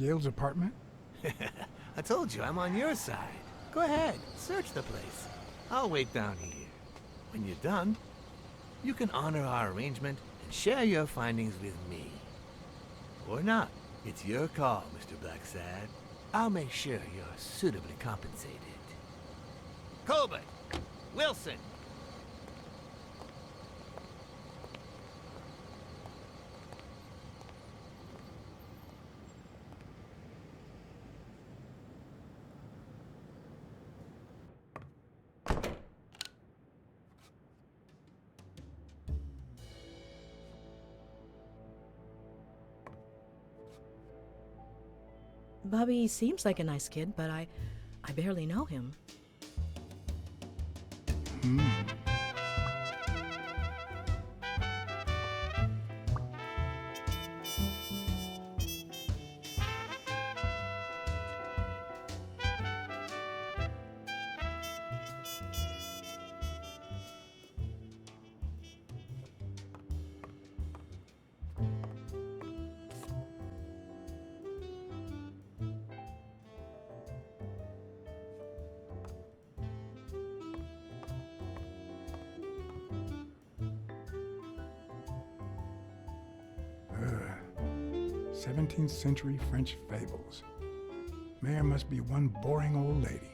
Yale's apartment? I told you I'm on your side. Go ahead, search the place. I'll wait down here. When you're done, you can honor our arrangement and share your findings with me. Or not. It's your call, Mr. Blacksad. I'll make sure you're suitably compensated. Colbert! Wilson! Bobby seems like a nice kid, but I barely know him. Ugh. 17th century French fables. Mayor must be one boring old lady.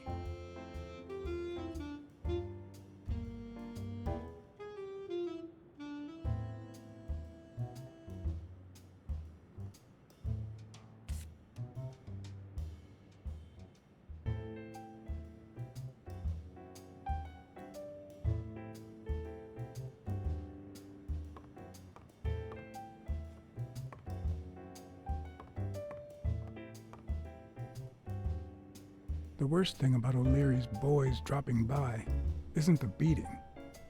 The worst thing about O'Leary's boys dropping by isn't the beating,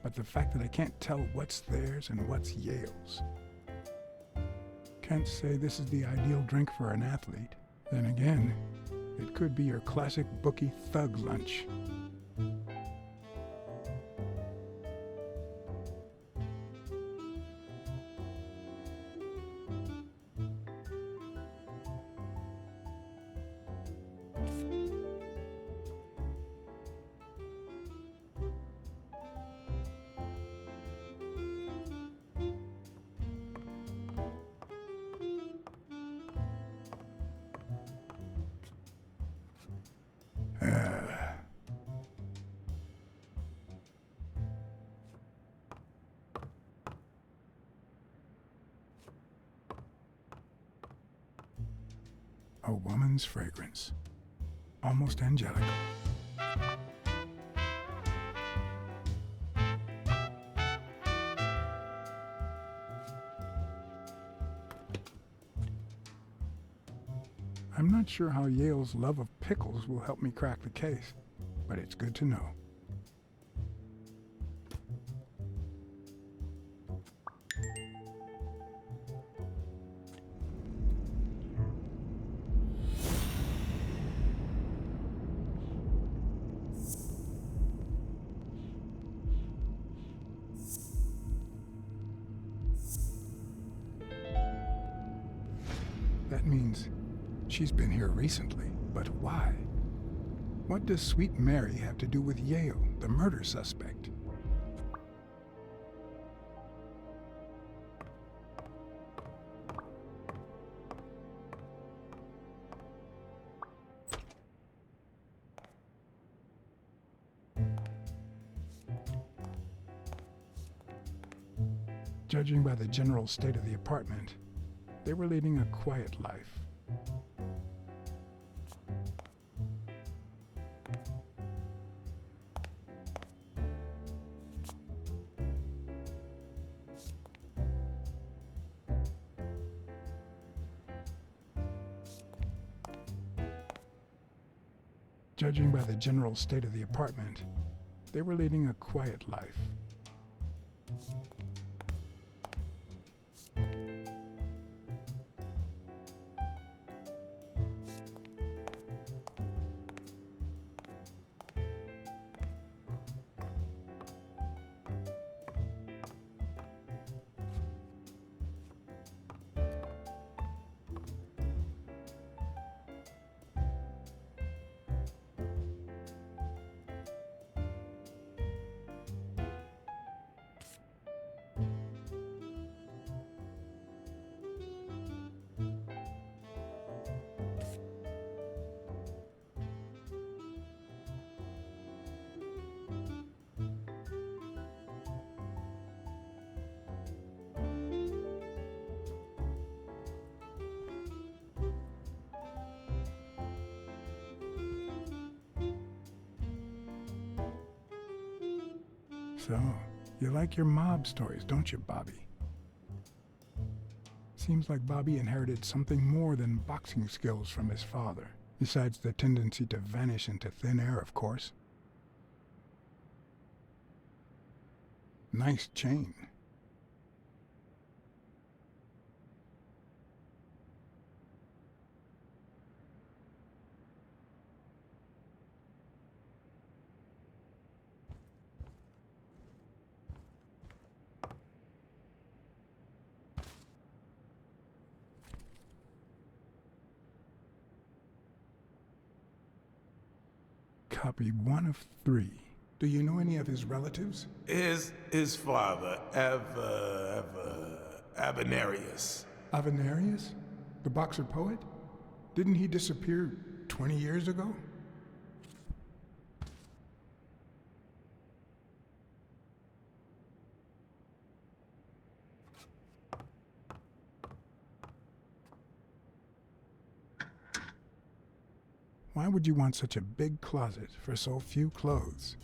but the fact that I can't tell what's theirs and what's Yale's. Can't say this is the ideal drink for an athlete. Then again, it could be your classic bookie thug lunch. A woman's fragrance. Almost angelical. I'm not sure how Yale's love of pickles will help me crack the case, but it's good to know. That means she's been here recently, but why? What does Sweet Mary have to do with Yale, the murder suspect? Judging by the general state of the apartment, they were leading a quiet life. Judging by the general state of the apartment, they were leading a quiet life. So, you like your mob stories, don't you, Bobby? Seems like Bobby inherited something more than boxing skills from his father, besides the tendency to vanish into thin air, of course. Nice chain. Copy 1 of 3. Do you know any of his relatives? His father, Avenarius. Avenarius? The boxer poet? Didn't he disappear 20 years ago? Why would you want such a big closet for so few clothes?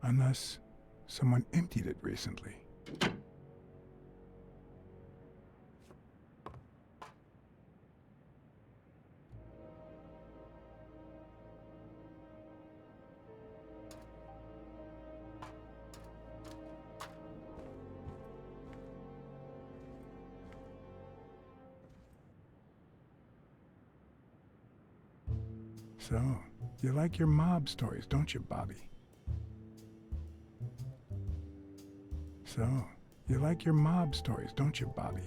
Unless someone emptied it recently. So, you like your mob stories, don't you, Bobby? So, you like your mob stories, don't you, Bobby?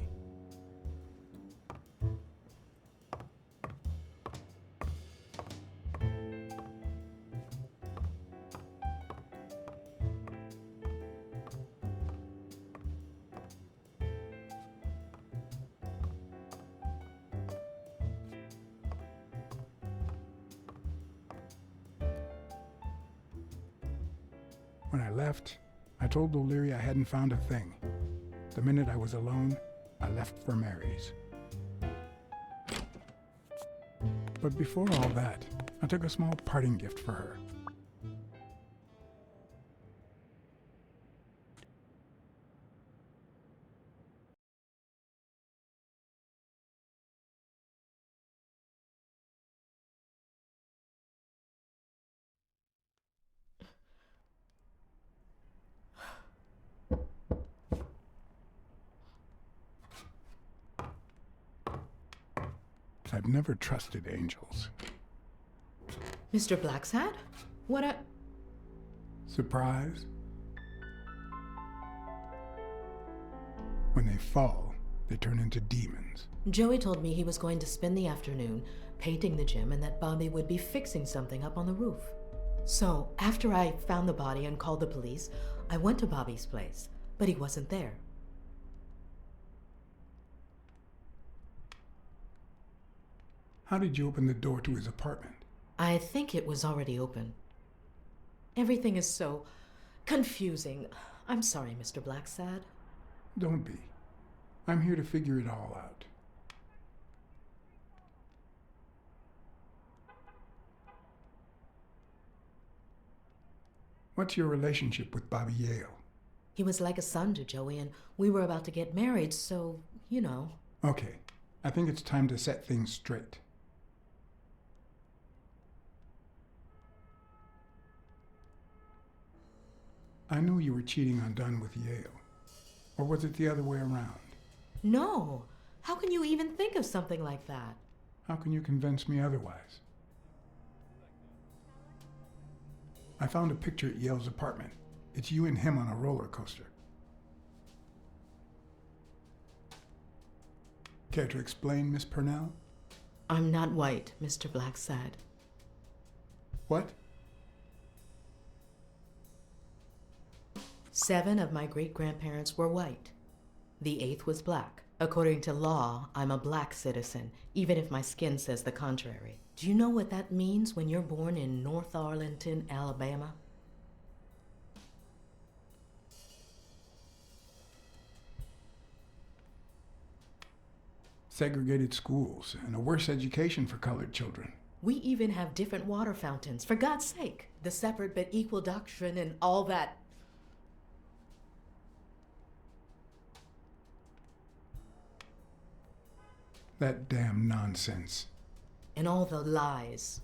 When I left, I told O'Leary I hadn't found a thing. The minute I was alone, I left for Mary's. But before all that, I took a small parting gift for her. I've never trusted angels. Mr. Blacksad? What a... Surprise? When they fall, they turn into demons. Joey told me he was going to spend the afternoon painting the gym and that Bobby would be fixing something up on the roof. So, after I found the body and called the police, I went to Bobby's place, but he wasn't there. How did you open the door to his apartment? I think it was already open. Everything is so confusing. I'm sorry, Mr. Blacksad. Don't be. I'm here to figure it all out. What's your relationship with Bobby Yale? He was like a son to Joey, and we were about to get married, so, you know. Okay, I think it's time to set things straight. I knew you were cheating on Dunn with Yale. Or was it the other way around? No! How can you even think of something like that? How can you convince me otherwise? I found a picture at Yale's apartment. It's you and him on a roller coaster. Care to explain, Miss Purnell? I'm not white, Mr. Blacksad. What? 7 of my great-grandparents were white. The 8th was black. According to law, I'm a black citizen, even if my skin says the contrary. Do you know what that means when you're born in North Arlington, Alabama? Segregated schools and a worse education for colored children. We even have different water fountains, for God's sake. The separate but equal doctrine and all that. That damn nonsense. And all the lies.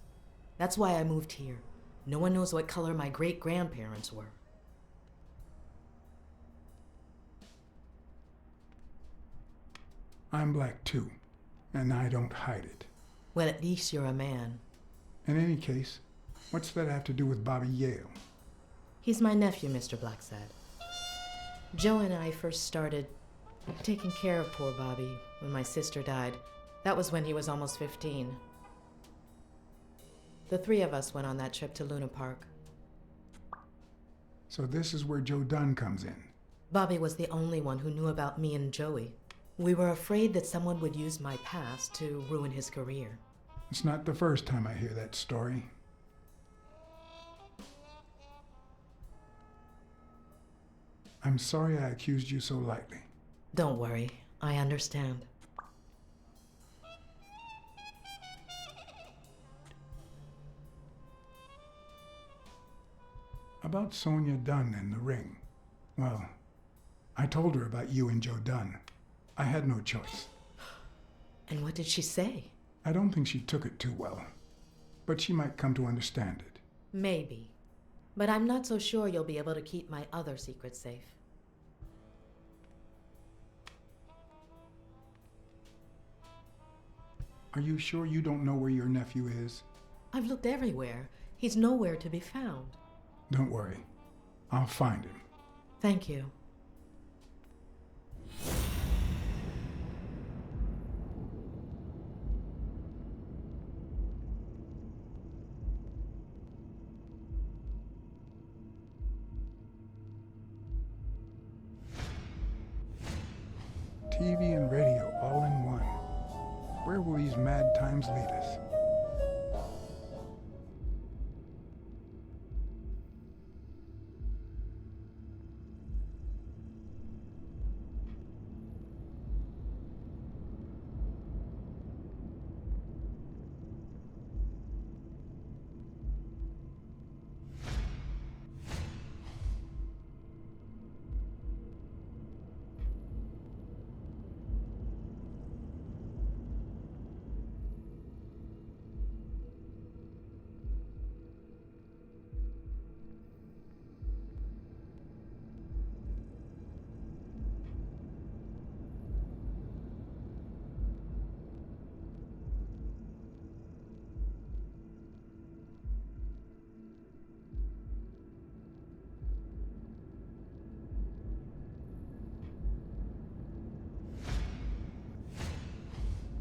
That's why I moved here. No one knows what color my great-grandparents were. I'm black too, and I don't hide it. Well, at least you're a man. In any case, what's that have to do with Bobby Yale? He's my nephew, Mr. Blacksad. Joe and I first started taking care of poor Bobby when my sister died. That was when he was almost 15. The three of us went on that trip to Luna Park. So this is where Joe Dunn comes in. Bobby was the only one who knew about me and Joey. We were afraid that someone would use my past to ruin his career. It's not the first time I hear that story. I'm sorry I accused you so lightly. Don't worry, I understand. About Sonia Dunn and the ring. Well, I told her about you and Joe Dunn. I had no choice. And what did she say? I don't think she took it too well, but she might come to understand it. Maybe. But I'm not so sure you'll be able to keep my other secrets safe. Are you sure you don't know where your nephew is? I've looked everywhere. He's nowhere to be found. Don't worry. I'll find him. Thank you. TV and radio all in one. Where will these mad times lead us?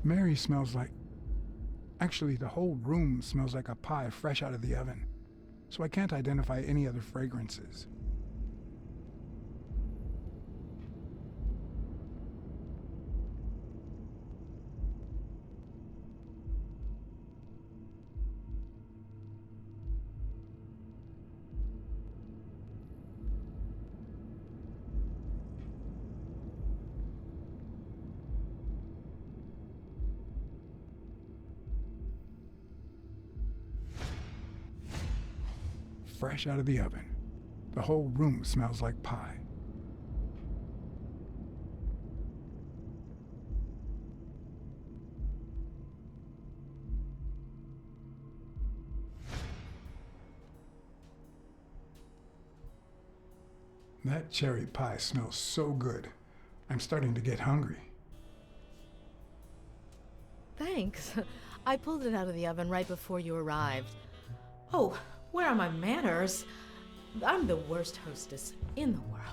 Mary smells like... Actually, the whole room smells like a pie fresh out of the oven, so I can't identify any other fragrances. Fresh out of the oven. The whole room smells like pie. That cherry pie smells so good. I'm starting to get hungry. Thanks. I pulled it out of the oven right before you arrived. Oh, where are my manners? I'm the worst hostess in the world.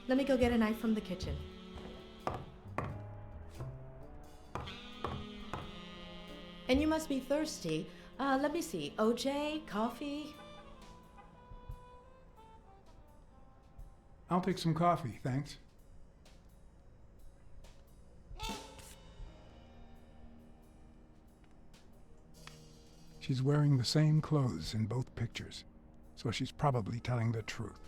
Let me go get a knife from the kitchen. And you must be thirsty. Let me see. OJ, coffee? I'll take some coffee, thanks. She's wearing the same clothes in both pictures, so she's probably telling the truth.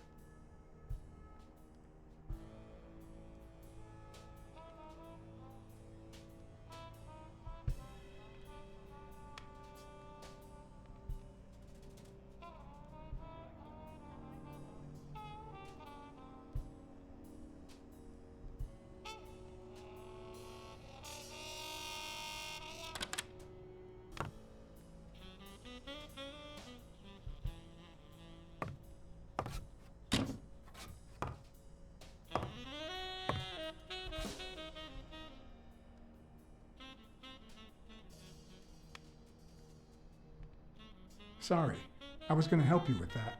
Sorry, I was going to help you with that.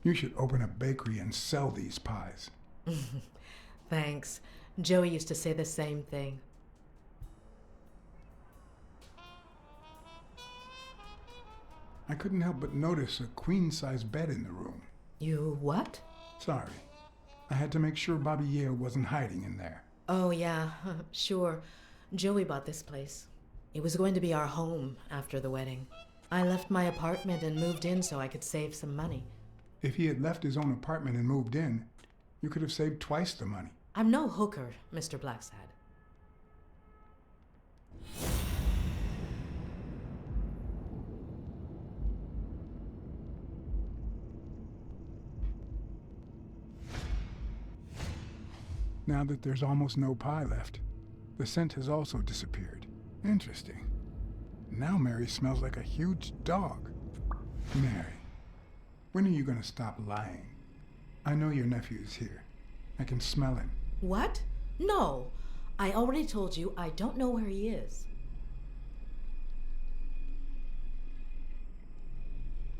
You should open a bakery and sell these pies. Thanks. Joey used to say the same thing. I couldn't help but notice a queen-size bed in the room. You what? Sorry. I had to make sure Bobby Yale wasn't hiding in there. Oh, yeah, sure. Joey bought this place. It was going to be our home after the wedding. I left my apartment and moved in so I could save some money. If he had left his own apartment and moved in, you could have saved twice the money. I'm no hooker, Mr. Blacksad. Now that there's almost no pie left, the scent has also disappeared. Interesting. Now Mary smells like a huge dog. Mary, when are you going to stop lying? I know your nephew is here. I can smell him. What? No. I already told you I don't know where he is.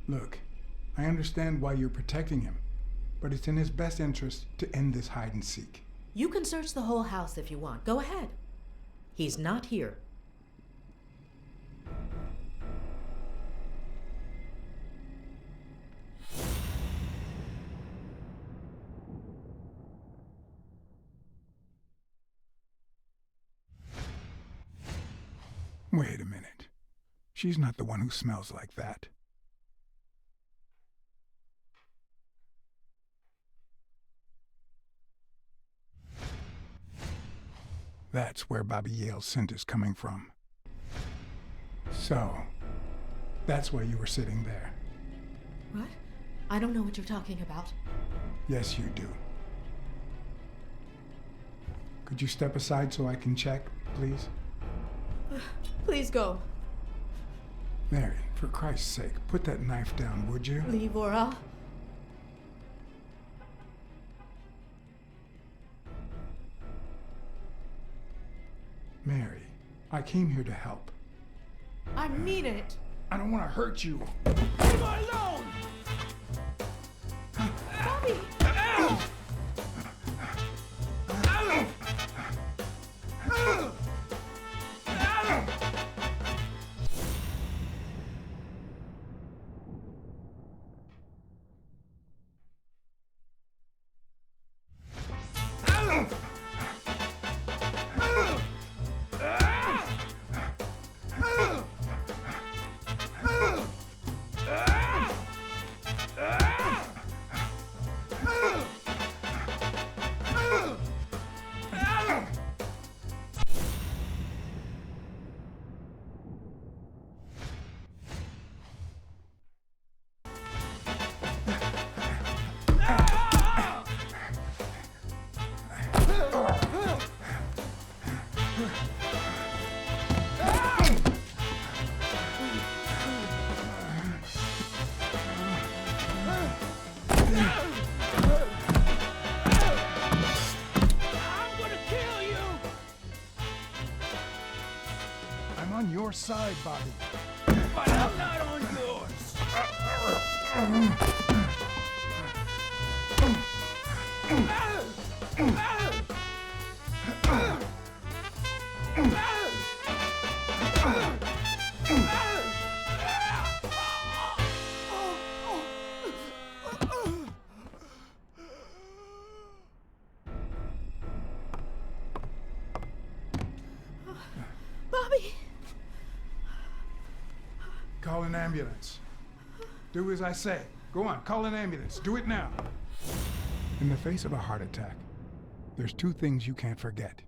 Look, I understand why you're protecting him, but it's in his best interest to end this hide and seek. You can search the whole house if you want. Go ahead. He's not here. Wait a minute. She's not the one who smells like that. That's where Bobby Yale's scent is coming from. So, that's why you were sitting there. What? I don't know what you're talking about. Yes, you do. Could you step aside so I can check, please? Please go. Mary, for Christ's sake, put that knife down, would you? Leave or I'll... Mary, I came here to help. I mean it. I don't want to hurt you. Leave her alone! Bobby! I'm on your side, Bobby. But I'm not on yours! Bobby! Call an ambulance. Do as I say. Go on, call an ambulance. Do it now. In the face of a heart attack, There's two things you can't forget.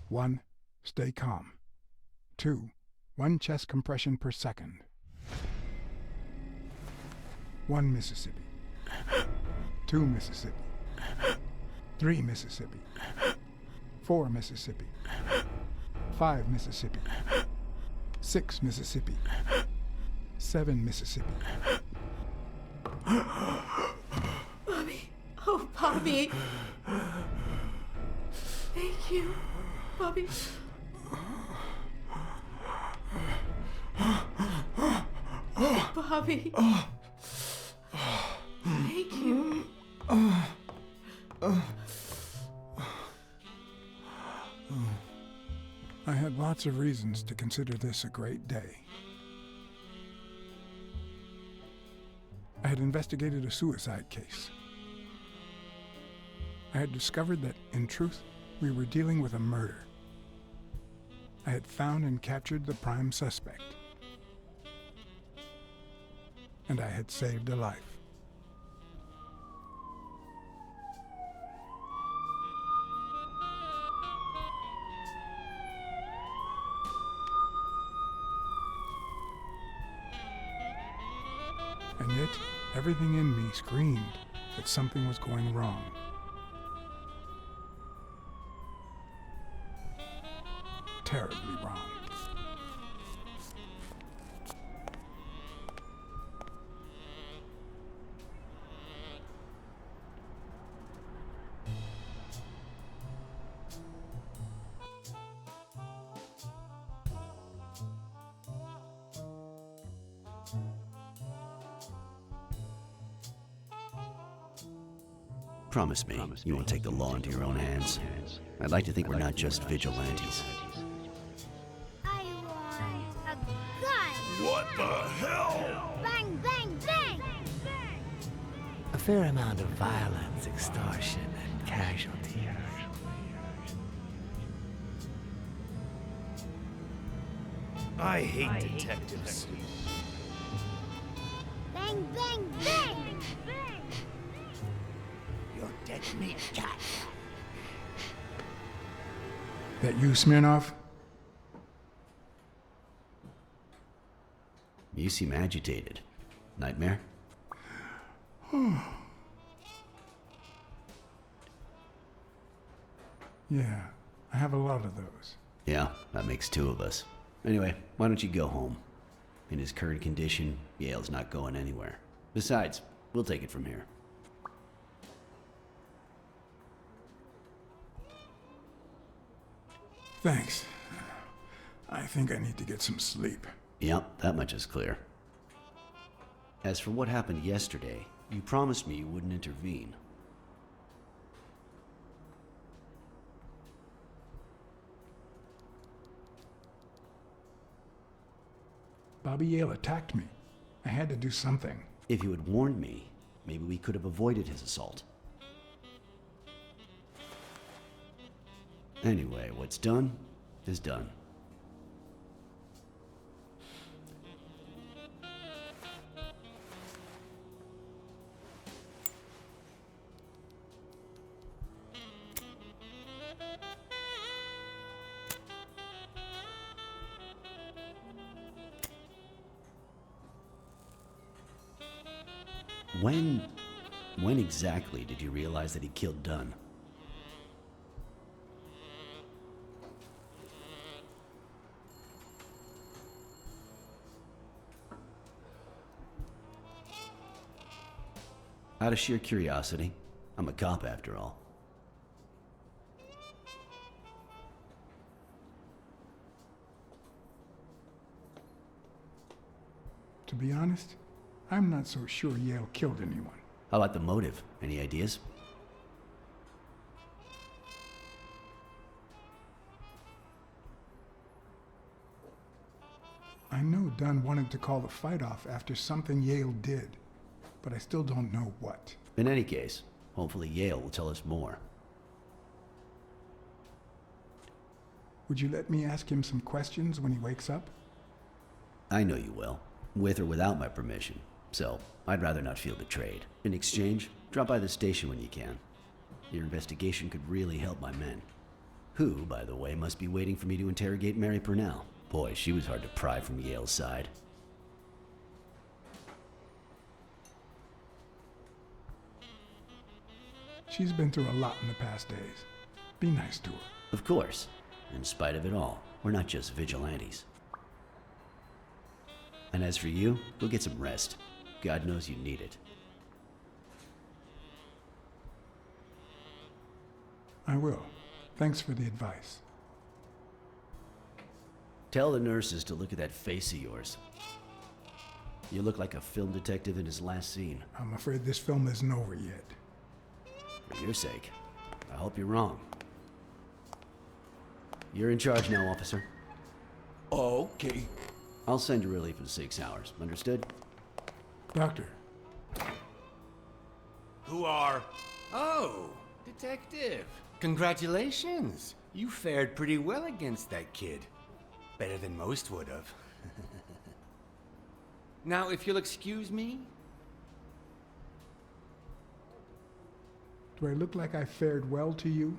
1. Stay calm. 2. 1 chest compression per second. 1 Mississippi. 2 Mississippi. 3 Mississippi. 4 Mississippi. 5 Mississippi. 6 Mississippi. 7 Mississippi. Bobby. Oh, Bobby. Thank you, Bobby. Bobby. Thank you. I had lots of reasons to consider this a great day. I had investigated a suicide case. I had discovered that, in truth, we were dealing with a murder. I had found and captured the prime suspect. And I had saved a life. And yet, everything in me screamed that something was going wrong. Terribly wrong. Promise me you won't take the law into your own hands. I'd like to think we're not just vigilantes. I want a gun! What the hell? Bang, bang, bang! A fair amount of violence, extortion, and casualties. I hate detectives. Bang, bang, bang! You're dead meat, cat. That you, Smirnoff? You seem agitated. Nightmare? Yeah, I have a lot of those. Yeah, that makes 2 of us. Anyway, why don't you go home? In his current condition, Yale's not going anywhere. Besides, we'll take it from here. Thanks. I think I need to get some sleep. Yep, that much is clear. As for what happened yesterday, you promised me you wouldn't intervene. Bobby Yale attacked me. I had to do something. If you had warned me, maybe we could have avoided his assault. Anyway, what's done is done. When exactly did you realize that he killed Dunn? Out of sheer curiosity. I'm a cop after all. To be honest, I'm not so sure Yale killed anyone. How about the motive? Any ideas? I know Dunn wanted to call the fight off after something Yale did, but I still don't know what. In any case, hopefully Yale will tell us more. Would you let me ask him some questions when he wakes up? I know you will, with or without my permission, so I'd rather not feel betrayed. In exchange, Drop by the station when you can. Your investigation could really help my men. Who, by the way, must be waiting for me to interrogate Mary Purnell. Boy, she was hard to pry from Yale's side. She's been through a lot in the past days. Be nice to her. Of course. In spite of it all, we're not just vigilantes. And as for you, go get some rest. God knows you need it. I will. Thanks for the advice. Tell the nurses to look at that face of yours. You look like a film detective in his last scene. I'm afraid this film isn't over yet. For your sake, I hope you're wrong. You're in charge now, officer. Okay. I'll send you relief in 6 hours. Understood? Doctor, Who are? Oh, detective. Congratulations. You fared pretty well against that kid. Better than most would have. Now, if you'll excuse me. do I look like I fared well to you?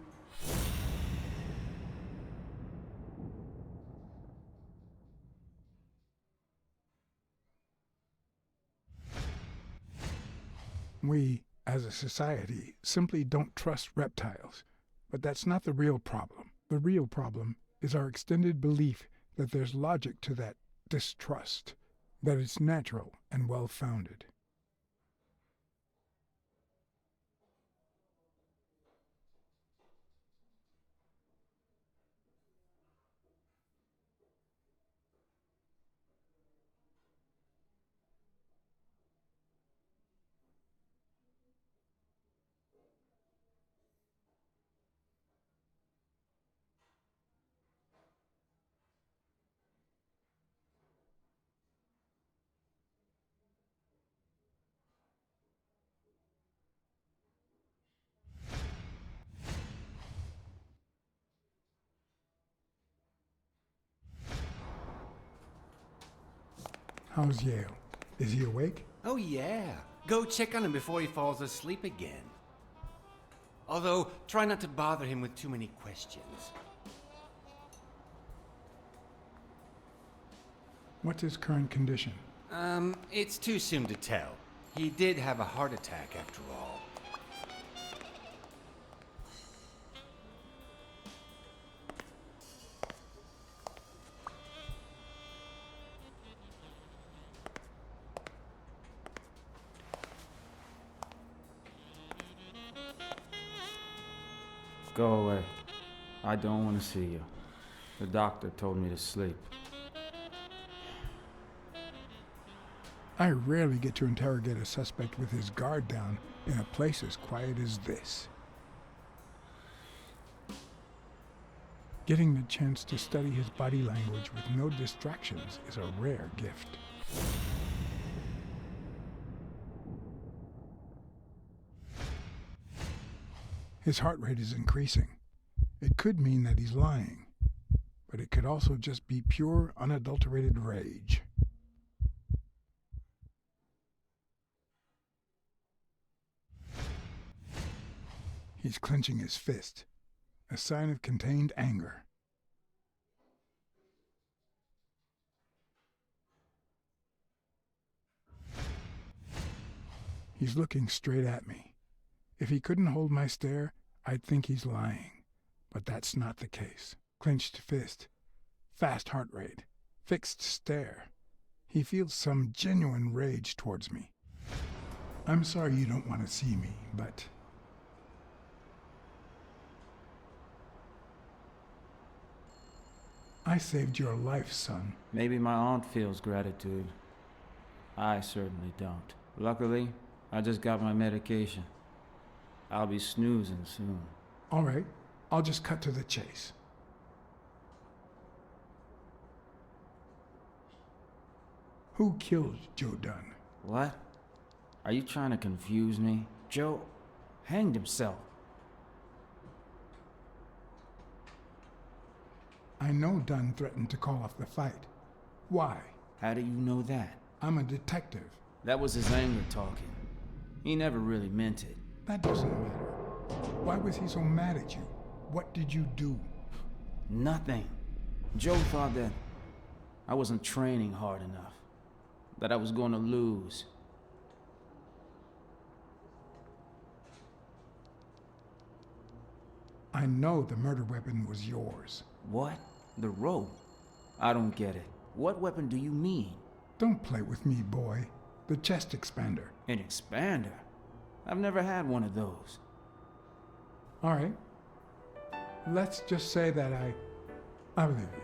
We, as a society, simply don't trust reptiles. But that's not the real problem. The real problem is our extended belief that there's logic to that distrust, that it's natural and well-founded. How's Yale? Is he awake? Oh, yeah. Go check on him before he falls asleep again. Although, try not to bother him with too many questions. What's his current condition? It's too soon to tell. He did have a heart attack after all. Go away. I don't want to see you. The doctor told me to sleep. I rarely get to interrogate a suspect with his guard down in a place as quiet as this. Getting the chance to study his body language with no distractions is a rare gift. His heart rate is increasing. It could mean that he's lying, but it could also just be pure, unadulterated rage. He's clenching his fist, a sign of contained anger. He's looking straight at me. If he couldn't hold my stare, I'd think he's lying. But that's not the case. Clenched fist, fast heart rate, fixed stare. He feels some genuine rage towards me. I'm sorry you don't want to see me, but... I saved your life, son. Maybe my aunt feels gratitude. I certainly don't. Luckily, I just got my medication. I'll be snoozing soon. All right, I'll just cut to the chase. Who killed Joe Dunn? What? Are you trying to confuse me? Joe hanged himself. I know Dunn threatened to call off the fight. Why? How do you know that? I'm a detective. That was his anger talking. He never really meant it. That doesn't matter. Why was he so mad at you? What did you do? Nothing. Joe thought that I wasn't training hard enough. That I was going to lose. I know the murder weapon was yours. What? The rope? I don't get it. What weapon do you mean? Don't play with me, boy. The chest expander. An expander? I've never had one of those. All right. Let's just say that I believe you.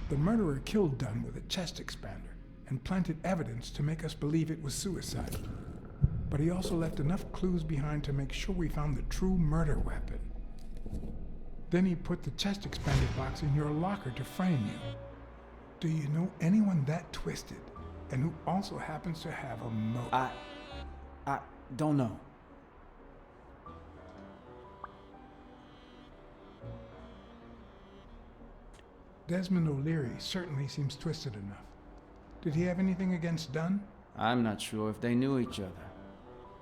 The murderer killed Dunn with a chest expander and planted evidence to make us believe it was suicide. But he also left enough clues behind to make sure we found the true murder weapon. Then he put the chest expander box in your locker to frame you. Do you know anyone that twisted and who also happens to have a motive? I don't know. Desmond O'Leary certainly seems twisted enough. Did he have anything against Dunn? I'm not sure if they knew each other.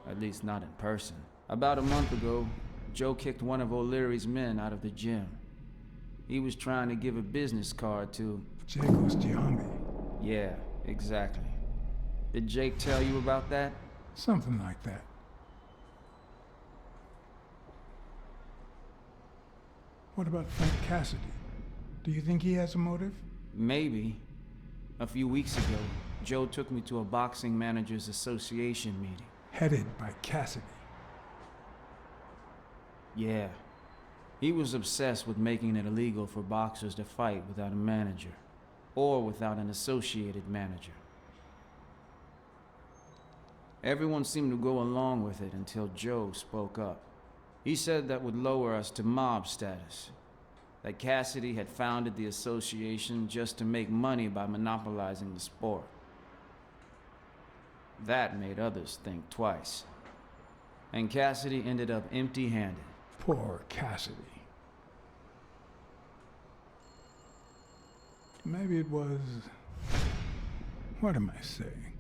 At least not in person. About a month ago, Joe kicked one of O'Leary's men out of the gym. He was trying to give a business card to... Jacob's Giambi. Yeah, exactly. Did Jake tell you about that? Something like that. What about Frank Cassidy? Do you think he has a motive? Maybe. A few weeks ago, Joe took me to a boxing managers association meeting. Headed by Cassidy. Yeah. He was obsessed with making it illegal for boxers to fight without a manager. Or without an associated manager. Everyone seemed to go along with it until Joe spoke up. He said that would lower us to mob status. That Cassidy had founded the association just to make money by monopolizing the sport. That made others think twice. And Cassidy ended up empty-handed. Poor Cassidy. Maybe it was... What am I saying?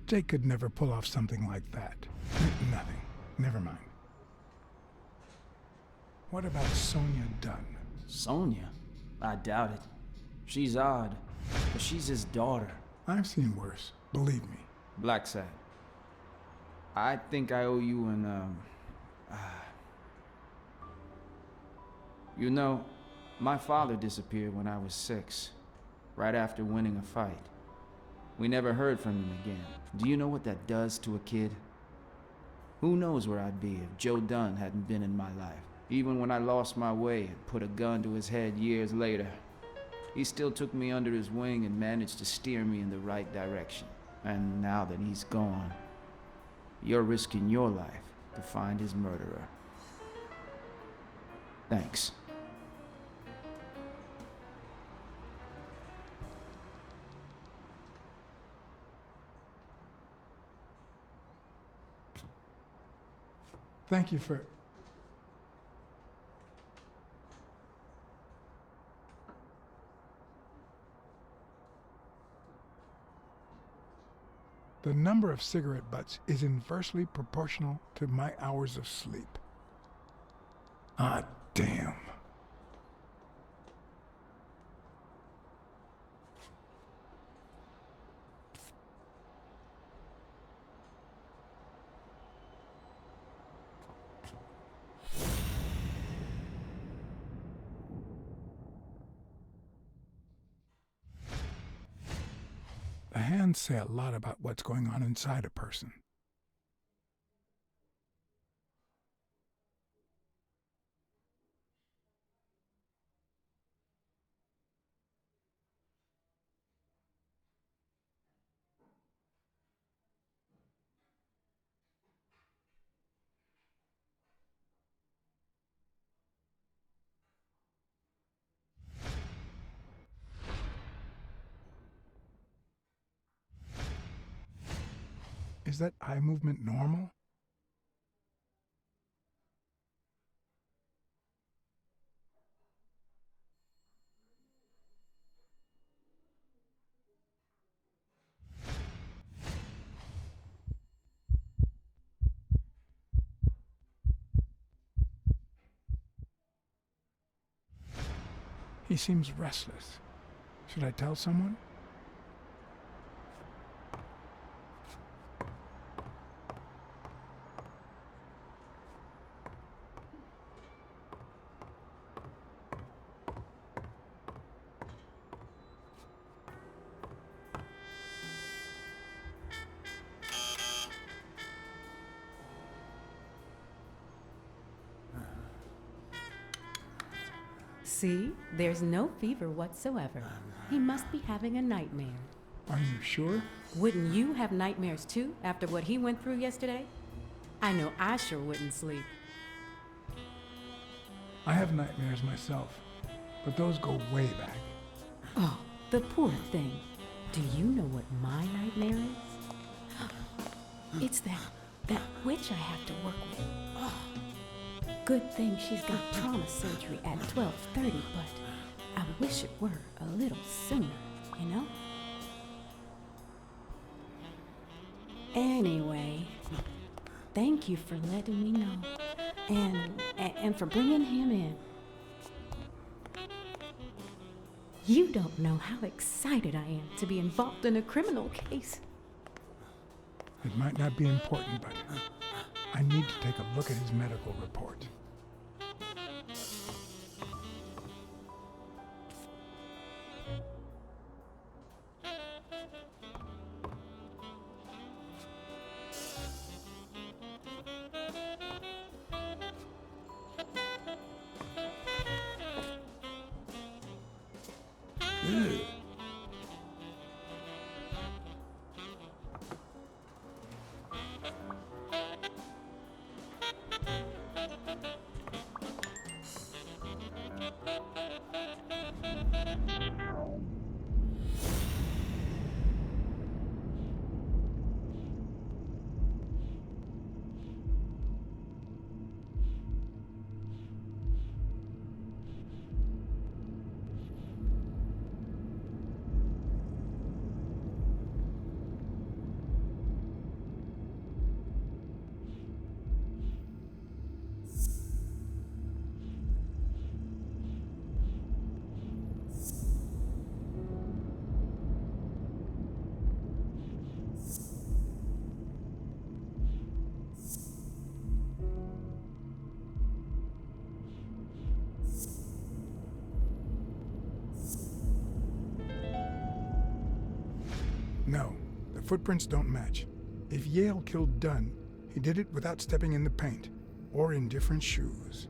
Jake could never pull off something like that. Nothing. Never mind. What about Sonia Dunn? Sonia? I doubt it. She's odd, but she's his daughter. I've seen worse, believe me. Blacksad. I think I owe you an, You know, my father disappeared when I was 6, right after winning a fight. We never heard from him again. Do you know what that does to a kid? Who knows where I'd be if Joe Dunn hadn't been in my life? Even when I lost my way and put a gun to his head years later, he still took me under his wing and managed to steer me in the right direction. And now that he's gone, you're risking your life to find his murderer. Thanks. Thank you for... The number of cigarette butts is inversely proportional to my hours of sleep. Ah, damn. The hands say a lot about what's going on inside a person. Is that eye movement normal? He seems restless. Should I tell someone? See, there's no fever whatsoever. He must be having a nightmare. Are you sure? Wouldn't you have nightmares too after what he went through yesterday? I know I sure wouldn't sleep. I have nightmares myself, but those go way back. Oh, the poor thing. Do you know what my nightmare is? It's that witch I have to work with. Oh. Good thing she's got trauma surgery at 12:30, but I wish it were a little sooner, you know? Anyway, thank you for letting me know, and for bringing him in. You don't know how excited I am to be involved in a criminal case. It might not be important, but I need to take a look at his medical report. Ugh. No, the footprints don't match. If Yale killed Dunn, he did it without stepping in the paint, or in different shoes.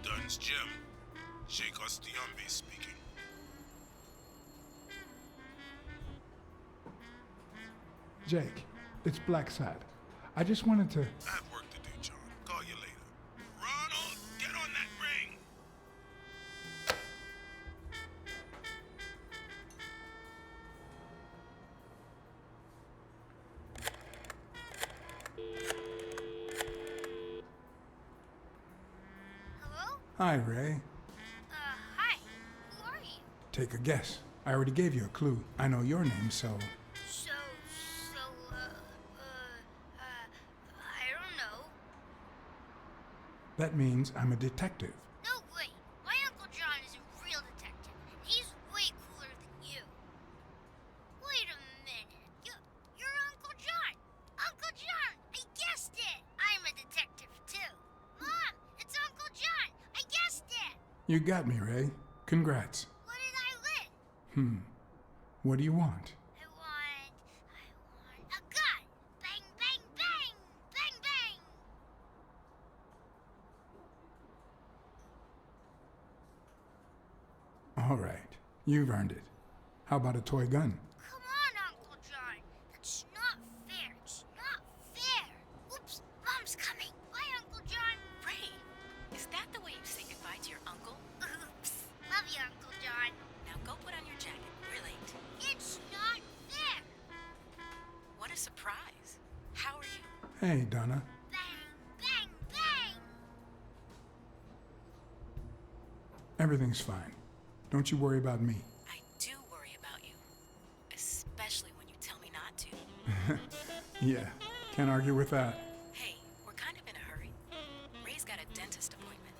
Dunn's Jim. Sheikh Ostiombe speaking. Jake, it's Blacksad. I just wanted to... I have work to do, John. Call you later. Ronald, get on that ring! Hello? Hi, Ray. Hi. Who are you? Take a guess. I already gave you a clue. I know your name, so... I don't know. That means I'm a detective. No way. My Uncle John is a real detective. He's way cooler than you. Wait a minute. You're Uncle John. Uncle John, I guessed it. I'm a detective too. Mom, it's Uncle John. I guessed it. You got me, Ray. Congrats. What did I win? What do you want? I want a gun. Bang, bang, bang! Bang, bang! All right. You've earned it. How about a toy gun? Come on, Uncle John. That's not fair. It's not fair. Oops, Mom's coming. Bye, Uncle John. Ray, is that the way you say goodbye to your uncle? Oops. Love you, Uncle John. Now go put on your jacket. We're late. It's not fair. What a surprise. How are you? Hey, Donna. Bang, bang, bang! Everything's fine. Don't you worry about me. I do worry about you. Especially when you tell me not to. Yeah, can't argue with that. Hey, we're kind of in a hurry. Ray's got a dentist appointment.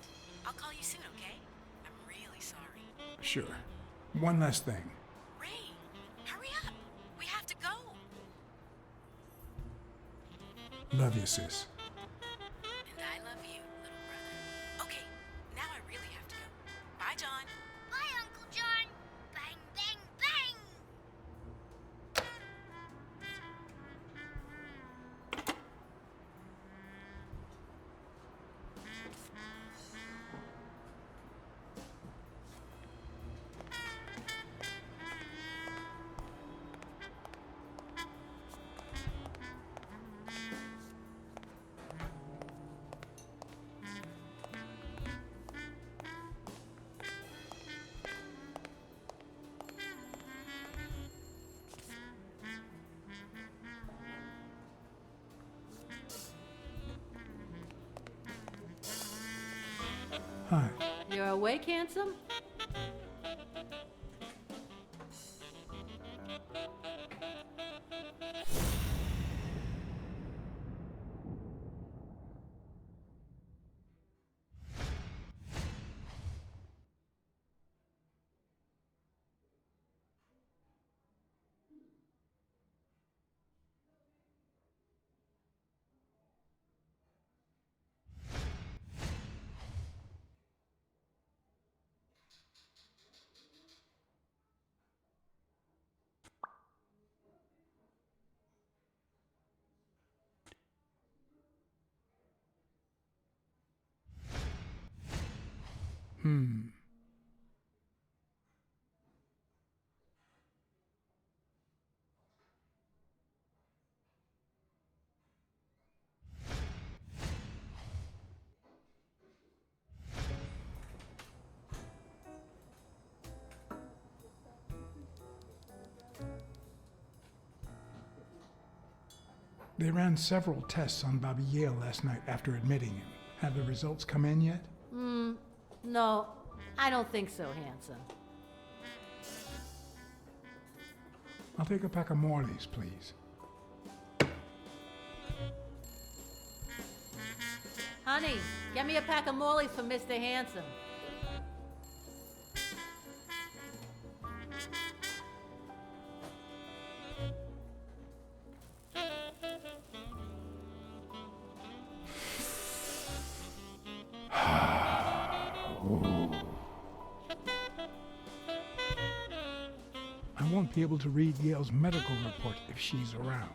I'll call you soon, okay? I'm really sorry. Sure. One last thing. Ray, hurry up. We have to go. Love you, sis. And I love you, little brother. Okay, now I really have to go. Bye, John. Bye, Uncle John. Bang, bang, bang! Hi. You're awake, handsome? They ran several tests on Bobby Yale last night after admitting him. Have the results come in yet? No, I don't think so, handsome. I'll take a pack of Morley's, please. Honey, get me a pack of Morley's for Mr. Handsome. I won't be able to read Yale's medical report if she's around.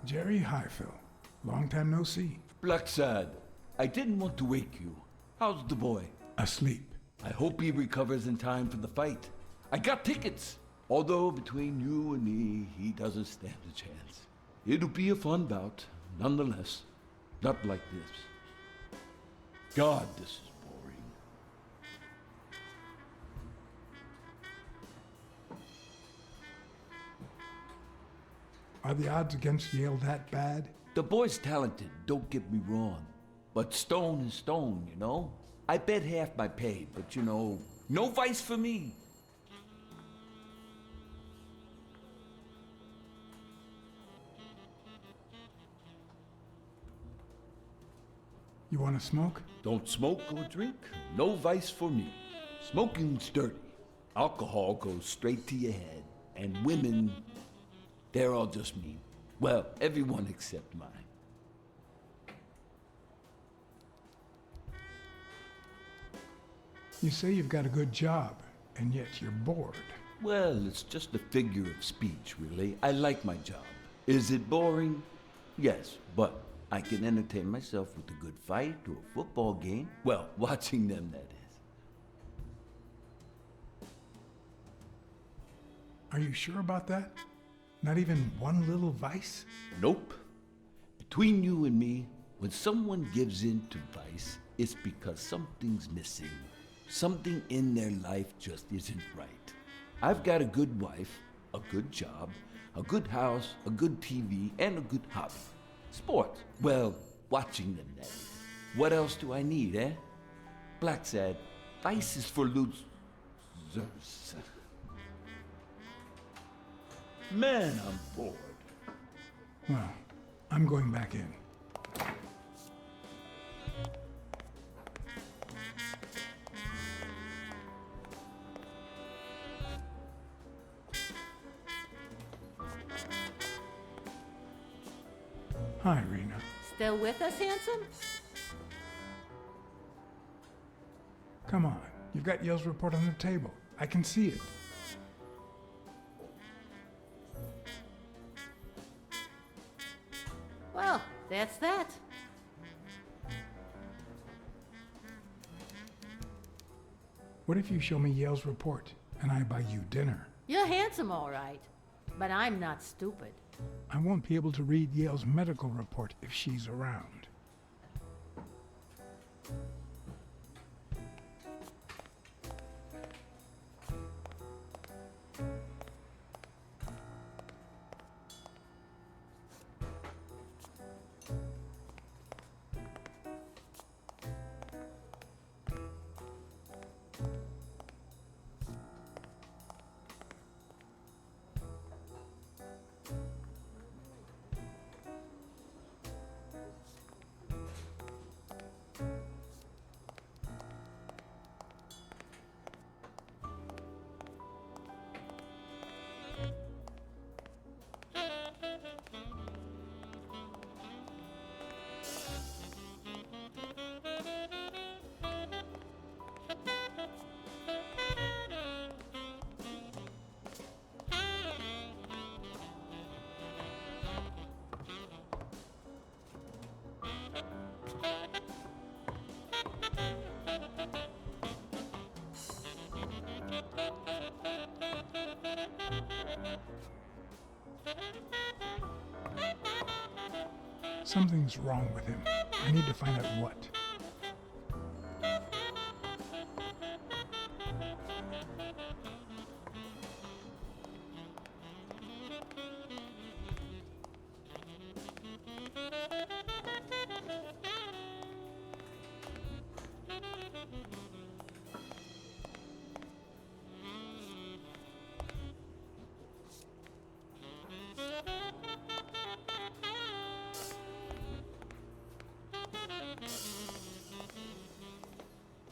Jerry Highfill. Long time no see. Blacksad, I didn't want to wake you. How's the boy? Asleep. I hope he recovers in time for the fight. I got tickets. Although between you and me, he doesn't stand a chance. It'll be a fun bout, nonetheless. Not like this. God, this is boring. Are the odds against Yale that bad? The boy's talented, don't get me wrong. But stone is stone, you know? I bet half my pay, but you know, no vice for me. You want to smoke? Don't smoke or drink, no vice for me. Smoking's dirty. Alcohol goes straight to your head. And women, they're all just mean. Well, everyone except mine. You say you've got a good job, and yet you're bored. Well, it's just a figure of speech, really. I like my job. Is it boring? Yes, but I can entertain myself with a good fight or a football game. Well, watching them, that is. Are you sure about that? Not even one little vice? Nope. Between you and me, when someone gives in to vice, it's because something's missing. Something in their life just isn't right. I've got a good wife, a good job, a good house, a good TV, and a good hobby. Sports. Well, watching them, that is. What else do I need, eh? Blacksad, vice is for losers. Man, I'm bored. Well, I'm going back in. Hi, Rena. Still with us, handsome? Come on. You've got Yale's report on the table. I can see it. Well, that's that. What if you show me Yale's report, and I buy you dinner? You're handsome, all right. But I'm not stupid. I won't be able to read Yale's medical report if she's around. Something's wrong with him. I need to find out what.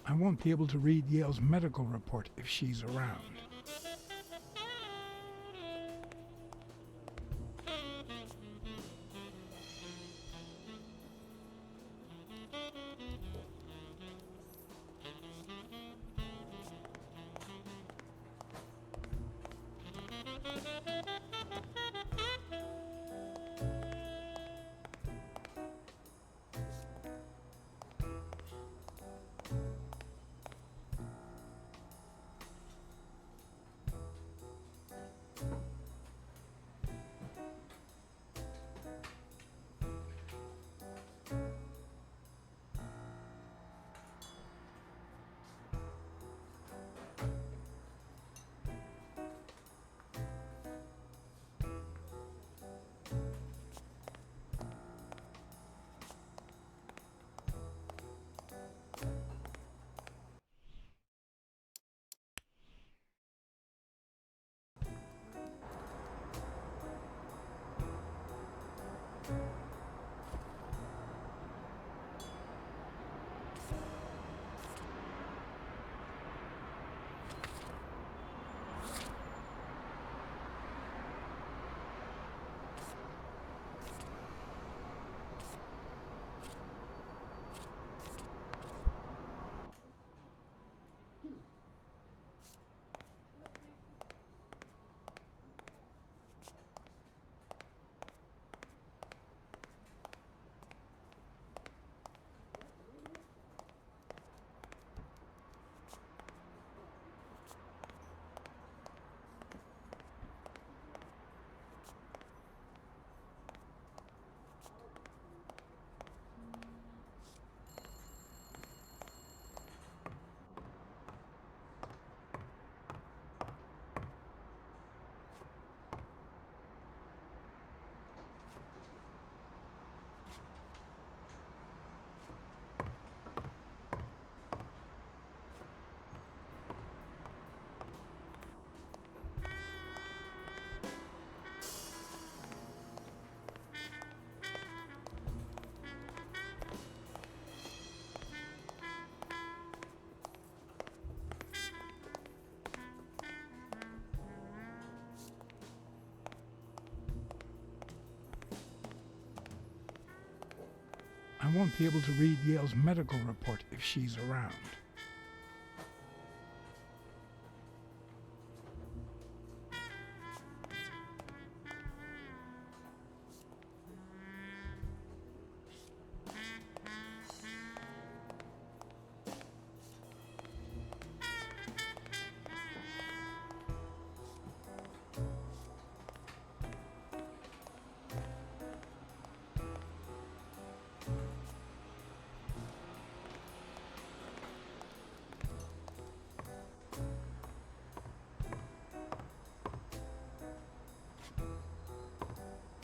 I won't be able to read Yale's medical report if she's around. won't be able to read Yale's medical report if she's around.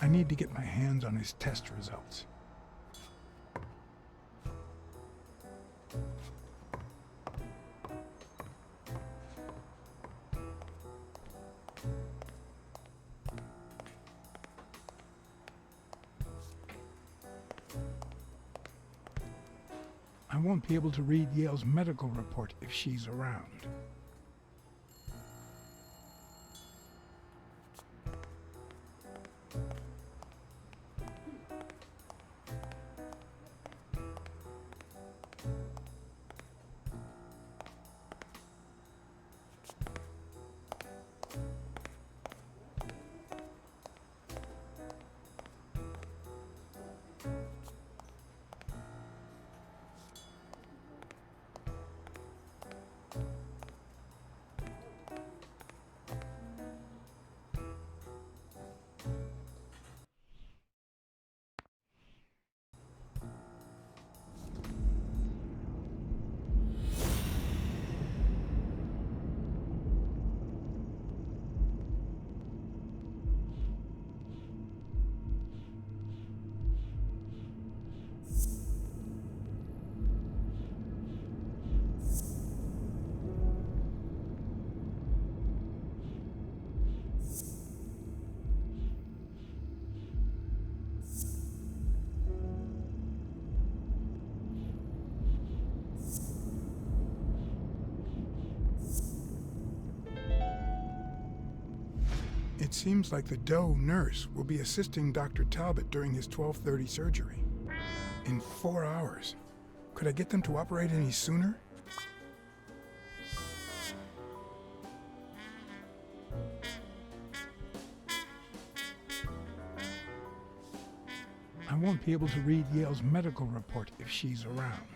I need to get my hands on his test results. I won't be able to read Yale's medical report if she's around. It seems like the Doe nurse will be assisting Dr. Talbot during his 12:30 surgery. In 4 hours. Could I get them to operate any sooner? I won't be able to read Yale's medical report if she's around.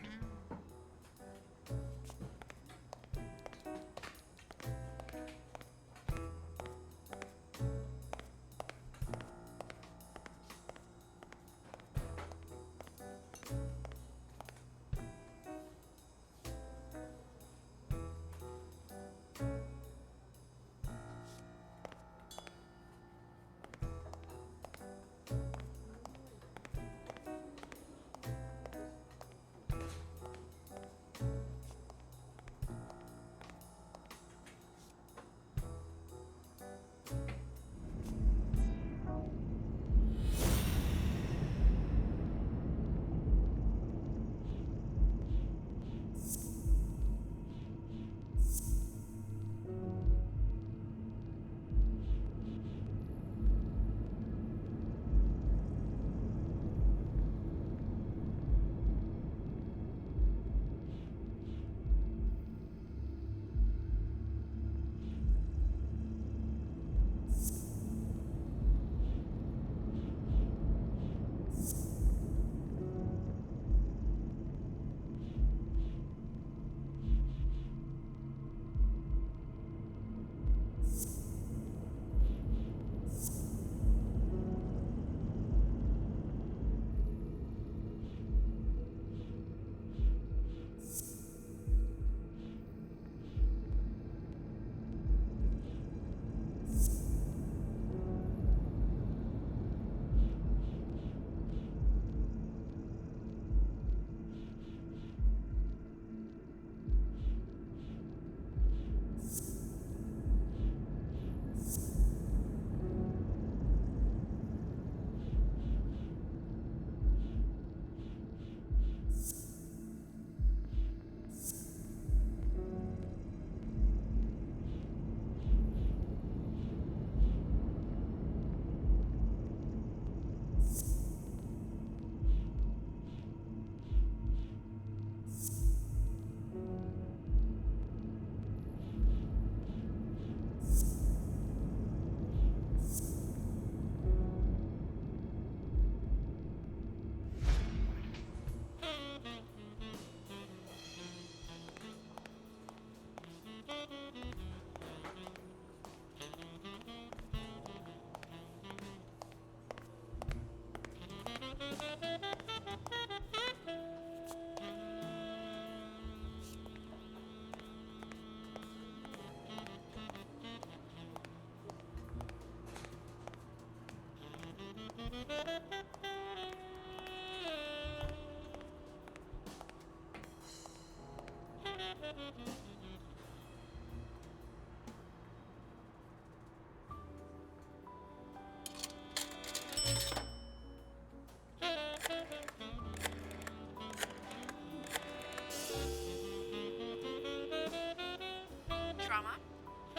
Trauma?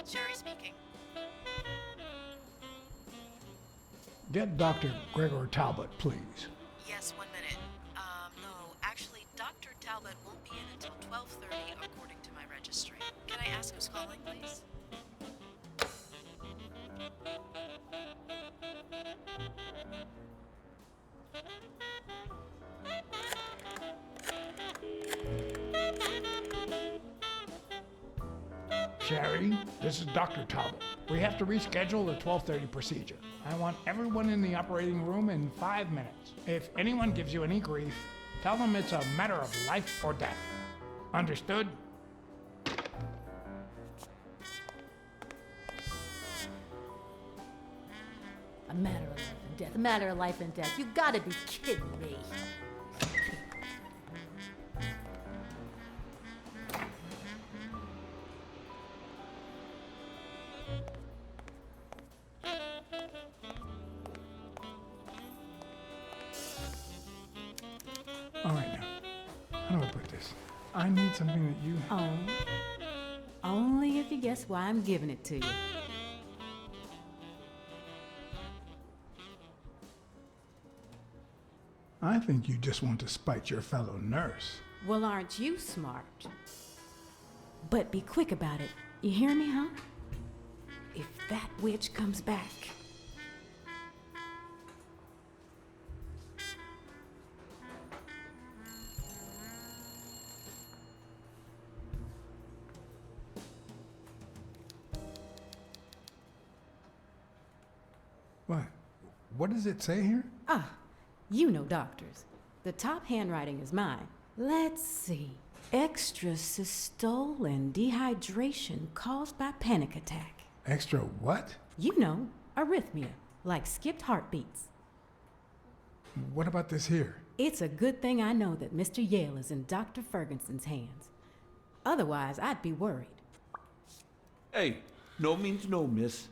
Sherry speaking. Get Dr. Gregor Talbot, please. Yes, 1 minute. No, actually, Dr. Talbot won't be in until 12:30 according to my registry. Can I ask who's calling, please? Sherry, this is Dr. Talbot. We have to reschedule the 12:30 procedure. I want everyone in the operating room in 5 minutes. If anyone gives you any grief, tell them it's a matter of life or death. Understood? A matter of life and death. A matter of life and death. You gotta be kidding me. All right now. How do I put this? I need something that you... Oh. Only if you guess why I'm giving it to you. I think you just want to spite your fellow nurse. Well, aren't you smart? But be quick about it. You hear me, huh? If that witch comes back. What? What does it say here? Ah, you know doctors. The top handwriting is mine. Let's see. Extrasystole and dehydration caused by panic attack. Extra what? You know, arrhythmia, like skipped heartbeats. What about this here? It's a good thing I know that Mr. Yale is in Dr. Ferguson's hands. Otherwise, I'd be worried. Hey, no means no, miss.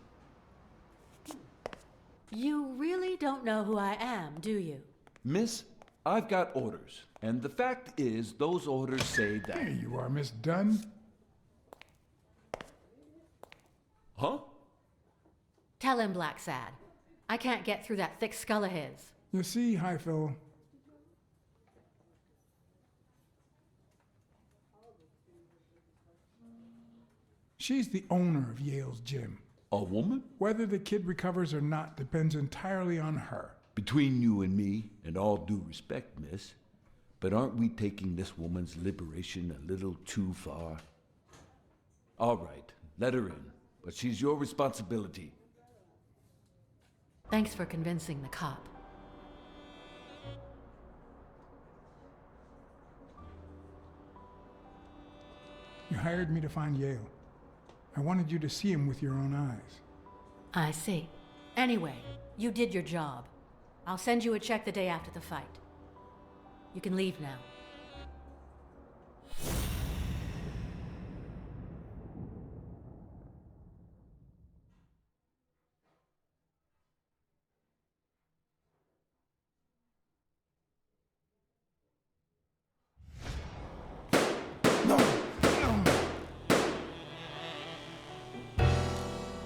You really don't know who I am, do you? Miss, I've got orders. And the fact is, those orders say that... There you are, Miss Dunn. Huh? Tell him, Blacksad. I can't get through that thick skull of his. You see, Highfill, she's the owner of Yale's gym. A woman? Whether the kid recovers or not depends entirely on her. Between you and me, and all due respect, miss, but aren't we taking this woman's liberation a little too far? All right, let her in, but she's your responsibility. Thanks for convincing the cop. You hired me to find Yale. I wanted you to see him with your own eyes. I see. Anyway, you did your job. I'll send you a check the day after the fight. You can leave now.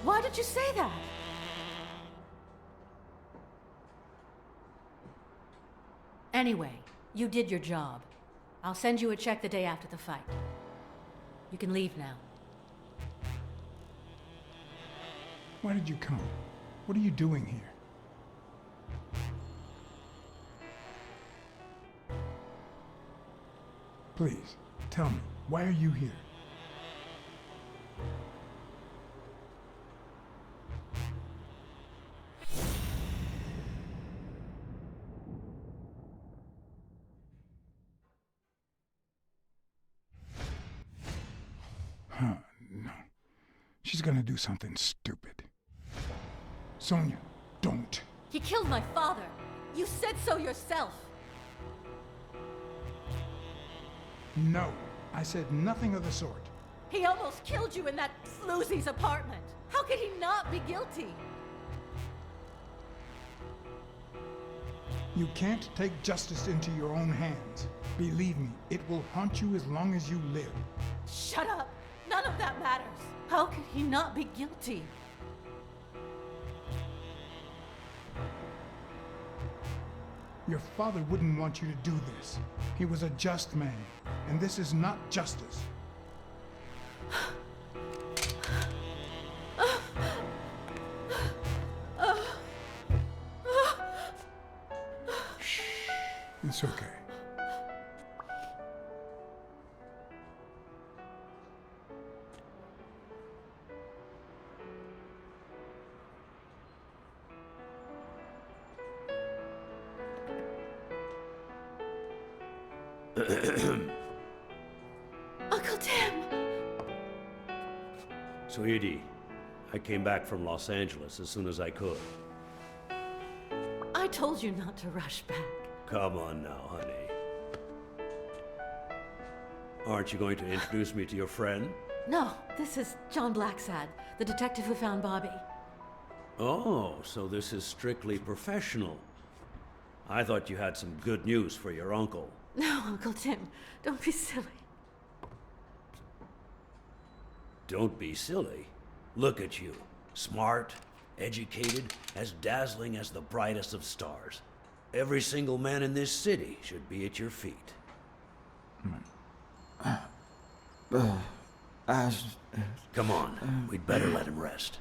Why did you say that? Anyway, you did your job. I'll send you a check the day after the fight. You can leave now. Why did you come? What are you doing here? Please, tell me, why are you here? No. She's gonna do something stupid. Sonia, don't. He killed my father. You said so yourself. No, I said nothing of the sort. He almost killed you in that floozy's apartment. How could he not be guilty? You can't take justice into your own hands. Believe me, it will haunt you as long as you live. Shut up! None of that matters. How could he not be guilty? Your father wouldn't want you to do this. He was a just man, and this is not justice. Shh. It's okay. Uncle Tim! Sweetie, I came back from Los Angeles as soon as I could. I told you not to rush back. Come on now, honey. Aren't you going to introduce me to your friend? No, this is John Blacksad, the detective who found Bobby. Oh, so this is strictly professional. I thought you had some good news for your uncle. No, Uncle Tim, don't be silly. Don't be silly. Look at you. Smart, educated, as dazzling as the brightest of stars. Every single man in this city should be at your feet. Come on, we'd better let him rest.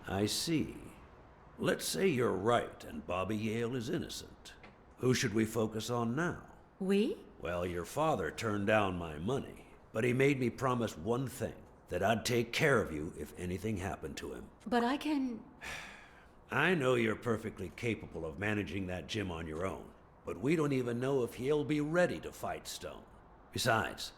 I see. Let's say you're right and Bobby Yale is innocent. Who should we focus on now? We? Well, your father turned down my money, but he made me promise one thing, that I'd take care of you if anything happened to him. But I can... I know you're perfectly capable of managing that gym on your own, but we don't even know if he'll be ready to fight Stone. Besides,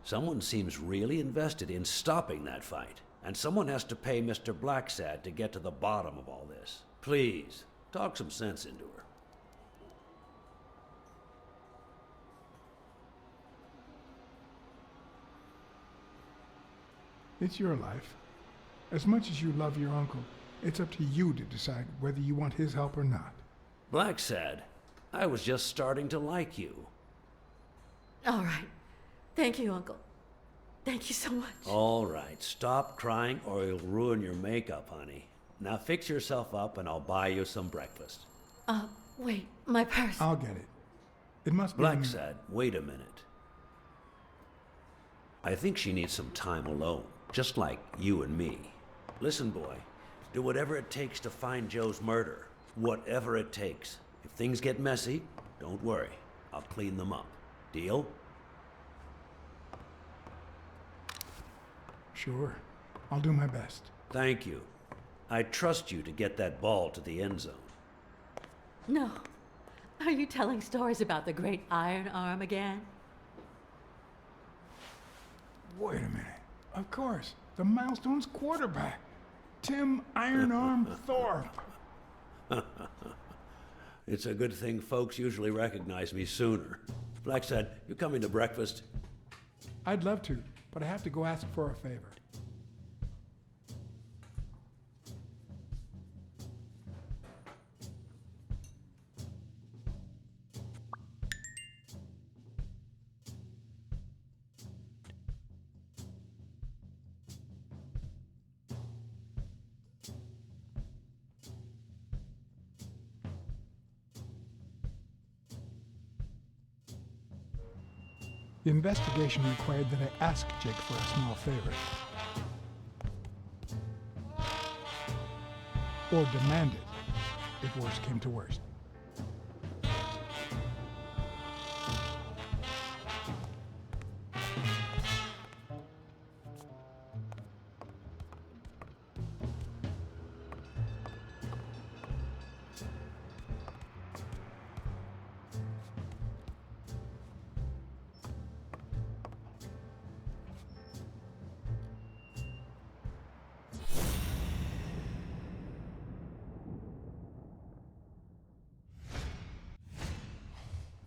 someone seems really invested in stopping that fight, and someone has to pay Mr. Blacksad to get to the bottom of all this. Please, talk some sense into her. It's your life. As much as you love your uncle, it's up to you to decide whether you want his help or not. Blacksad, I was just starting to like you. All right. Thank you, Uncle. Thank you so much. All right, stop crying or you'll ruin your makeup, honey. Now fix yourself up and I'll buy you some breakfast. Wait, my purse. I'll get it. It must be... Blacksad, wait a minute. I think she needs some time alone, just like you and me. Listen, boy, do whatever it takes to find Joe's murder. Whatever it takes. If things get messy, don't worry. I'll clean them up. Deal? Sure. I'll do my best. Thank you. I trust you to get that ball to the end zone. No. Are you telling stories about the great iron arm again? Wait a minute. Of course. The Milestones quarterback. Tim Iron Arm Thorpe. It's a good thing folks usually recognize me sooner. Blacksad, you coming to breakfast? I'd love to, but I have to go ask for a favor. The investigation required that I ask Jake for a small favor. Or demand it, if worst came to worst.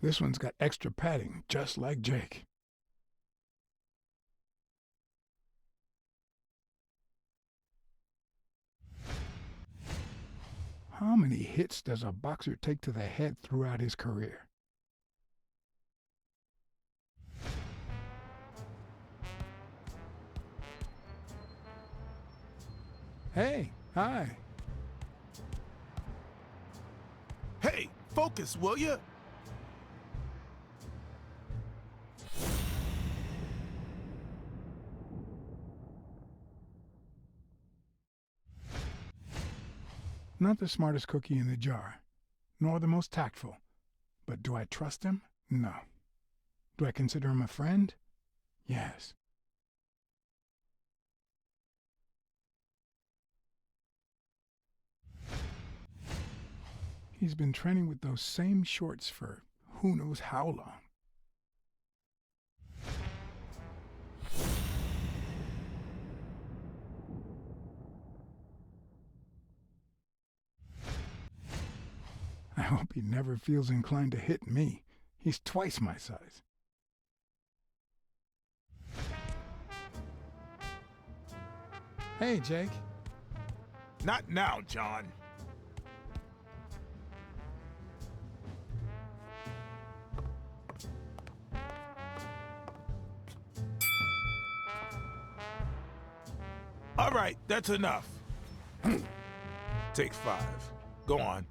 This one's got extra padding, just like Jake. How many hits does a boxer take to the head throughout his career? Hey, hi. Hey, focus, will ya? Not the smartest cookie in the jar, nor the most tactful. But do I trust him? No. Do I consider him a friend? Yes. He's been training with those same shorts for who knows how long. I hope he never feels inclined to hit me. He's twice my size. Hey, Jake. Not now, John. All right, that's enough. Take 5. Go on.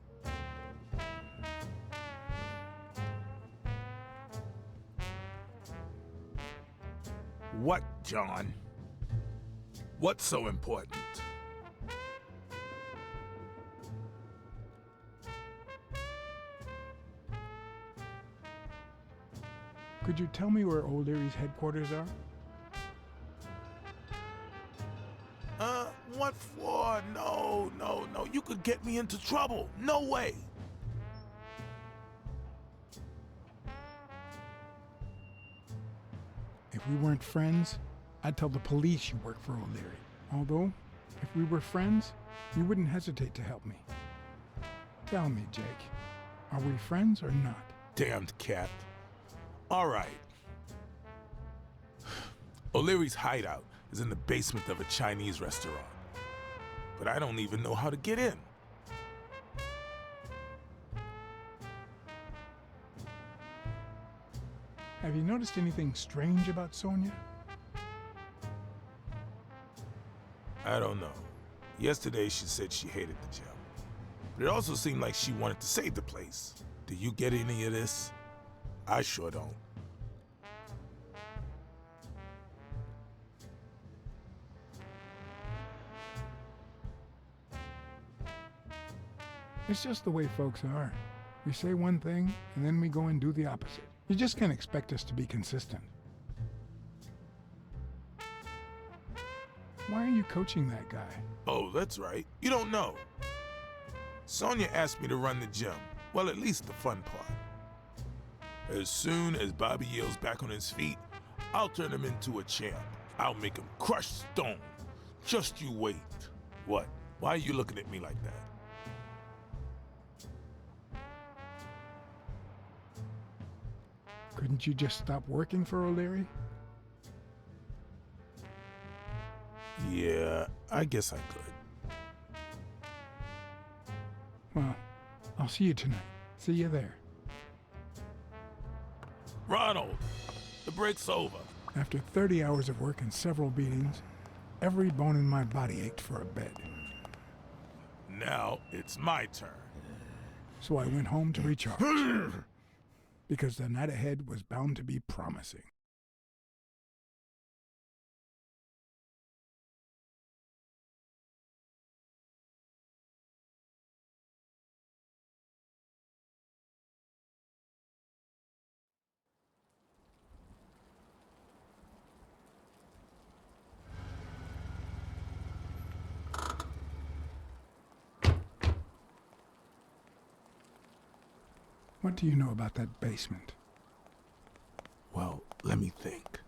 What, John? What's so important? Could you tell me where O'Leary's headquarters are? What for? No. You could get me into trouble. No way. If we weren't friends, I'd tell the police you work for O'Leary. Although, if we were friends, you wouldn't hesitate to help me. Tell me, Jake, are we friends or not? Damned cat. All right. O'Leary's hideout is in the basement of a Chinese restaurant. But I don't even know how to get in. Have you noticed anything strange about Sonia? I don't know. Yesterday she said she hated the gym. But it also seemed like she wanted to save the place. Do you get any of this? I sure don't. It's just the way folks are. We say one thing, and then we go and do the opposite. You just can't expect us to be consistent. Why are you coaching that guy? Oh, that's right. You don't know. Sonia asked me to run the gym. Well, at least the fun part. As soon as Bobby Yale's back on his feet, I'll turn him into a champ. I'll make him crush stone. Just you wait. What? Why are you looking at me like that? Couldn't you just stop working for O'Leary? Yeah, I guess I could. Well, I'll see you tonight. See you there. Ronald, the break's over. After 30 hours of work and several beatings, every bone in my body ached for a bed. Now it's my turn. So I went home to recharge. Because the night ahead was bound to be promising. What do you know about that basement? Well, let me think.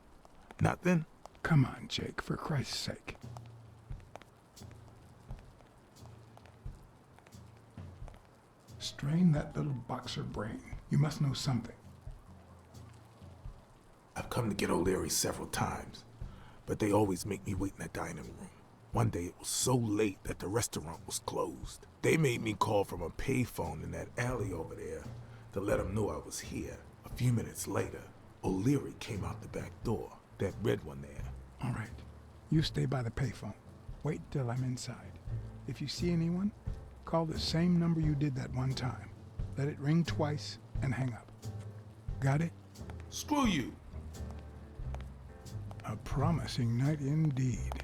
Nothing? Come on, Jake, for Christ's sake. Strain that little boxer brain. You must know something. come to get O'Leary several times, but they always make me wait in the dining room. One day it was so late that the restaurant was closed. They made me call from a payphone in that alley over there to let them know I was here. A few minutes later, O'Leary came out the back door, that red one there. All right. You stay by the payphone. Wait till I'm inside. If you see anyone, call the same number you did that one time. Let it ring twice and hang up. Got it? Screw you! A promising night indeed.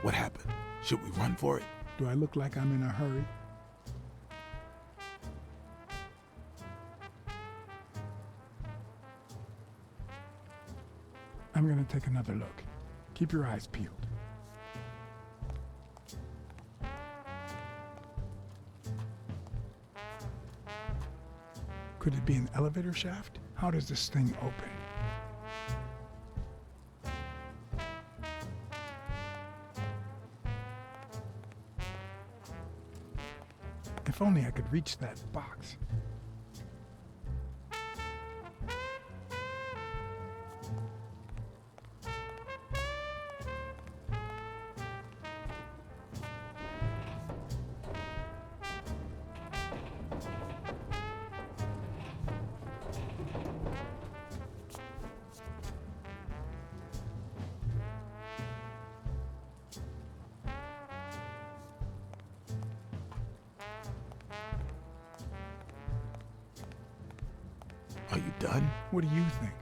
What happened? Should we run for it? Do I look like I'm in a hurry? I'm gonna take another look. Keep your eyes peeled. Could it be an elevator shaft? How does this thing open? If only I could reach that box. Are you done? What do you think?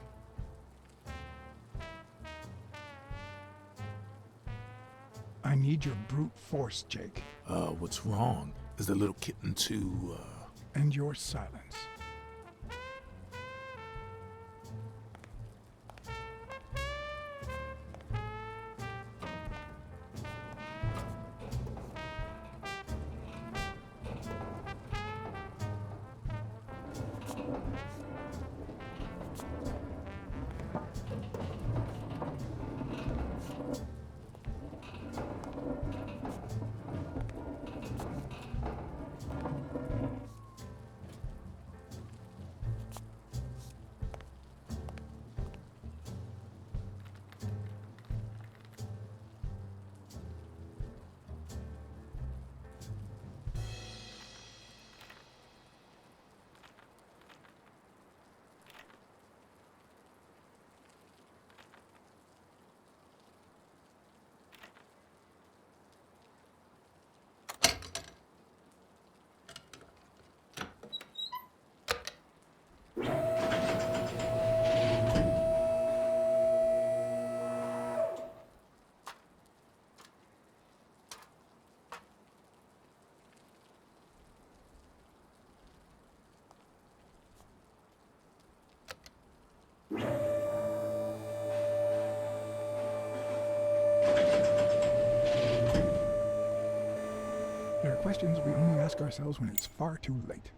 I need your brute force, Jake. What's wrong? Is the little kitten too, And your silence. There are questions we only ask ourselves when it's far too late.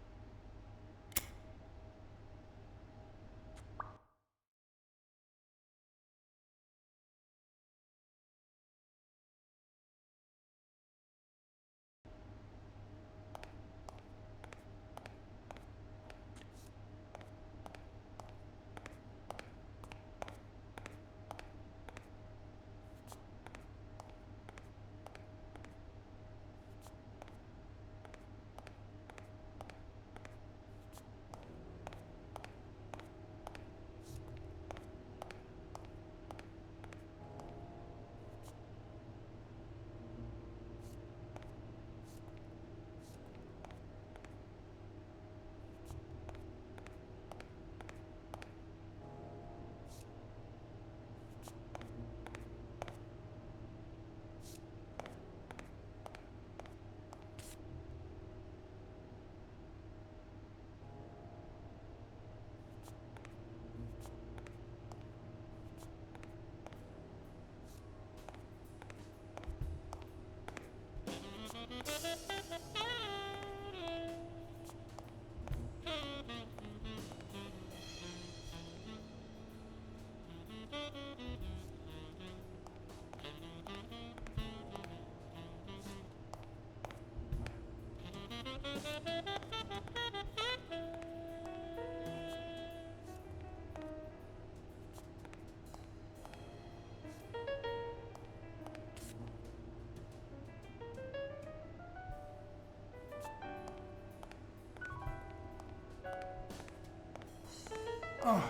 Oh,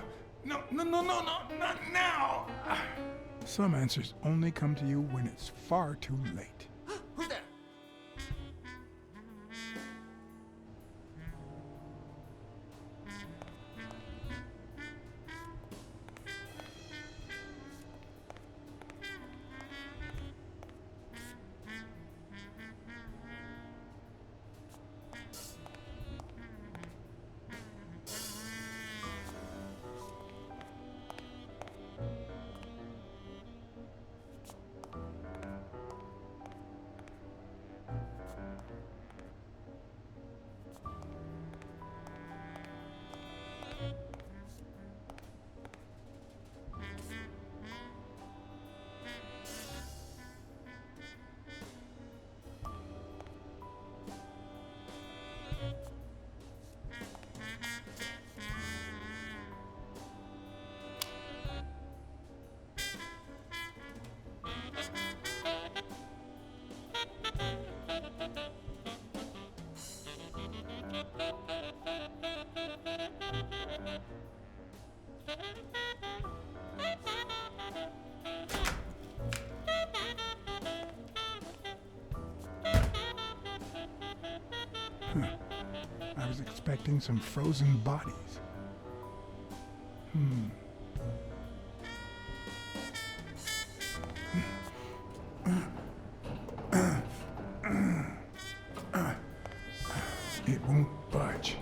no, not now! Some answers only come to you when it's far too late. Who's there? I was expecting some frozen bodies. It won't budge.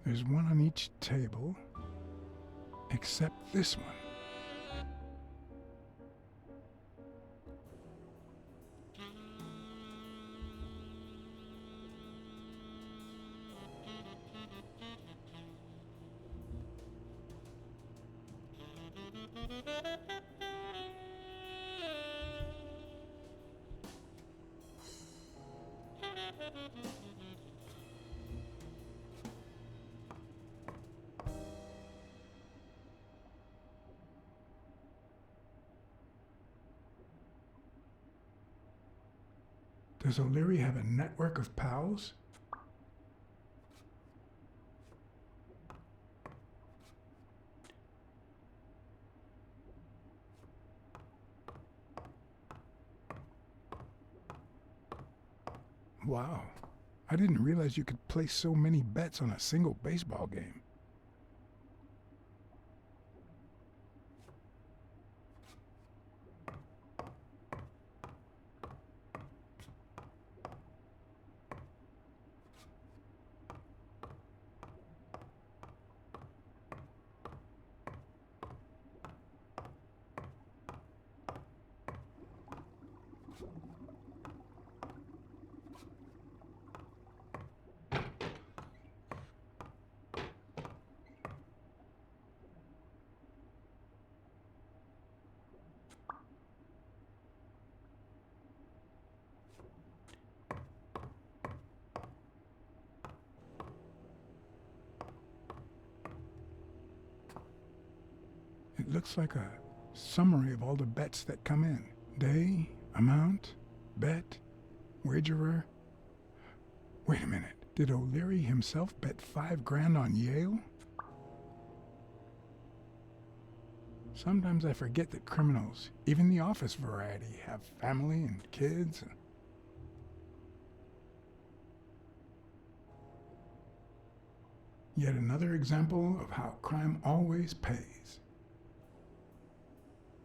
There's one on each table, except this one. Does O'Leary have a network of pals? Wow. I didn't realize you could place so many bets on a single baseball game. It looks like a summary of all the bets that come in. Day, amount, bet, wagerer. Wait a minute. Did O'Leary himself bet $5,000 on Yale? Sometimes I forget that criminals, even the office variety, have family and kids. Yet another example of how crime always pays.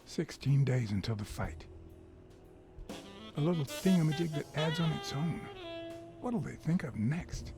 16 days until the fight. A little thingamajig that adds on its own. What'll they think of next?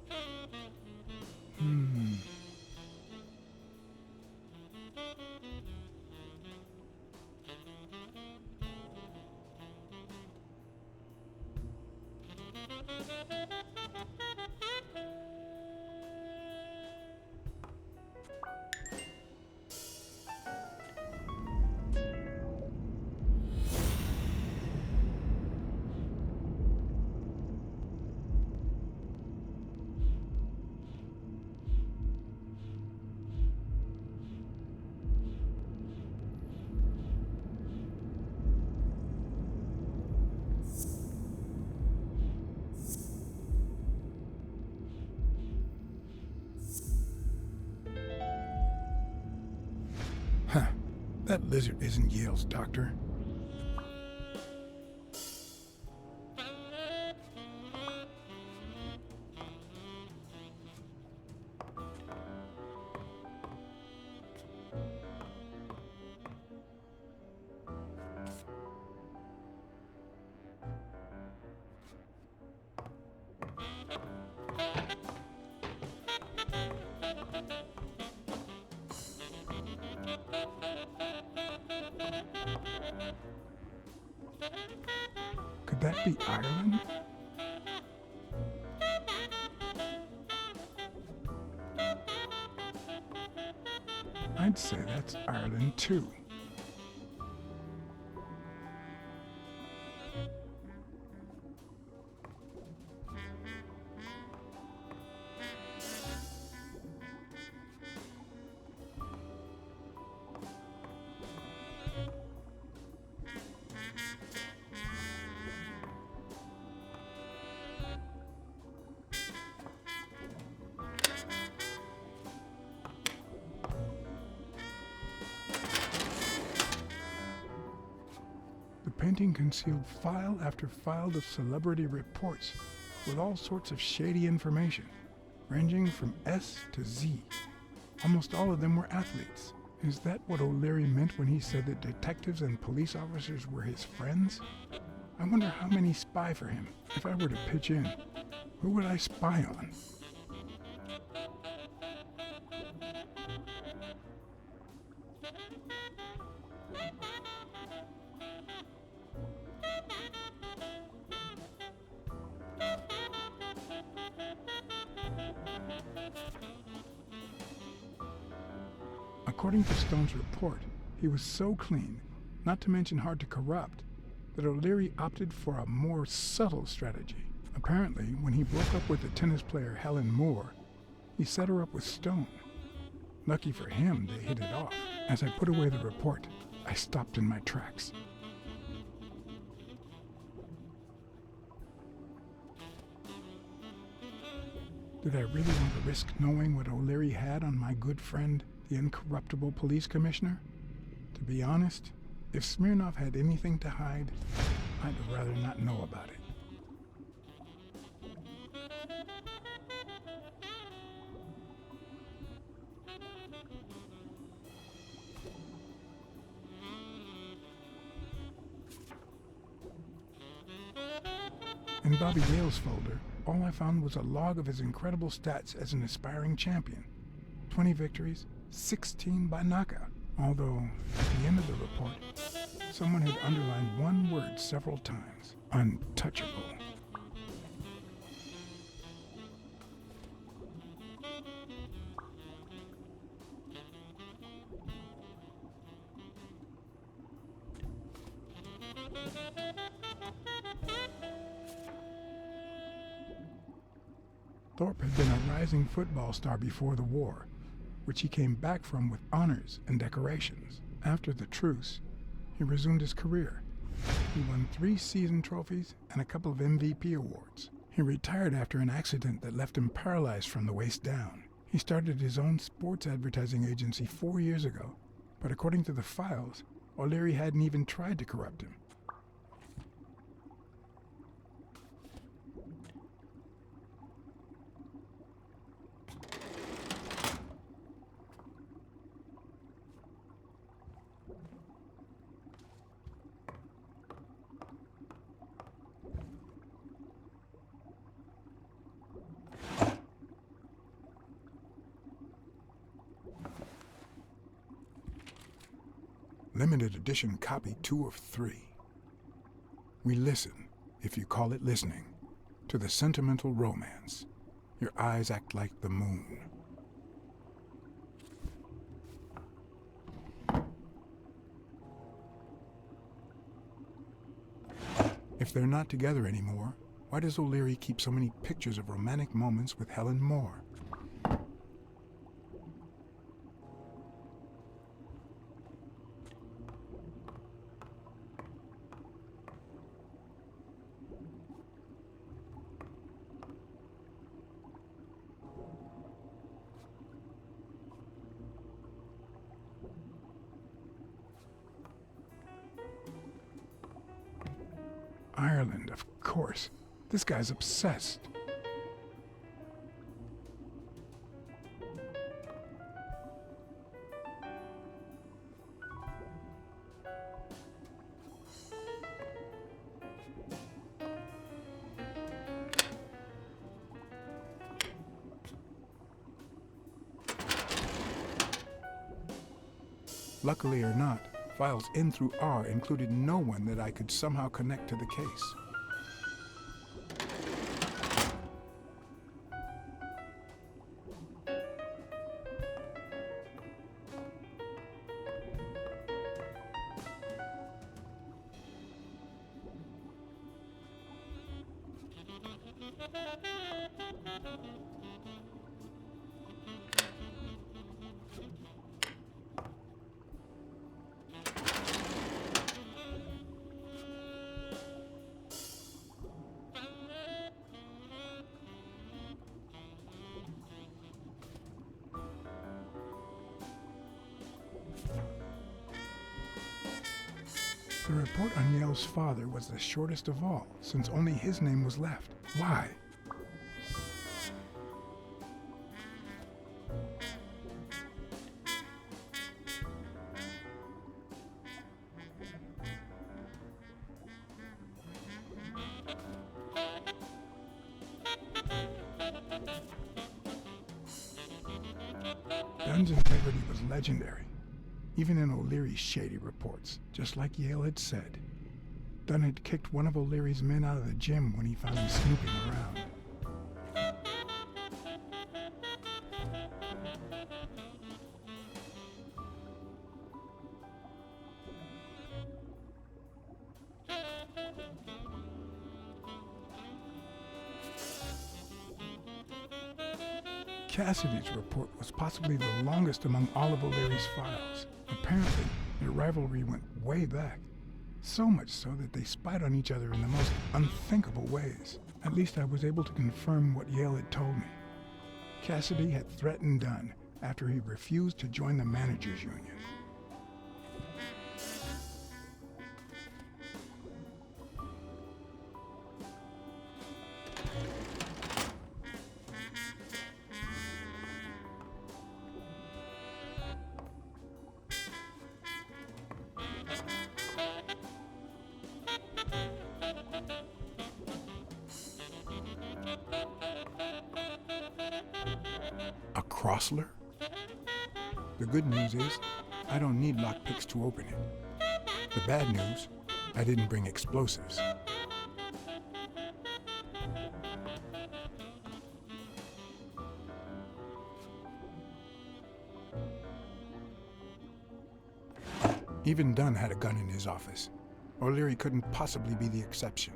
Huh. That lizard isn't Yale's doctor. Could that be Ireland? I'd say that's Ireland too. The painting concealed file after file of celebrity reports with all sorts of shady information, ranging from S to Z. Almost all of them were athletes. Is that what O'Leary meant when he said that detectives and police officers were his friends? I wonder how many spy for him. If I were to pitch in, who would I spy on? According to Stone's report, he was so clean, not to mention hard to corrupt, that O'Leary opted for a more subtle strategy. Apparently, when he broke up with the tennis player Helen Moore, he set her up with Stone. Lucky for him, they hit it off. As I put away the report, I stopped in my tracks. Did I really want to risk knowing what O'Leary had on my good friend, the incorruptible police commissioner? To be honest, if Smirnov had anything to hide, I'd rather not know about it. In Bobby Yale's folder, all I found was a log of his incredible stats as an aspiring champion. 20 victories, 16 by knockout. Although, at the end of the report, someone had underlined one word several times: untouchable. Thorpe had been a rising football star before the war, which he came back from with honors and decorations. After the truce, he resumed his career. He won 3 season trophies and a couple of MVP awards. He retired after an accident that left him paralyzed from the waist down. He started his own sports advertising agency 4 years ago, but according to the files, O'Leary hadn't even tried to corrupt him. Limited edition copy 2 of 3. We listen, if you call it listening, to the sentimental romance. Your eyes act like the moon. If they're not together anymore, why does O'Leary keep so many pictures of romantic moments with Helen Moore? Ireland, of course. This guy's obsessed. Luckily or not, files N through R included no one that I could somehow connect to the case. The report on Yale's father was the shortest of all, since only his name was left. Why? Dunn's integrity was legendary, even in O'Leary's shady reports, just like Yale had said. Dunn had kicked one of O'Leary's men out of the gym when he found him snooping around. Cassidy's report was possibly the longest among all of O'Leary's files. Apparently, their rivalry went way back. So much so that they spied on each other in the most unthinkable ways. At least I was able to confirm what Yale had told me. Cassidy had threatened Dunn after he refused to join the managers' union. A Crossler? The good news is, I don't need lockpicks to open it. The bad news, I didn't bring explosives. Even Dunn had a gun in his office. O'Leary couldn't possibly be the exception.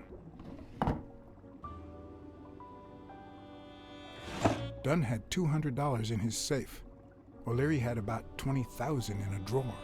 Dunn had $200 in his safe. O'Leary had about $20,000 in a drawer.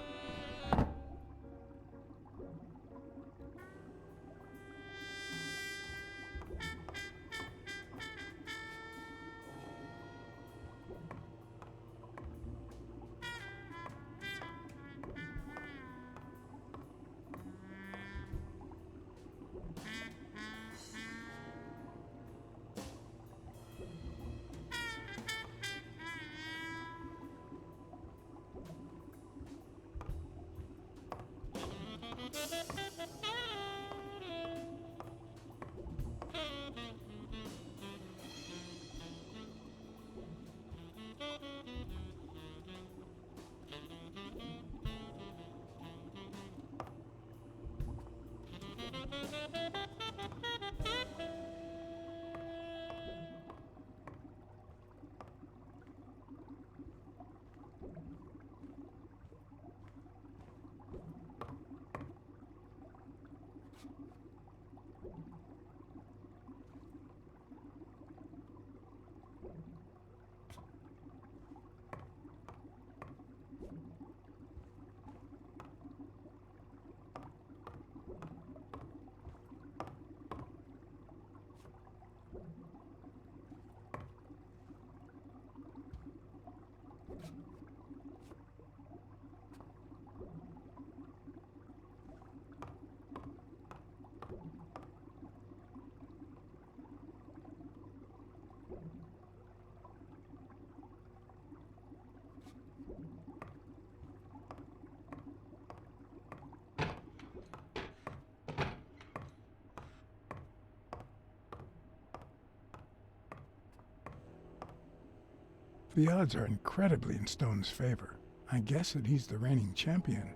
The odds are incredibly in Stone's favor. I guess that he's the reigning champion,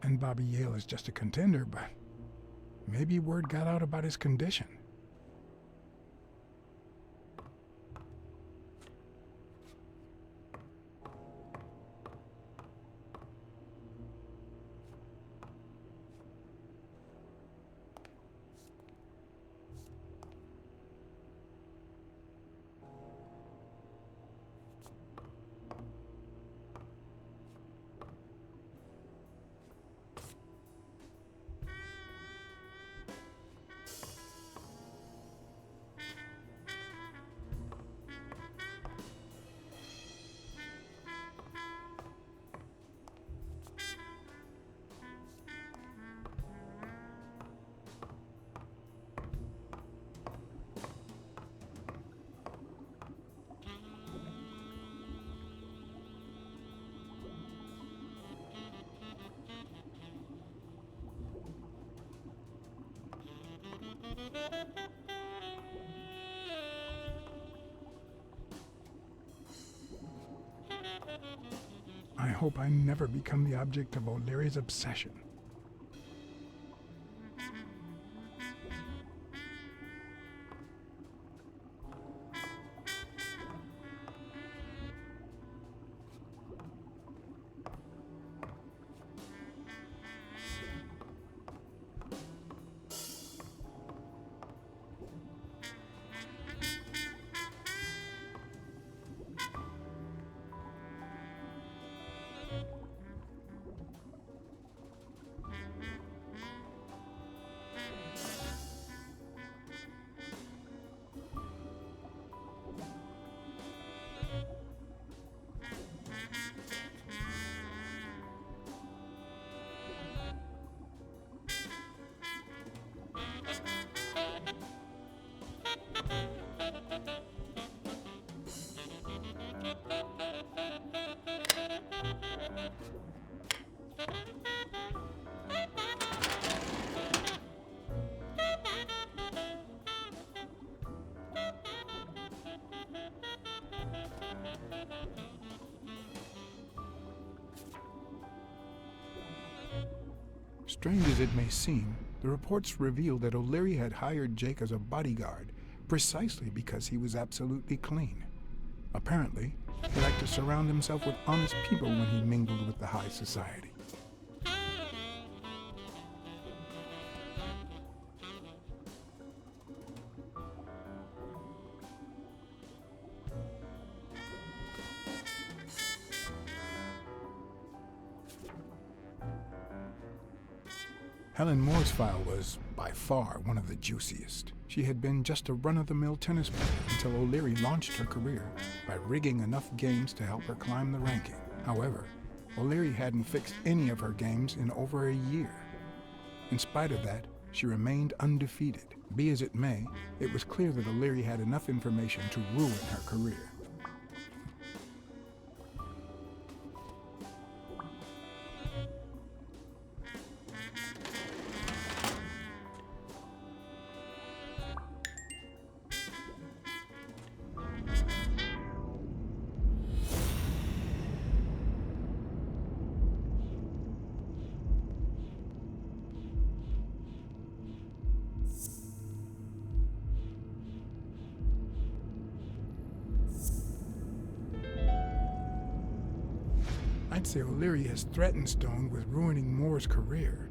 and Bobby Yale is just a contender, but maybe word got out about his condition. I hope I never become the object of O'Leary's obsession. Strange as it may seem, the reports revealed that O'Leary had hired Jake as a bodyguard precisely because he was absolutely clean. Apparently, he liked to surround himself with honest people when he mingled with the high society. Helen Moore's file was, by far, one of the juiciest. She had been just a run-of-the-mill tennis player until O'Leary launched her career by rigging enough games to help her climb the ranking. However, O'Leary hadn't fixed any of her games in over a year. In spite of that, she remained undefeated. Be as it may, it was clear that O'Leary had enough information to ruin her career. I'd say O'Leary has threatened Stone with ruining Moore's career.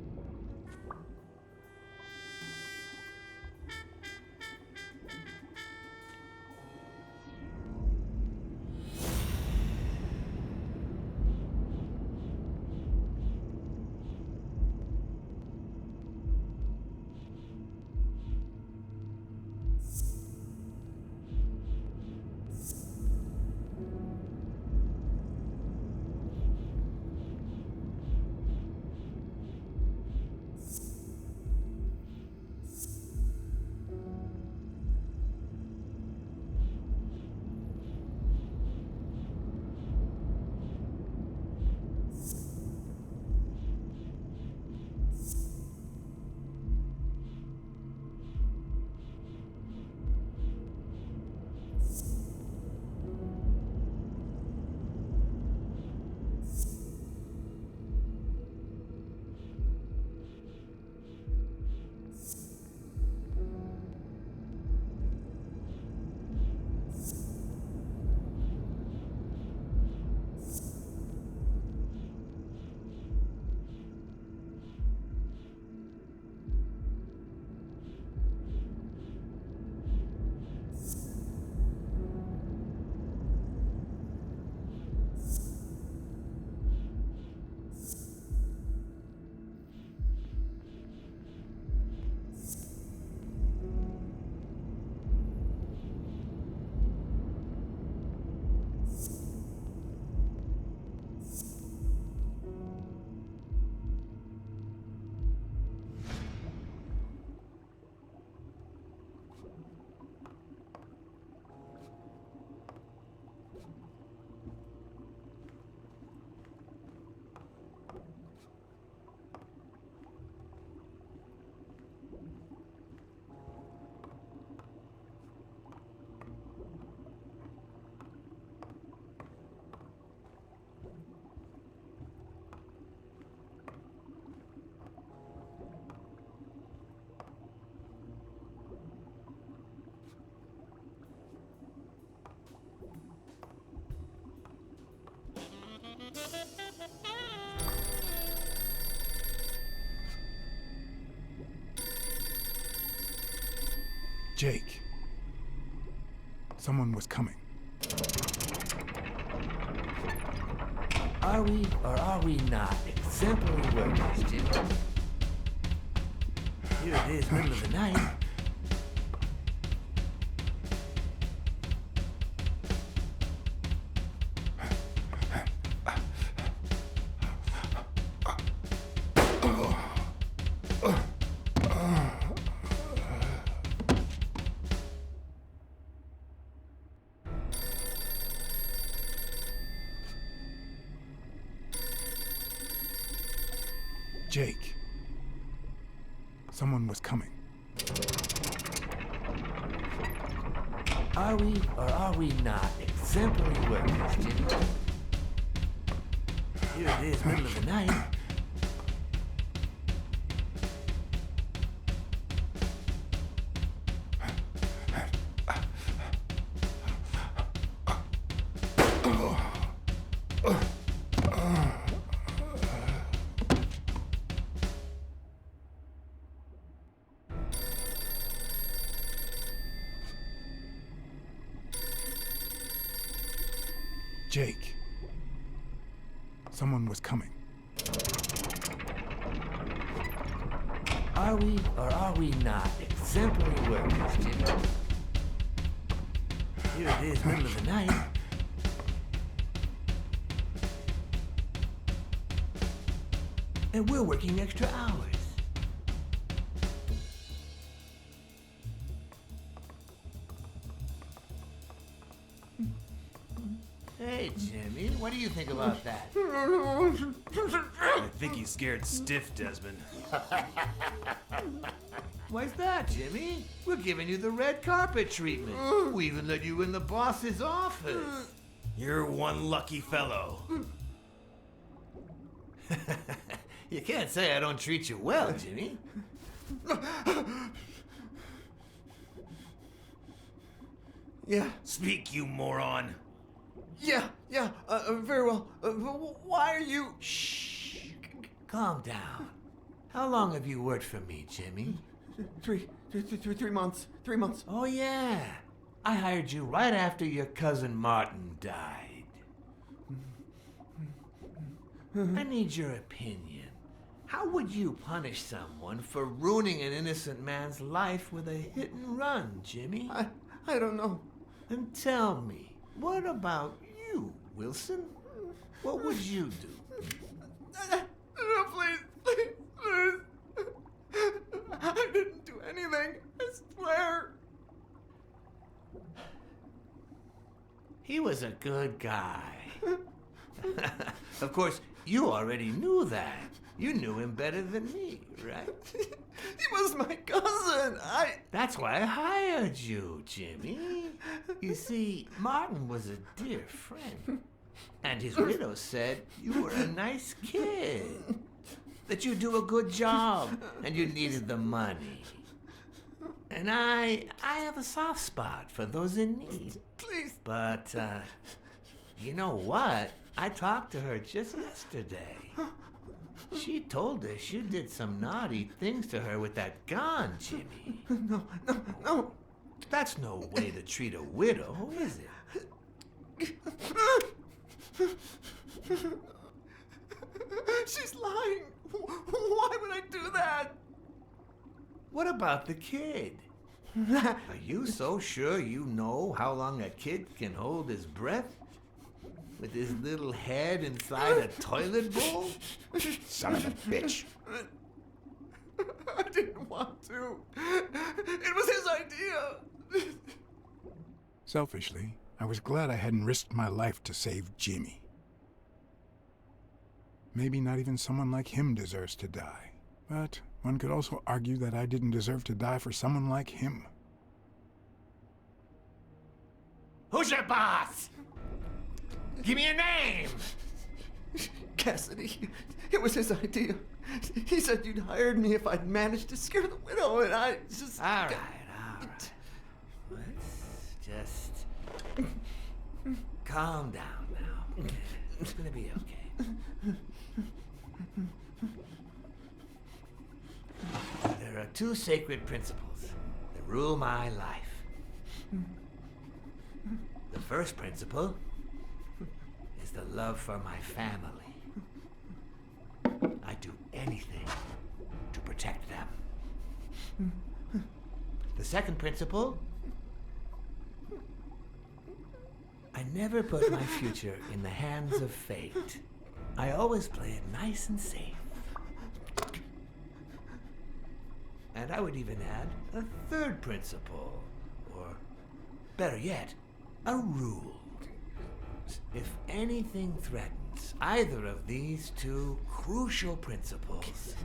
Jake. Someone was coming. Are we or are we not exemplary workers, Jimmy? Here it is, middle of the night. Jake. Someone was coming. Are we or are we not exemplary workers, Jimmy? Here it is, middle of the night. Jake. Someone was coming. Are we or are we not exemplary workers, Jimmy? Here it is, middle of the night. And we're working extra hours. Hey, Jimmy, what do you think about that? I think he's scared stiff, Desmond. Why's that, Jimmy? We're giving you the red carpet treatment. We even let you in the boss's office. You're one lucky fellow. You can't say I don't treat you well, Jimmy. Speak, you moron. Yeah, Very well. Why are you... Shh. Calm down. How long have you worked for me, Jimmy? 3 months. 3 months. Oh, yeah. I hired you right after your cousin Martin died. I need your opinion. How would you punish someone for ruining an innocent man's life with a hit and run, Jimmy? I don't know. Then tell me, what about you, Wilson? What would you do? No, please. I didn't do anything. I swear. He was a good guy. Of course, you already knew that. You knew him better than me, right? He was my cousin. That's why I hired you, Jimmy. You see, Martin was a dear friend. And his widow said you were a nice kid. That you do a good job and you needed the money. And I have a soft spot for those in need. Please. But, you know what? I talked to her just yesterday. She told us you did some naughty things to her with that gun, Jimmy. No. That's no way to treat a widow, is it? She's lying. Why would I do that? What about the kid? Are you so sure you know how long a kid can hold his breath? With his little head inside a toilet bowl? Son of a bitch. I didn't want to. It was his idea. Selfishly, I was glad I hadn't risked my life to save Jimmy. Maybe not even someone like him deserves to die. But one could also argue that I didn't deserve to die for someone like him. Who's your boss? Give me a name! Cassidy. It was his idea. He said you'd hired me if I'd managed to scare the widow, and I just... All right. Let's just... calm down now. It's gonna be okay. There are two sacred principles that rule my life. The first principle is the love for my family. I do anything to protect them. The second principle, I never put my future in the hands of fate. I always play it nice and safe. And I would even add a third principle, or better yet, a rule. If anything threatens either of these two crucial principles,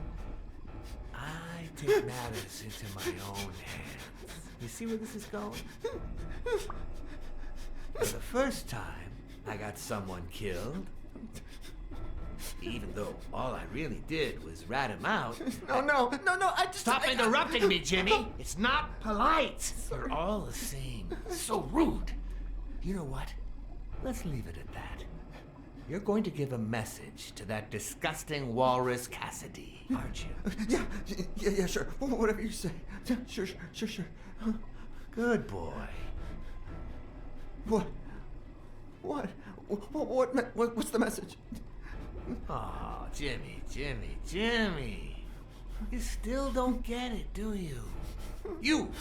I take matters into my own hands. You see where this is going? For the first time, I got someone killed. Even though all I really did was rat him out. No, I just... Stop interrupting me, Jimmy! It's not polite! You're all the same. So rude. You know what? Let's leave it at that. You're going to give a message to that disgusting walrus Cassidy, aren't you? Yeah, sure. Whatever you say. Yeah, sure. Good boy. What's the message? Oh, Jimmy. You still don't get it, do you? You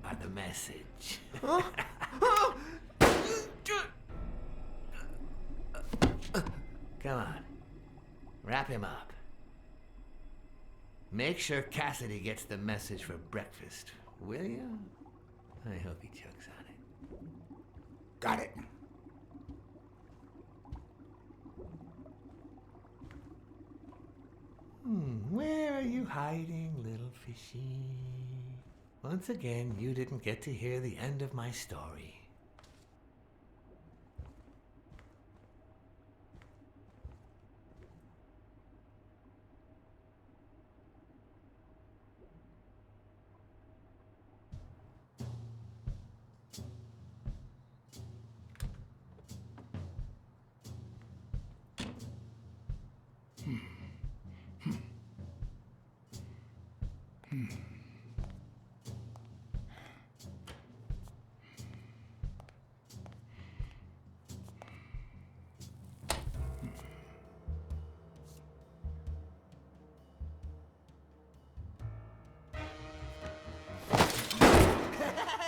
are the message. Come on. Wrap him up. Make sure Cassidy gets the message for breakfast, will you? I hope he chokes on it. Got it. Where are you hiding, little fishy? Once again, you didn't get to hear the end of my story.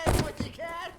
Pussycat!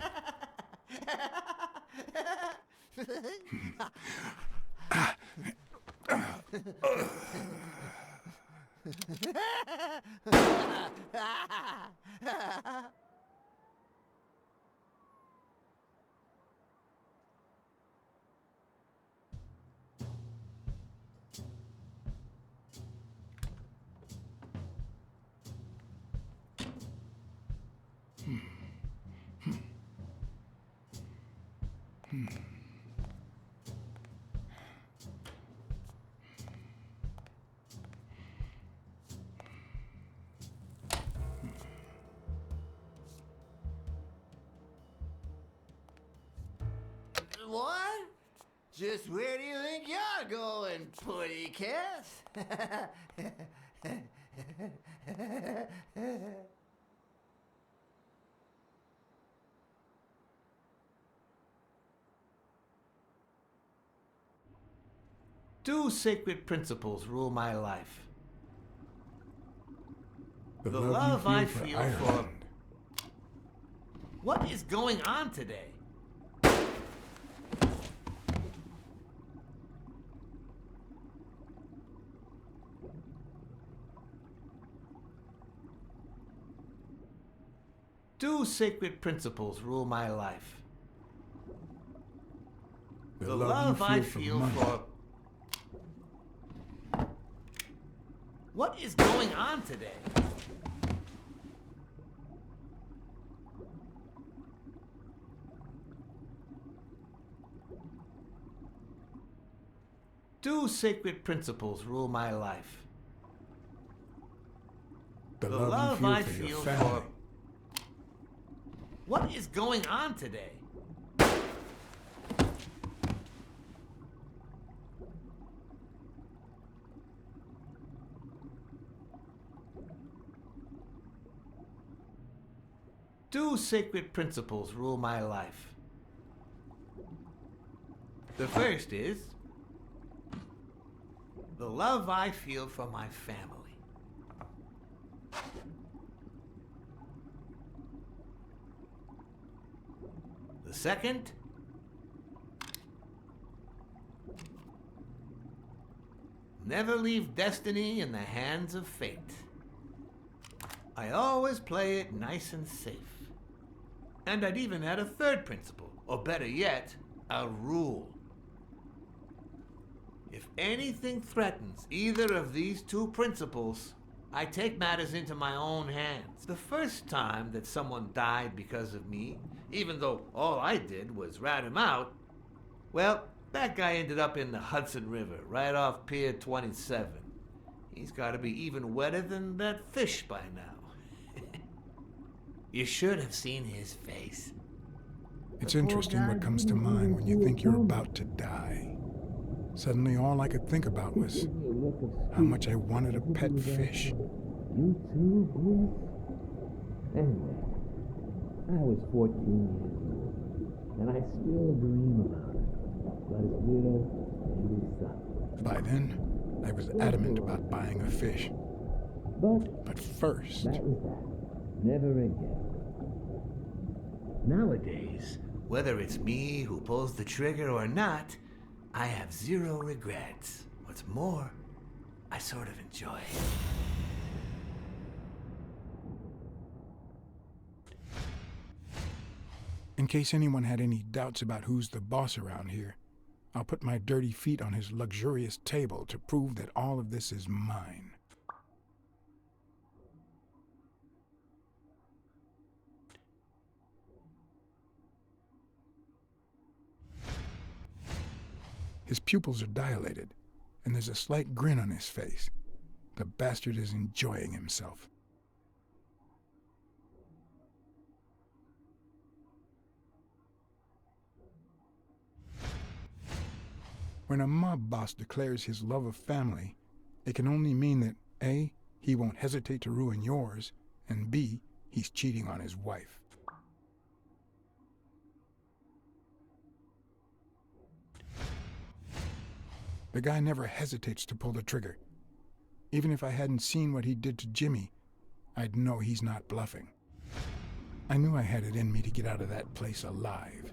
What? Just where do you think you're going, putty cat? Two sacred principles rule my life. The The love love you I feel feel Ireland. for... What is going on today? Two sacred principles rule my life. The love I feel for... What is going on today? Two sacred principles rule my life. The The love love you I feel for your feel family. for... What is going on today? Two sacred principles rule my life. The first is the love I feel for my family. The second, never leave destiny in the hands of fate. I always play it nice and safe. And I'd even add a third principle, or better yet, a rule. If anything threatens either of these two principles, I take matters into my own hands. The first time that someone died because of me, even though all I did was rat him out, well, that guy ended up in the Hudson River, right off Pier 27. He's got to be even wetter than that fish by now. You should have seen his face. It's interesting what comes to mind when you think you're about to die. Suddenly all I could think about was how much I wanted a pet fish. You too, Bruce? Anyway, I was 14 years old, and I still dream about it. But his widow and his son. By then, I was adamant about buying a fish. But first... That was that. Never again. Nowadays, whether it's me who pulls the trigger or not, I have zero regrets. What's more, I sort of enjoy it. In case anyone had any doubts about who's the boss around here, I'll put my dirty feet on his luxurious table to prove that all of this is mine. His pupils are dilated, and there's a slight grin on his face. The bastard is enjoying himself. When a mob boss declares his love of family, it can only mean that A, he won't hesitate to ruin yours, and B, he's cheating on his wife. The guy never hesitates to pull the trigger. Even if I hadn't seen what he did to Jimmy, I'd know he's not bluffing. I knew I had it in me to get out of that place alive.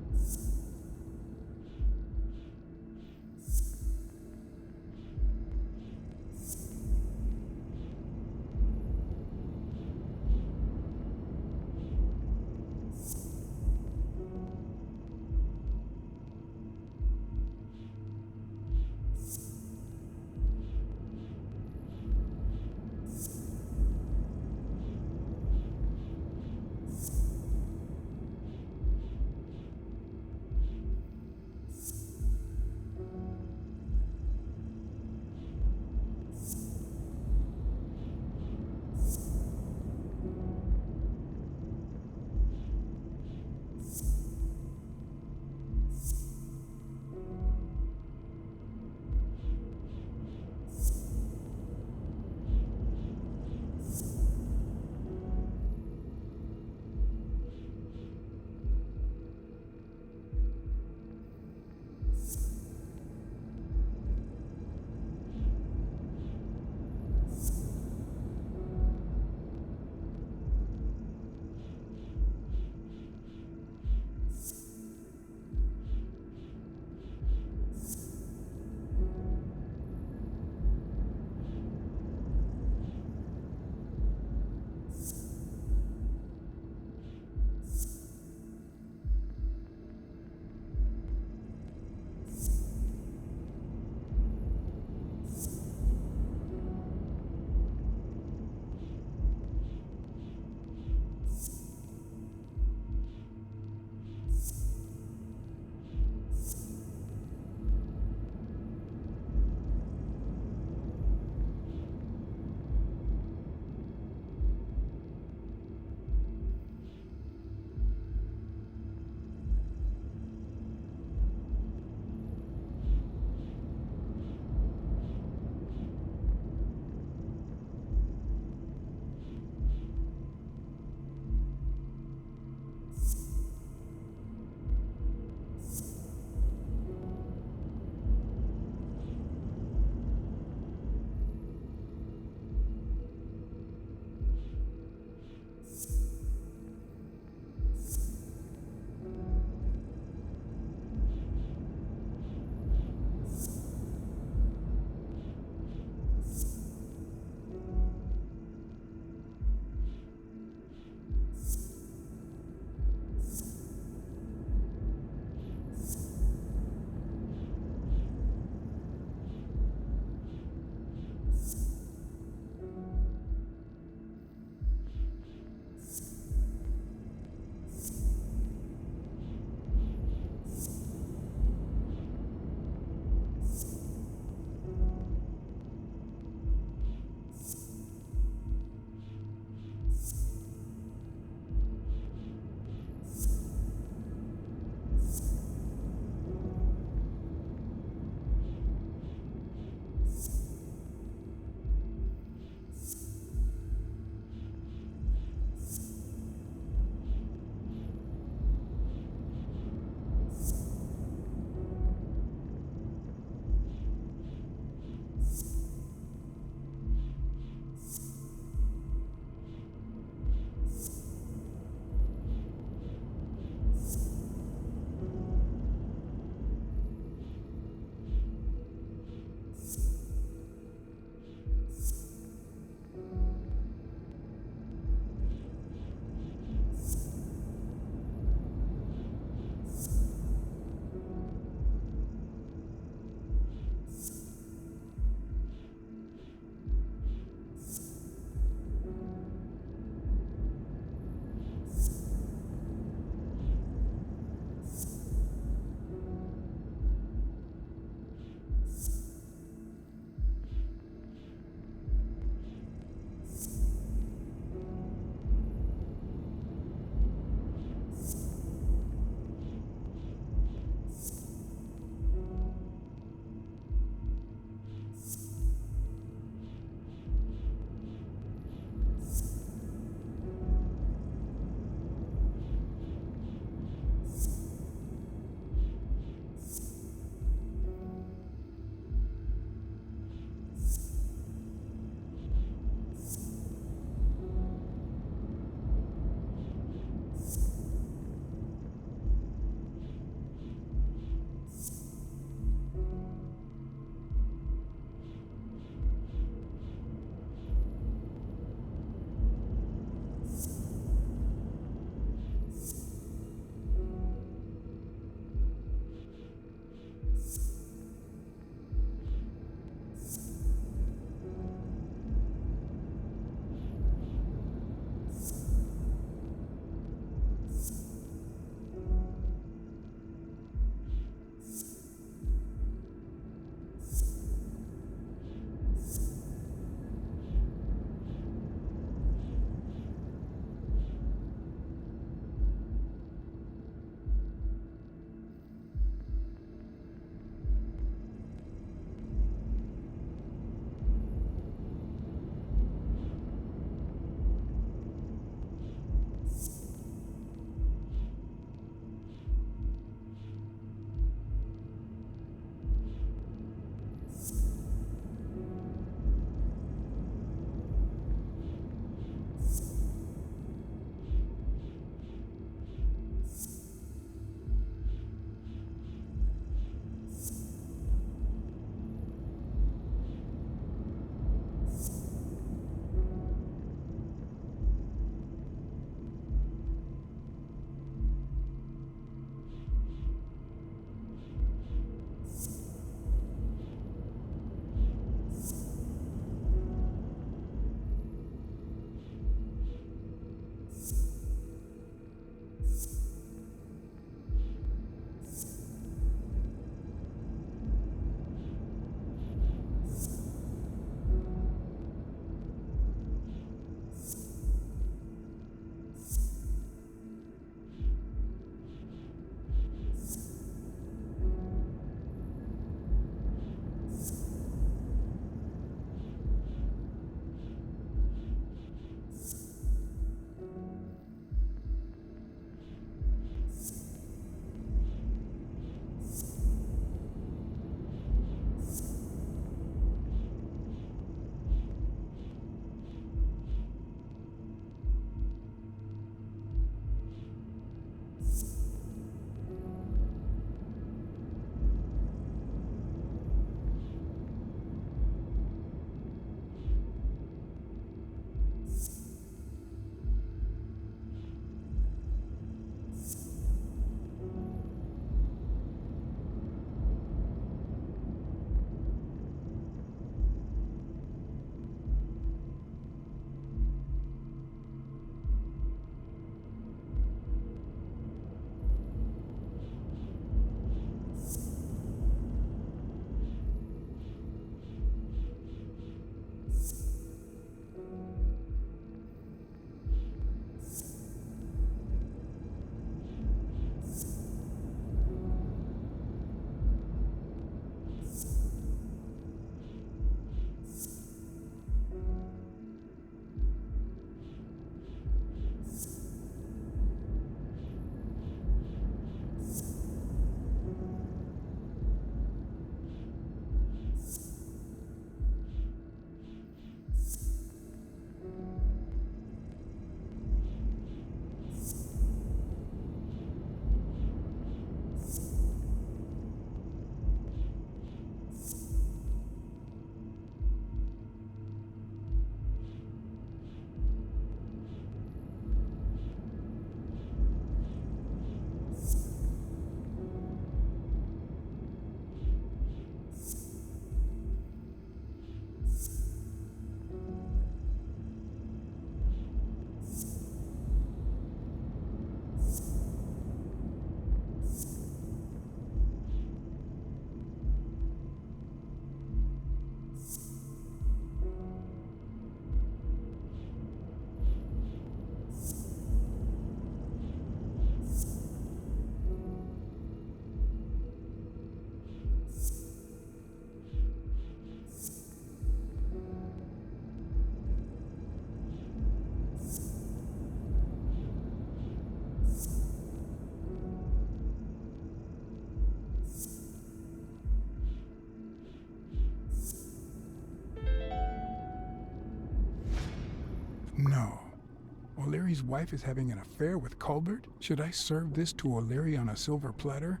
O'Leary's wife is having an affair with Colbert? Should I serve this to O'Leary on a silver platter?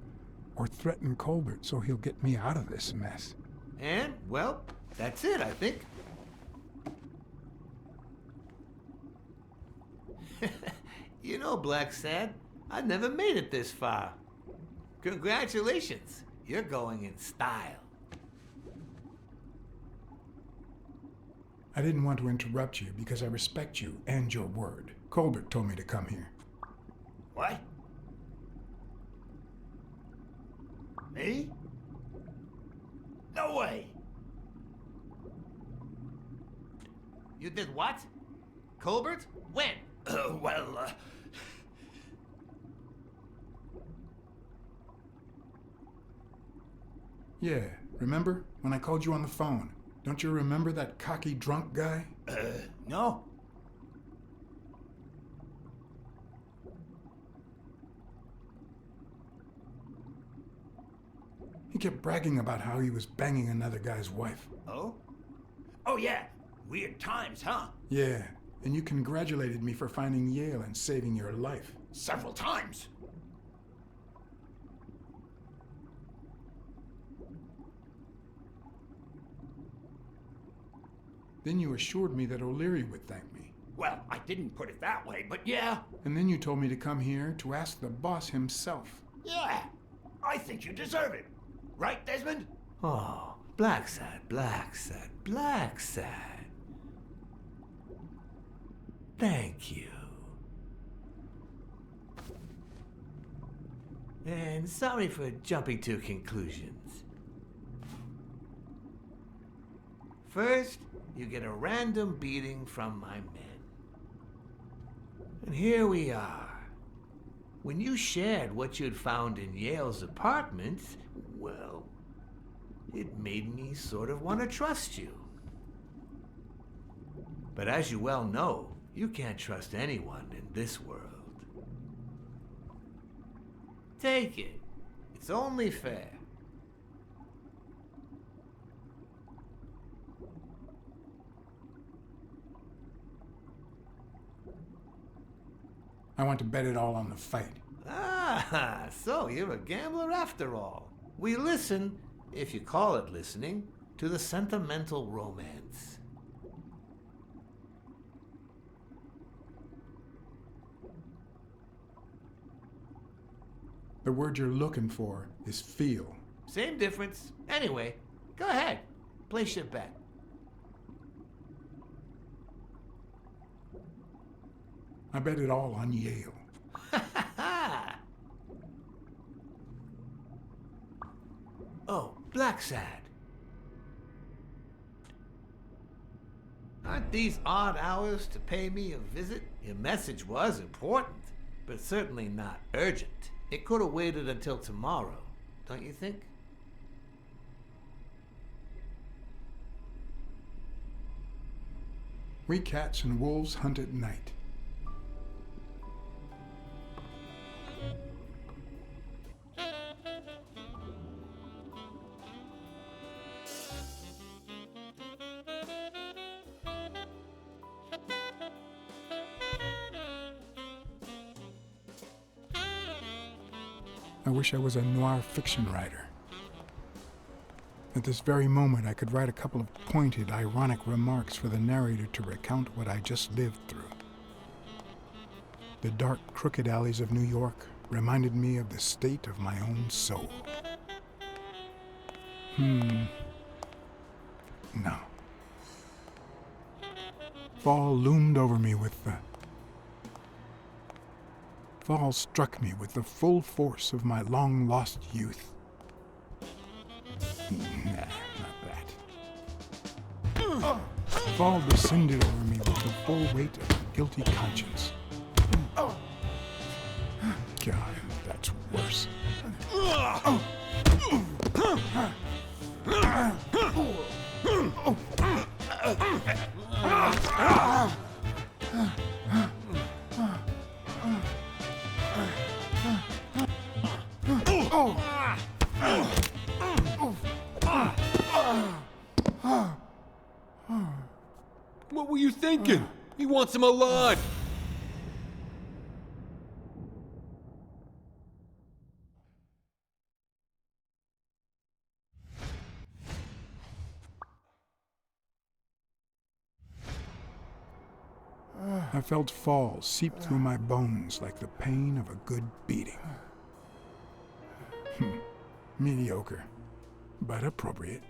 Or threaten Colbert so he'll get me out of this mess? And, well, that's it, I think. You know, Blacksad, I've never made it this far. Congratulations, you're going in style. I didn't want to interrupt you because I respect you and your word. Colbert told me to come here. What? Me? No way! You did what? Colbert? When? Yeah, remember? When I called you on the phone. Don't you remember that cocky drunk guy? No. He kept bragging about how he was banging another guy's wife. Oh? Oh, yeah. Weird times, huh? Yeah, and you congratulated me for finding Yale and saving your life. Several times. Then you assured me that O'Leary would thank me. Well, I didn't put it that way, but yeah. And then you told me to come here to ask the boss himself. Yeah. I think you deserve it. Right, Desmond? Oh, Blacksad, Blacksad, Blacksad. Thank you. And sorry for jumping to conclusions. First, you get a random beating from my men. And here we are. When you shared what you'd found in Yale's apartment, well, it made me sort of want to trust you. But as you well know, you can't trust anyone in this world. Take it. It's only fair. I want to bet it all on the fight. Ah, so you're a gambler after all. We listen, if you call it listening, to the sentimental romance. The word you're looking for is feel. Same difference. Anyway, go ahead. Place your bet. I bet it all on Yale. Oh, Blacksad. Aren't these odd hours to pay me a visit? Your message was important, but certainly not urgent. It could have waited until tomorrow, don't you think? We cats and wolves hunt at night. I wish I was a noir fiction writer. At this very moment, I could write a couple of pointed, ironic remarks for the narrator to recount what I just lived through. The dark, crooked alleys of New York reminded me of the state of my own soul. No. Fall loomed over me with the... Fall struck me with the full force of my long-lost youth. Nah, not that. Fall descended over me with the full weight of a guilty conscience. God, that's worse. What were you thinking? He wants him alive! I felt falls seep through my bones like the pain of a good beating. Mediocre, but appropriate.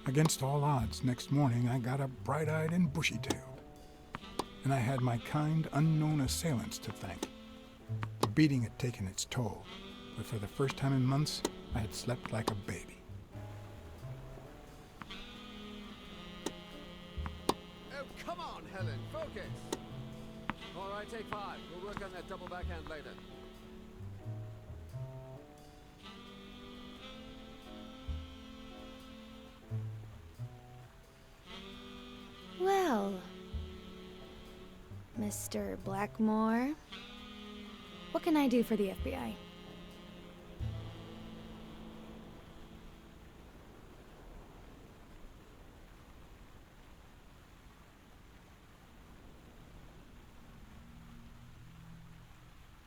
Against all odds, next morning I got up bright-eyed and bushy-tailed. And I had my kind, unknown assailants to thank. The beating had taken its toll, but for the first time in months, I had slept like a baby. Oh, come on, Helen, focus! All right, take 5. We'll work on that double backhand later. Well, Mr. Blackmore, what can I do for the FBI?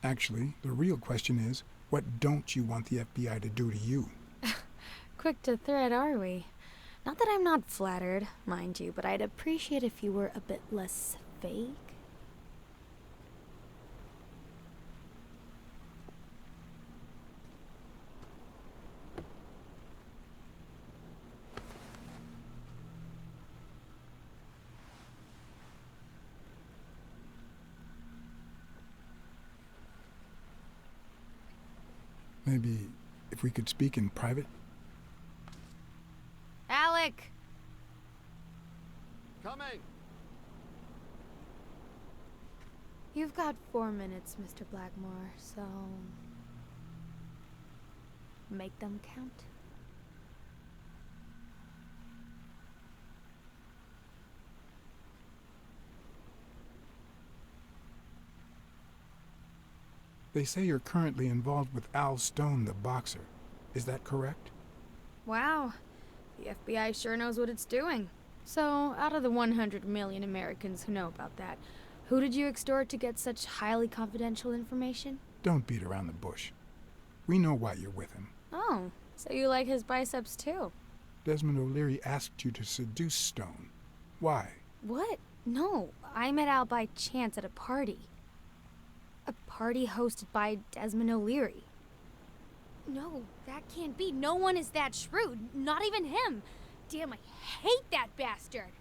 Actually, the real question is, what don't you want the FBI to do to you? Quick to thread, are we? Not that I'm not flattered, mind you, but I'd appreciate if you were a bit less fake. Maybe if we could speak in private? Alec! Coming! You've got 4 minutes, Mr. Blackmore, so... make them count. They say you're currently involved with Al Stone, the boxer. Is that correct? Wow. The FBI sure knows what it's doing. So, out of the 100 million Americans who know about that, who did you extort to get such highly confidential information? Don't beat around the bush. We know why you're with him. Oh, so you like his biceps too? Desmond O'Leary asked you to seduce Stone. Why? What? No, I met Al by chance at a party. A party hosted by Desmond O'Leary. No, that can't be. No one is that shrewd. Not even him. Damn, I hate that bastard.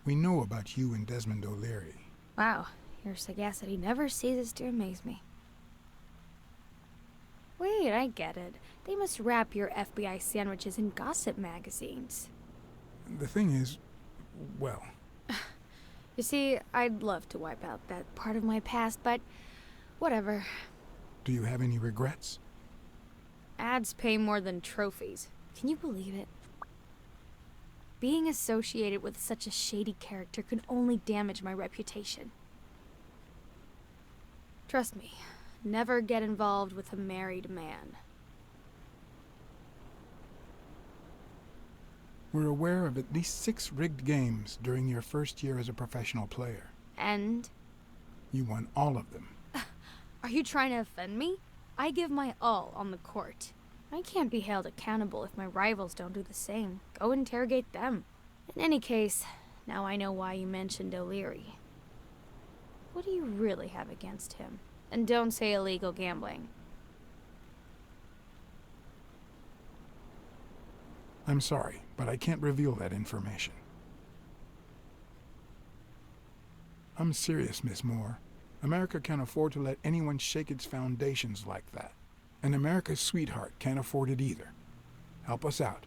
We know about you and Desmond O'Leary. Wow, your sagacity never ceases to amaze me. Wait, I get it. They must wrap your FBI sandwiches in gossip magazines. The thing is, well... You see, I'd love to wipe out that part of my past, but whatever. Do you have any regrets? Ads pay more than trophies. Can you believe it? Being associated with such a shady character could only damage my reputation. Trust me, never get involved with a married man. We're aware of at least 6 rigged games during your first year as a professional player. And? You won all of them. Are you trying to offend me? I give my all on the court. I can't be held accountable if my rivals don't do the same. Go interrogate them. In any case, now I know why you mentioned O'Leary. What do you really have against him? And don't say illegal gambling. I'm sorry, but I can't reveal that information. I'm serious, Miss Moore. America can't afford to let anyone shake its foundations like that. And America's sweetheart can't afford it either. Help us out.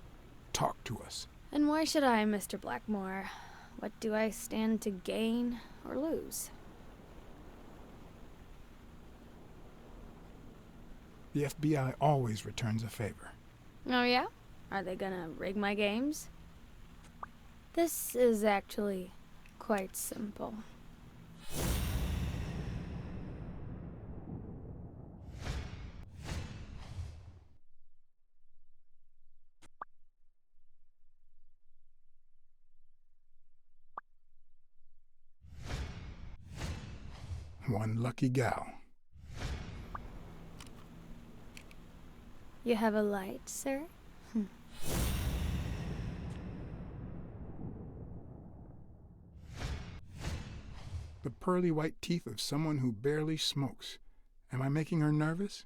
Talk to us. And why should I, Mr. Blackmore? What do I stand to gain or lose? The FBI always returns a favor. Oh yeah? Are they gonna rig my games? This is actually quite simple. One lucky gal. You have a light, sir? The pearly white teeth of someone who barely smokes. Am I making her nervous?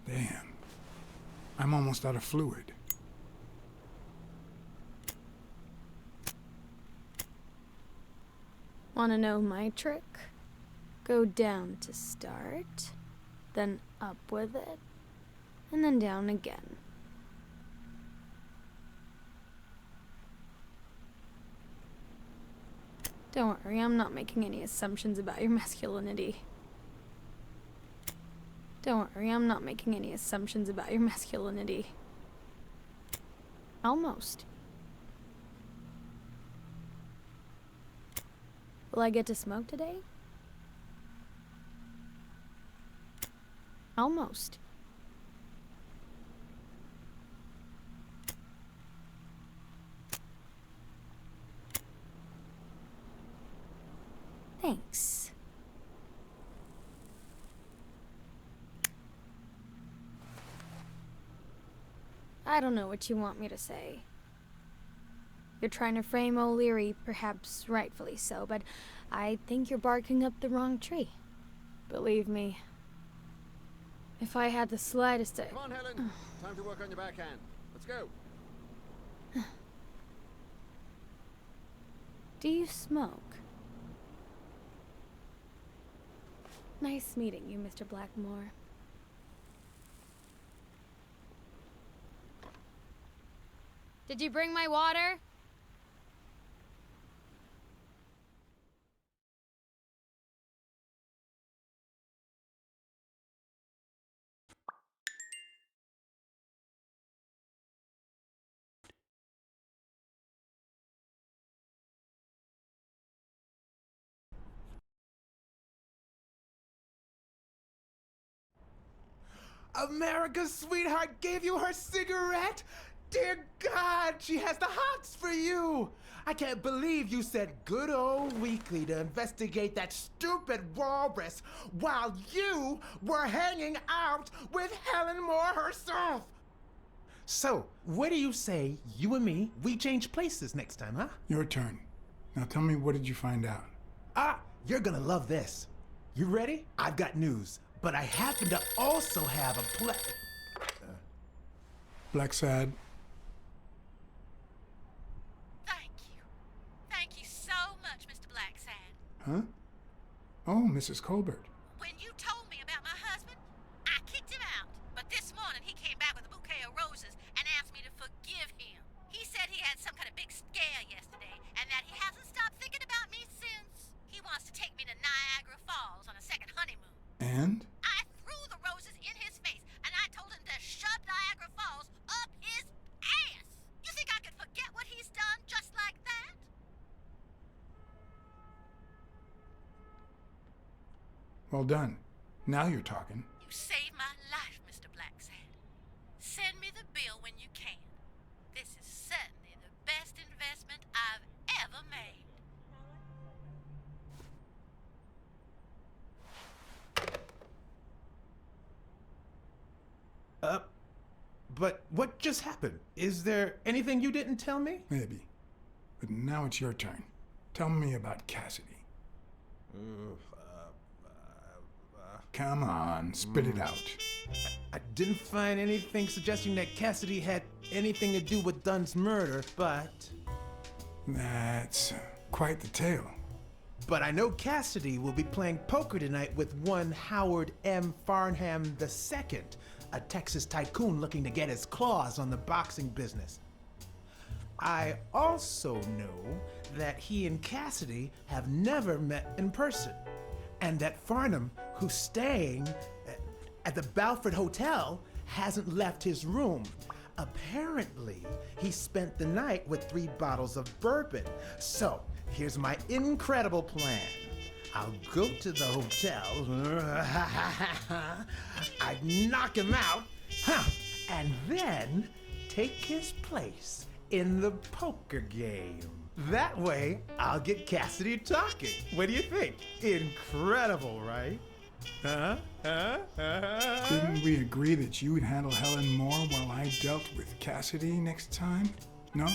Damn. I'm almost out of fluid. Wanna know my trick? Go down to start, then up with it, and then down again. Don't worry, I'm not making any assumptions about your masculinity. Don't worry, I'm not making any assumptions about your masculinity. Almost. Will I get to smoke today? Almost. Thanks. I don't know what you want me to say. You're trying to frame O'Leary, perhaps rightfully so, but I think you're barking up the wrong tree. Believe me, if I had the slightest... Come on, Helen. Time to work on your backhand. Let's go. Do you smoke? Nice meeting you, Mr. Blackmore. Did you bring my water? America's sweetheart gave you her cigarette? Dear God, she has the hots for you! I can't believe you said good old Weekly to investigate that stupid walrus while you were hanging out with Helen Moore herself! So, what do you say, you and me, we change places next time, huh? Your turn. Now tell me, what did you find out? Ah, you're gonna love this. You ready? I've got news, but I happen to also have a Blacksad. Thank you so much, Mr. Blacksad. Huh? Oh, Mrs. Colbert. When you told me about my husband, I kicked him out. But this morning he came back with a bouquet of roses and asked me to forgive him. He said he had some kind of big scare yesterday and that he hasn't stopped thinking about me since. He wants to take me to Niagara Falls on a second honeymoon. And? I threw the roses in his face and I told him to shove Niagara Falls up his ass. You think I could forget what he's done just like that? Well done. Now you're talking. You saved my life, Mr. Blacksad. Send me the bill when you can. This is certainly the best investment I've ever made. But what just happened? Is there anything you didn't tell me? Maybe. But now it's your turn. Tell me about Cassidy. Come on, spit it out. I didn't find anything suggesting that Cassidy had anything to do with Dunn's murder, but... That's quite the tale. But I know Cassidy will be playing poker tonight with one Howard M. Farnham II, a Texas tycoon looking to get his claws on the boxing business. I also know that he and Cassidy have never met in person, and that Farnham, who's staying at the Balford Hotel, hasn't left his room. Apparently, he spent the night with 3 bottles of bourbon. So, here's my incredible plan. I'll go to the hotel, I'd knock him out, and then take his place in the poker game. That way, I'll get Cassidy talking. What do you think? Incredible, right? Huh? Didn't we agree that you would handle Helen more while I dealt with Cassidy next time? No?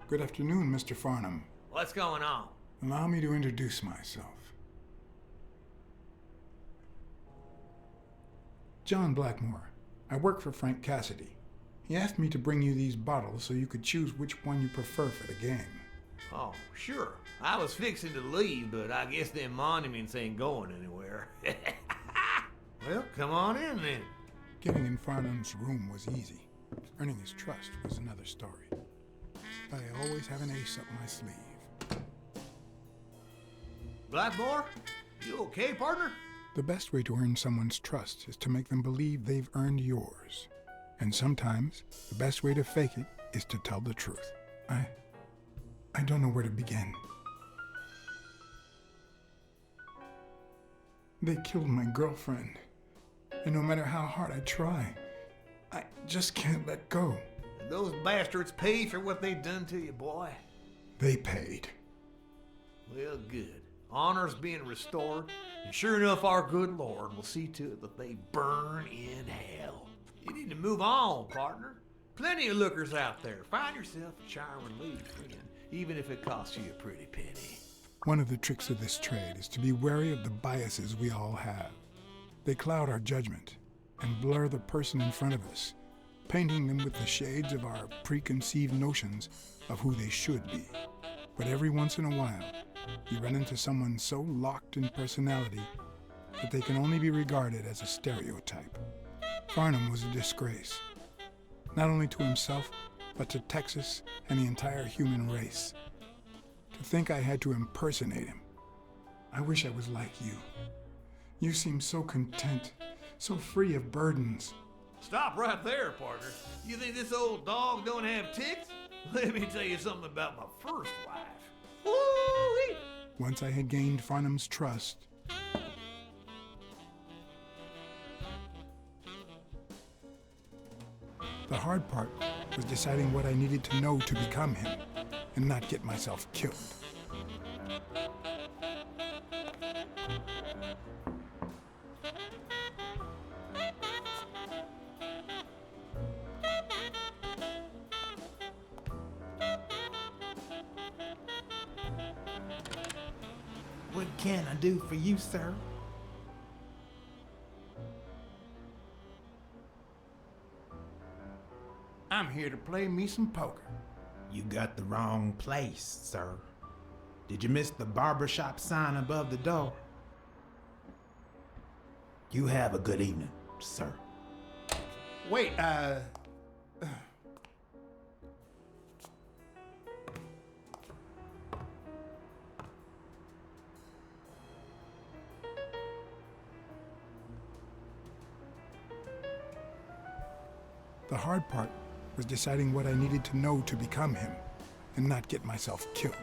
Good afternoon, Mr. Farnham. What's going on? Allow me to introduce myself. John Blackmore. I work for Frank Cassidy. He asked me to bring you these bottles so you could choose which one you prefer for the game. Oh, sure. I was fixing to leave, but I guess them monuments ain't going anywhere. Well, come on in then. Getting in Farnham's room was easy. Earning his trust was another story. I always have an ace up my sleeve. Blackmore? You okay, partner? The best way to earn someone's trust is to make them believe they've earned yours. And sometimes, the best way to fake it is to tell the truth. I don't know where to begin. They killed my girlfriend. And no matter how hard I try, I just can't let go. Those bastards paid for what they done to you, boy. They paid. Well, good. Honor's being restored, and sure enough, our good Lord will see to it that they burn in hell. You need to move on, partner. Plenty of lookers out there. Find yourself a charming lady friend, even if it costs you a pretty penny. One of the tricks of this trade is to be wary of the biases we all have. They cloud our judgment and blur the person in front of us, painting them with the shades of our preconceived notions of who they should be. But every once in a while, you run into someone so locked in personality that they can only be regarded as a stereotype. Farnham was a disgrace, not only to himself, but to Texas and the entire human race. To think I had to impersonate him. I wish I was like you. You seem so content, so free of burdens. Stop right there, partner. You think this old dog don't have ticks? Let me tell you something about my first wife. Woo-wee! Once I had gained Farnham's trust, the hard part was deciding what I needed to know to become him and not get myself killed. What can I do for you, sir? I'm here to play me some poker. You got the wrong place, sir. Did you miss the barbershop sign above the door? You have a good evening, sir. Wait, The hard part was deciding what I needed to know to become him and not get myself killed.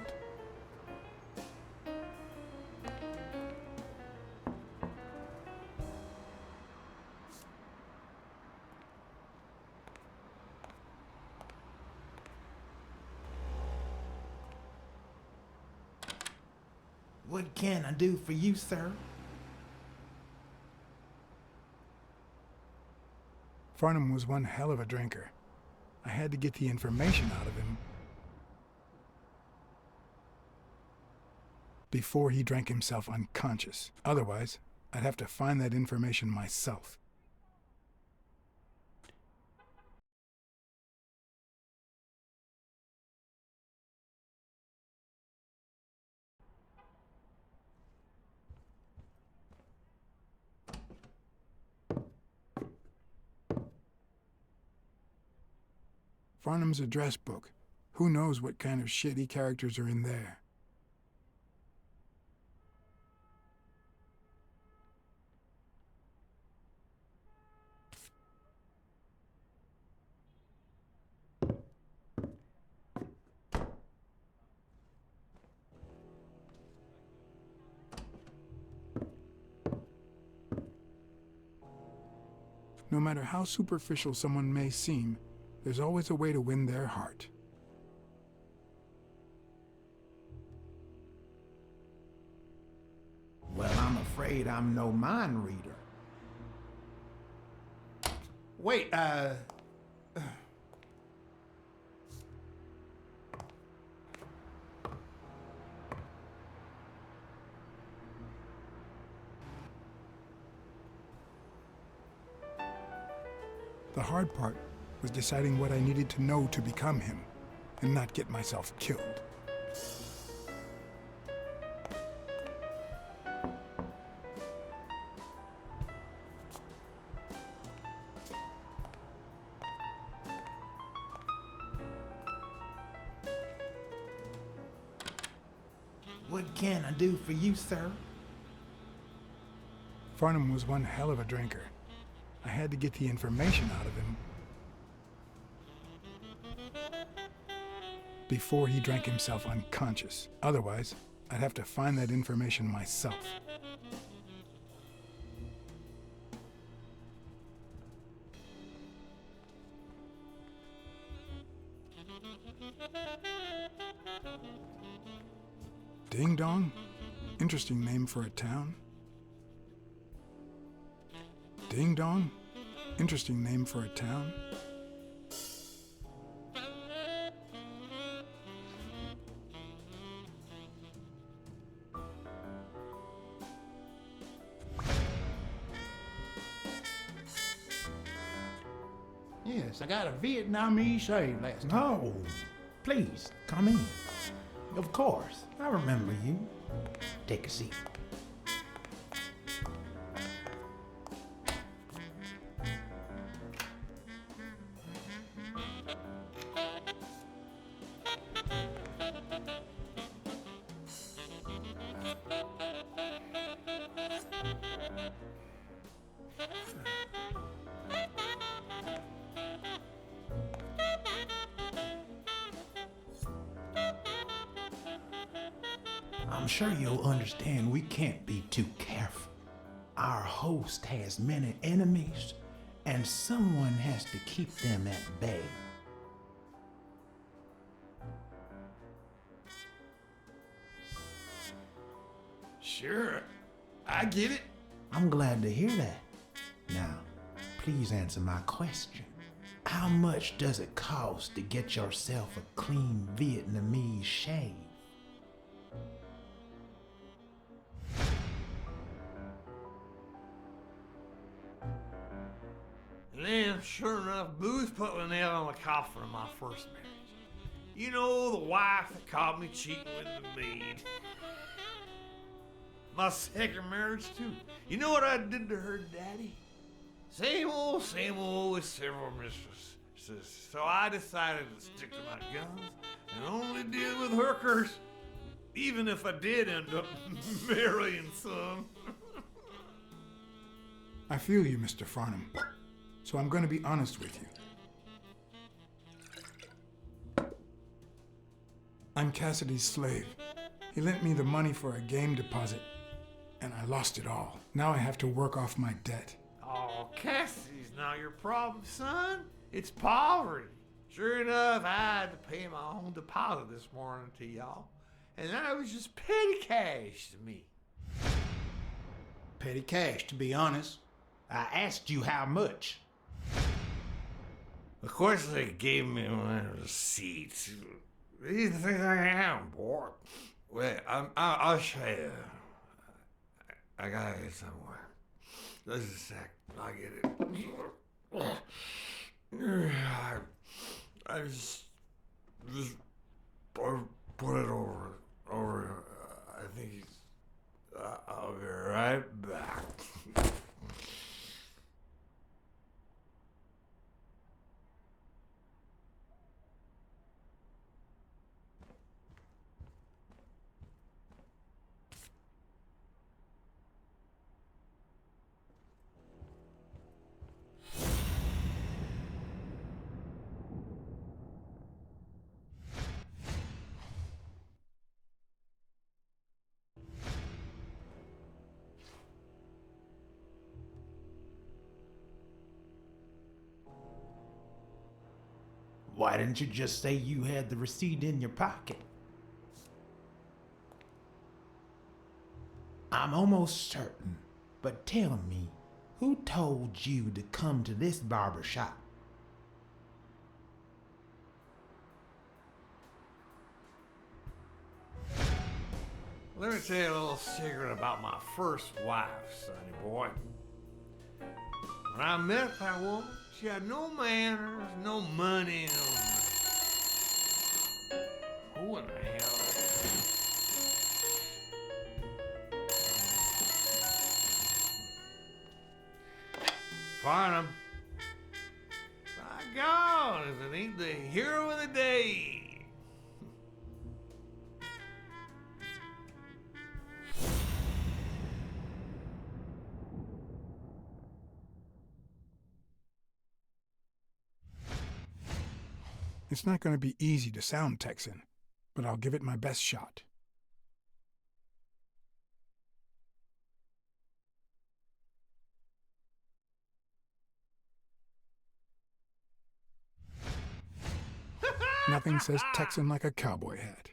What can I do for you, sir? Farnham was one hell of a drinker. I had to get the information out of him before he drank himself unconscious. Otherwise, I'd have to find that information myself. Farnham's address book. Who knows what kind of shitty characters are in there? No matter how superficial someone may seem, there's always a way to win their heart. Well, I'm afraid I'm no mind reader. Wait, The hard part was deciding what I needed to know to become him, and not get myself killed. what can I do for you, sir? Farnham was one hell of a drinker. I had to get the information out of him before he drank himself unconscious. Otherwise, I'd have to find that information myself. Ding Dong? Interesting name for a town. Ding Dong? Interesting name for a town. Yes, I got a Vietnamese shave last time. No, please, come in. Of course, I remember you. Take a seat. I'm sure you'll understand we can't be too careful. Our host has many enemies, and someone has to keep them at bay. Sure, I get it. I'm glad to hear that. Now, please answer my question. How much does it cost to get yourself a clean Vietnamese shave? And then, sure enough, Booth put the nail on the coffin of my first marriage. You know, the wife that caught me cheating with the maid. My second marriage, too. You know what I did to her daddy? Same old with several mistresses. So I decided to stick to my guns and only deal with hookers. Even if I did end up marrying some. I feel you, Mr. Farnham. So I'm going to be honest with you. I'm Cassidy's slave. He lent me the money for a game deposit, and I lost it all. Now I have to work off my debt. Oh, Cassidy's not your problem, son. It's poverty. Sure enough, I had to pay my own deposit this morning to y'all. and I was just petty cash to me. Petty cash, to be honest. I asked you how much. Of course, they gave me my receipt. These things I am, boy. Wait, I'll show you. I got it somewhere. Just a sec. I'll get it. I just put it over. I think I'll be right back. Why didn't you just say you had the receipt in your pocket? I'm almost certain, but tell me, who told you to come to this barber shop? Let me tell you a little secret about my first wife, sonny boy. When I met that woman, she had no manners, no money, no... Who in the hell? Farnham. My God, if it ain't the hero of the day. It's not going to be easy to sound Texan, but I'll give it my best shot. Nothing says Texan like a cowboy hat.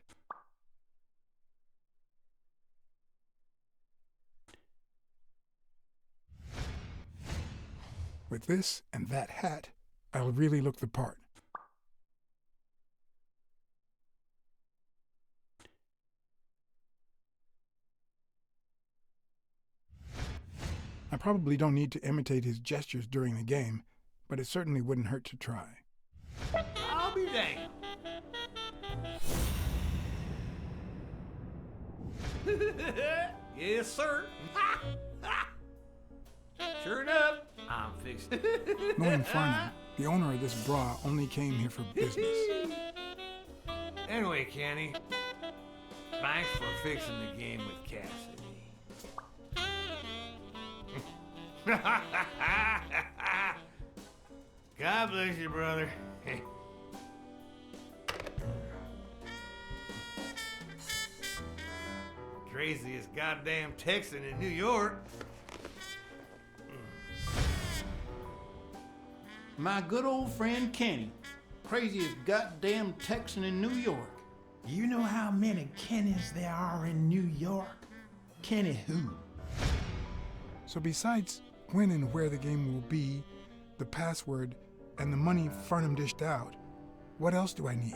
With this and that hat, I'll really look the part. I probably don't need to imitate his gestures during the game, but it certainly wouldn't hurt to try. I'll be damned. Yes, sir. Sure enough, I'm fixing. Knowing Farnham, the owner of this bra only came here for business. Anyway, Kenny, thanks for fixing the game with Cassidy. God bless you, brother. Craziest goddamn Texan in New York. My good old friend Kenny, craziest goddamn Texan in New York. You know how many Kennys there are in New York? Kenny who? So besides when and where the game will be, the password, and the money Farnham dished out, what else do I need?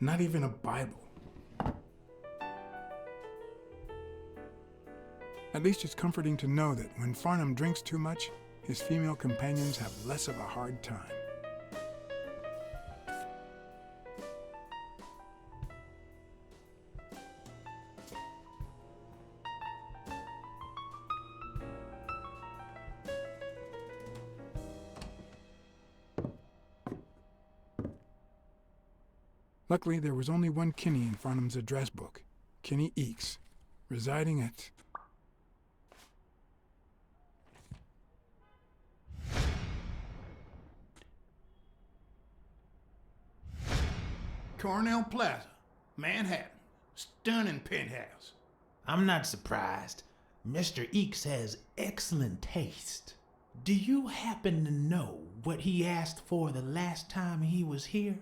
Not even a Bible. At least it's comforting to know that when Farnham drinks too much, his female companions have less of a hard time. Luckily, there was only one Kinney in Farnham's address book, Kinney Eakes, residing at... Cornell Plaza, Manhattan. Stunning penthouse. I'm not surprised. Mr. Eeks has excellent taste. Do you happen to know what he asked for the last time he was here?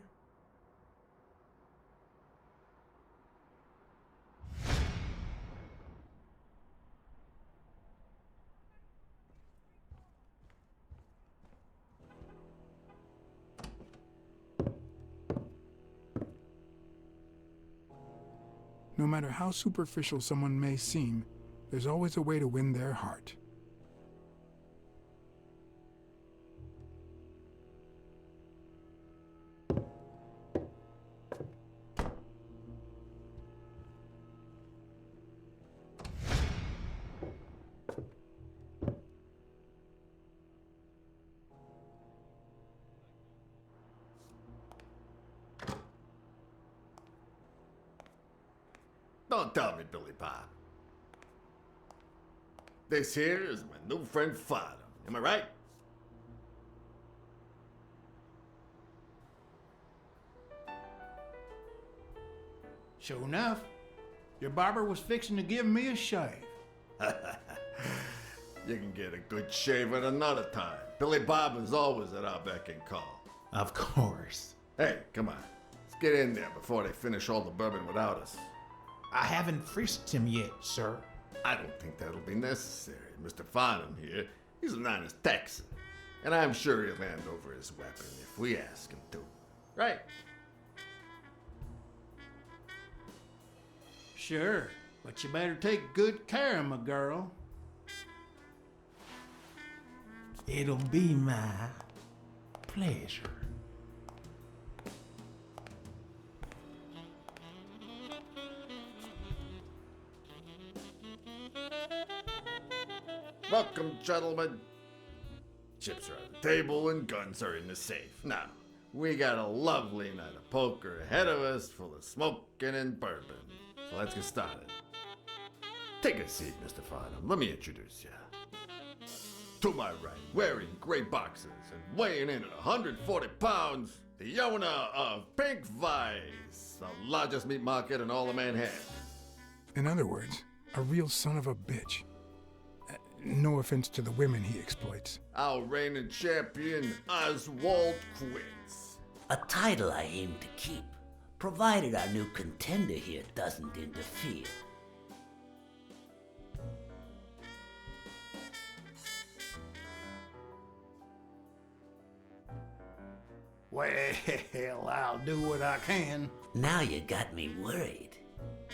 No matter how superficial someone may seem, there's always a way to win their heart. Don't tell me, Billy Bob. This here is my new friend Fado. Am I right? Sure enough, your barber was fixing to give me a shave. You can get a good shave at another time. Billy Bob is always at our beck and call. Of course. Hey, come on. Let's get in there before they finish all the bourbon without us. I haven't frisked him yet, sir. I don't think that'll be necessary. Mr. Farnham here, he's an honest Texan. And I'm sure he'll hand over his weapon if we ask him to. Right? Sure, but you better take good care of my girl. It'll be my pleasure. Welcome, gentlemen. Chips are on the table and guns are in the safe. Now, we got a lovely night of poker ahead of us full of smoking and bourbon. So let's get started. Take a seat, Mr. Farnham. Let me introduce you. To my right, wearing gray boxers and weighing in at 140 pounds, the owner of Pink Vice, the largest meat market in all of Manhattan. In other words, a real son of a bitch. No offense to the women he exploits. Our reigning champion, Oswald Quince. A title I aim to keep, provided our new contender here doesn't interfere. Well, I'll do what I can. Now you got me worried.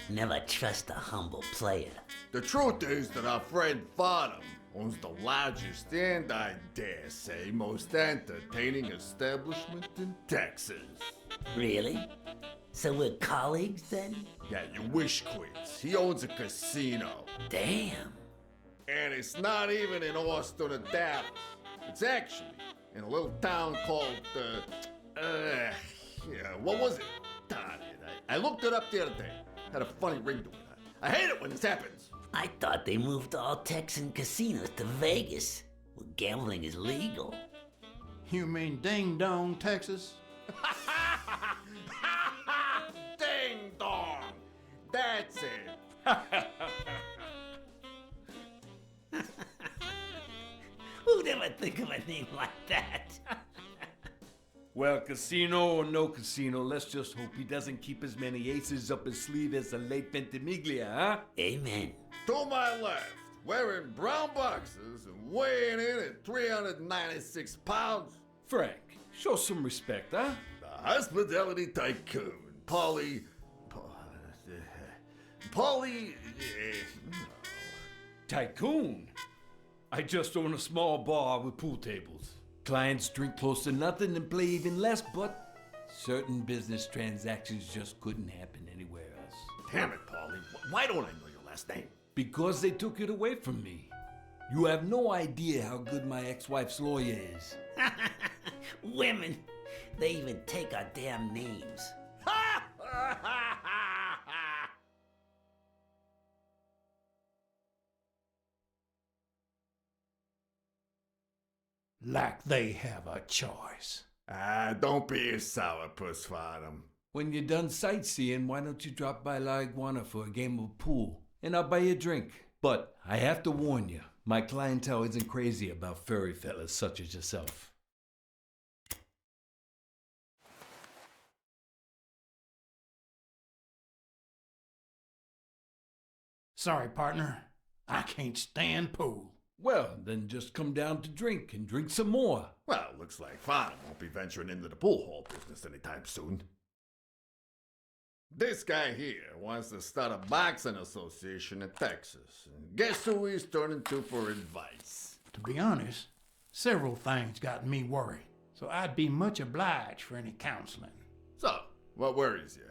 Never trust a humble player. The truth is that our friend Farnham owns the largest and, I dare say, most entertaining establishment in Texas. Really? So we're colleagues then? Yeah, you wish, Quince. He owns a casino. Damn. And it's not even in Austin or Dallas. It's actually in a little town called, what was it? Darn it. I looked it up the other day. Had a funny ring to it. I hate it when this happens. I thought they moved all Texan casinos to Vegas, where gambling is legal. You mean Ding Dong, Texas? Ding dong! That's it. Who'd ever think of a name like that? Well, casino or no casino, let's just hope he doesn't keep as many aces up his sleeve as the late Ventimiglia, huh? Amen. To my left, wearing brown boxers and weighing in at 396 pounds. Frank, show some respect, huh? The hospitality tycoon, Polly... Tycoon? I just own a small bar with pool tables. Clients drink close to nothing and play even less, but certain business transactions just couldn't happen anywhere else. Damn it, Paulie. Why don't I know your last name? Because they took it away from me. You have no idea how good my ex-wife's lawyer is. Women, they even take our damn names. Like they have a choice. Don't be a sourpuss, Farnham. When you're done sightseeing, why don't you drop by La Iguana for a game of pool? and I'll buy you a drink. But I have to warn you, my clientele isn't crazy about furry fellas such as yourself. Sorry, partner. I can't stand pool. Well, then just come down to drink and drink some more. Well, looks like Farnham won't be venturing into the pool hall business anytime soon. This guy here wants to start a boxing association in Texas. And guess who he's turning to for advice? To be honest, several things got me worried, so I'd be much obliged for any counseling. So, what worries you?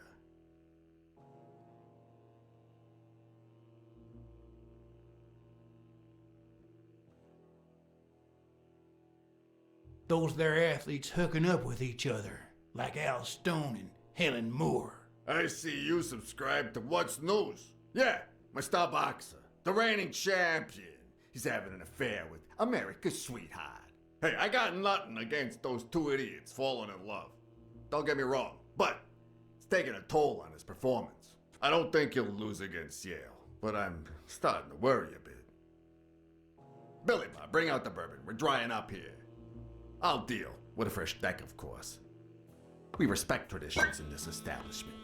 Those there athletes hooking up with each other, like Al Stone and Helen Moore. I see you subscribe to What's News. Yeah, my star boxer, the reigning champion. He's having an affair with America's sweetheart. Hey, I got nothing against those two idiots falling in love. Don't get me wrong, but it's taking a toll on his performance. I don't think he'll lose against Yale, but I'm starting to worry a bit. Billy Bob, bring out the bourbon. We're drying up here. I'll deal with a fresh deck, of course. We respect traditions in this establishment.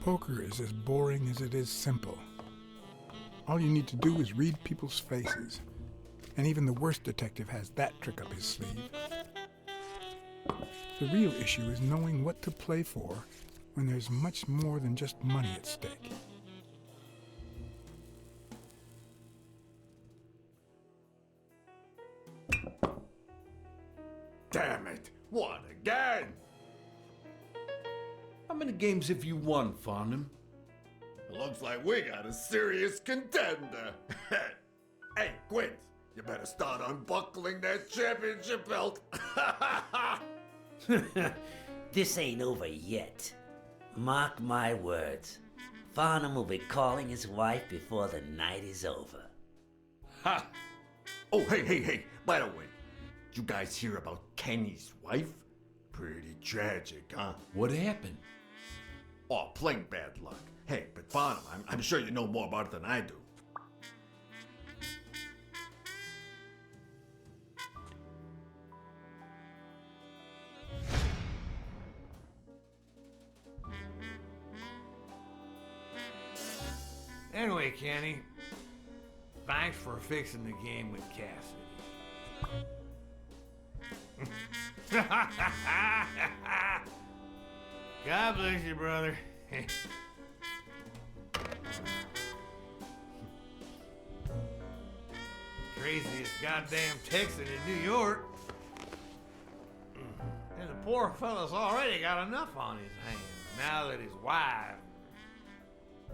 Poker is as boring as it is simple. All you need to do is read people's faces. And even the worst detective has that trick up his sleeve. The real issue is knowing what to play for when there's much more than just money at stake. Damn it! What again? How many games have you won, Farnham? It looks like we got a serious contender. Hey, Quint, you better start unbuckling that championship belt. This ain't over yet. Mark my words. Farnham will be calling his wife before the night is over. Ha! Oh, hey, by the way, you guys hear about Kenny's wife? Pretty tragic, huh? What happened? Oh, plain bad luck. Hey, but Farnham, I'm sure you know more about it than I do. Anyway, Kenny, thanks for fixing the game with Cassidy. God bless you, brother. Craziest goddamn Texan in New York. And the poor fella's already got enough on his hands now that his wife.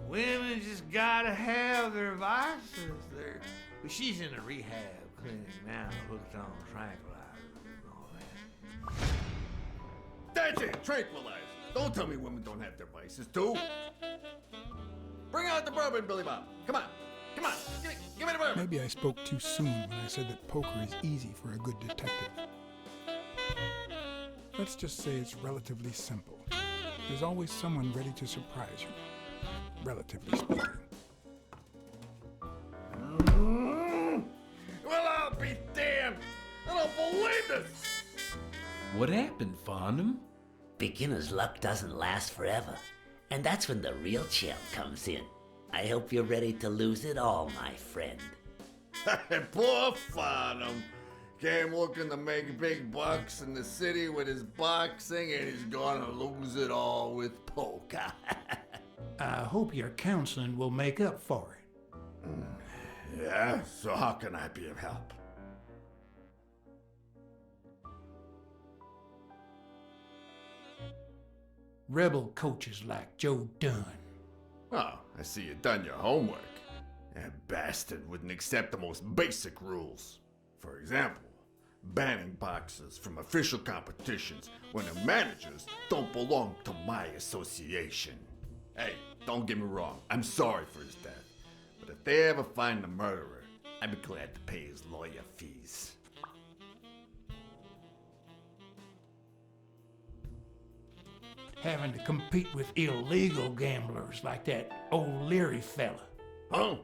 Women just gotta have their vices. But she's in a rehab clinic now, hooked on tranquilizers and all that. That's it, tranquilizers. Don't tell me women don't have their vices, too. Bring out the bourbon, Billy Bob. Come on. Give me the bourbon. Maybe I spoke too soon when I said that poker is easy for a good detective. Let's just say it's relatively simple. There's always someone ready to surprise you, relatively speaking. Well, I'll be damned. I don't believe this. What happened, Farnham? Beginner's luck doesn't last forever, and that's when the real champ comes in. I hope you're ready to lose it all, my friend. Poor Farnham. Came looking to make big bucks in the city with his boxing, and he's gonna lose it all with poker. I hope your counseling will make up for it. Yeah, so how can I be of help? Rebel coaches like Joe Dunn. Oh, I see you done your homework. That bastard wouldn't accept the most basic rules. For example, banning boxers from official competitions when the managers don't belong to my association. Hey, don't get me wrong, I'm sorry for his death. But if they ever find the murderer, I'd be glad to pay his lawyer fees. Having to compete with illegal gamblers like that O'Leary fella. Huh?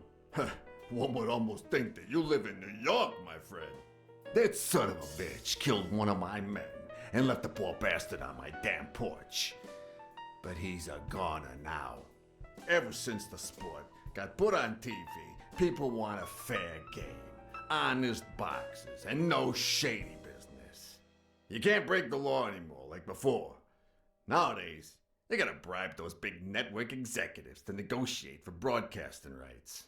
One would almost think that you live in New York, my friend. That son of a bitch killed one of my men and left the poor bastard on my damn porch. But he's a goner now. Ever since the sport got put on TV, people want a fair game, honest boxes, and no shady business. You can't break the law anymore like before. Nowadays, they gotta bribe those big network executives to negotiate for broadcasting rights.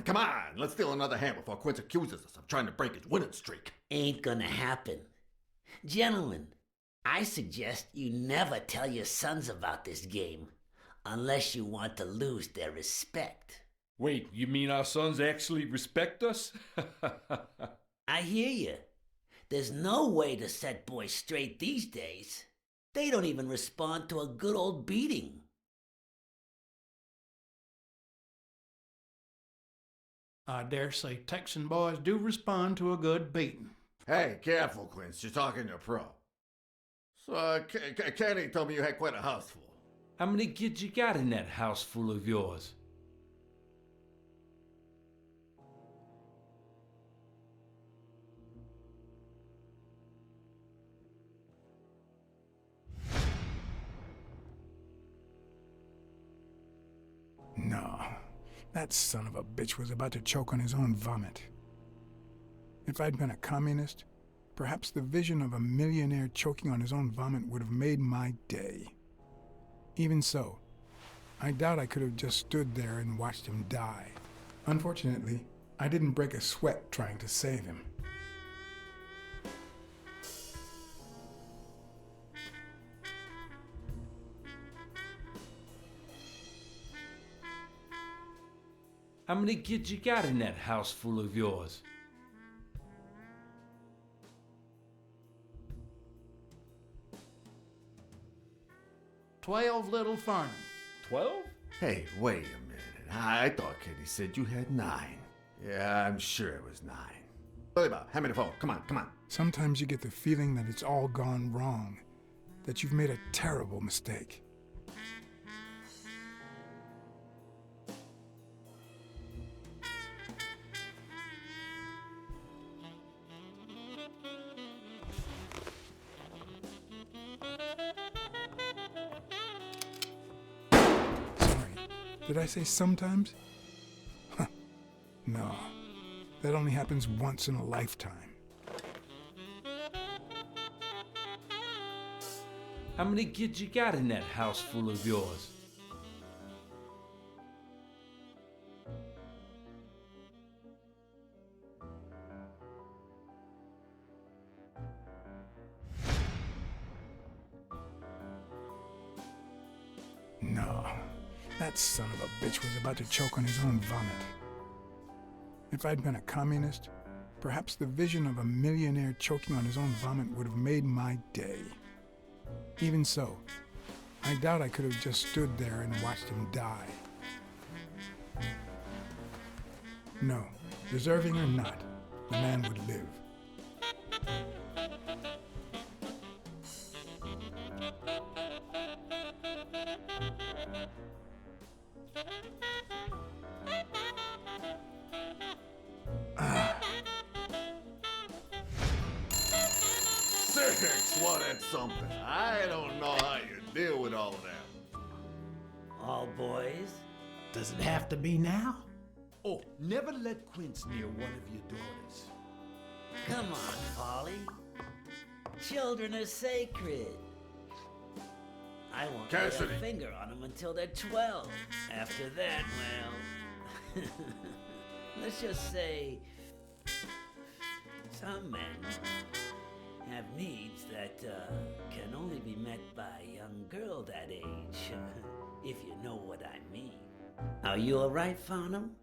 Come on, let's steal another hand before Quince accuses us of trying to break his winning streak. Ain't gonna happen. Gentlemen, I suggest you never tell your sons about this game, unless you want to lose their respect. Wait, you mean our sons actually respect us? I hear you. There's no way to set boys straight these days. They don't even respond to a good old beating. I dare say Texan boys do respond to a good beating. Hey, careful, Quince. You're talking to a pro. So, Kenny told me you had quite a house full. How many kids you got in that house full of yours? No, that son of a bitch was about to choke on his own vomit. If I'd been a communist, perhaps the vision of a millionaire choking on his own vomit would have made my day. Even so, I doubt I could have just stood there and watched him die. Unfortunately, I didn't break a sweat trying to save him. How many kids you got in that house full of yours? "12 little farms." 12? Hey, wait a minute. I thought Kitty said you had 9. Yeah, I'm sure it was 9. Billy Bob, hand me the phone. Come on. Sometimes you get the feeling that it's all gone wrong, that you've made a terrible mistake. Did I say sometimes? Huh. No, that only happens once in a lifetime. How many kids you got in that house full of yours? No, that son of a bitch was about to choke on his own vomit. If I'd been a communist, perhaps the vision of a millionaire choking on his own vomit would have made my day. Even so, I doubt I could have just stood there and watched him die. No, deserving or not, the man would live. Six, well, that's something. I don't know how you deal with all of that. All boys? Does it have to be now? Oh, never let Quince near one of your daughters. Come on, Polly. Children are sacred. I won't lay Cassidy. a finger on them until they're 12. After that, well, let's just say some men have needs that can only be met by a young girl that age, if you know what I mean. Are you all right, Farnham?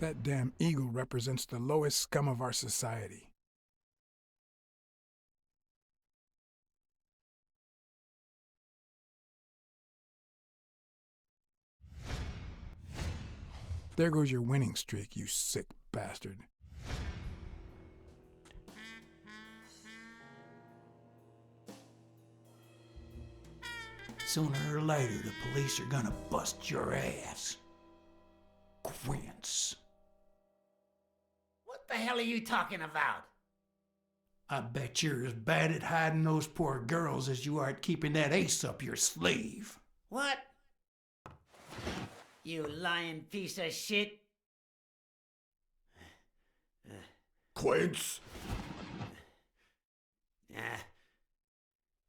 That damn eagle represents the lowest scum of our society. There goes your winning streak, you sick bastard. Sooner or later, the police are gonna bust your ass. Quince. What the hell are you talking about? I bet you're as bad at hiding those poor girls as you are at keeping that ace up your sleeve. What? You lying piece of shit. Quince.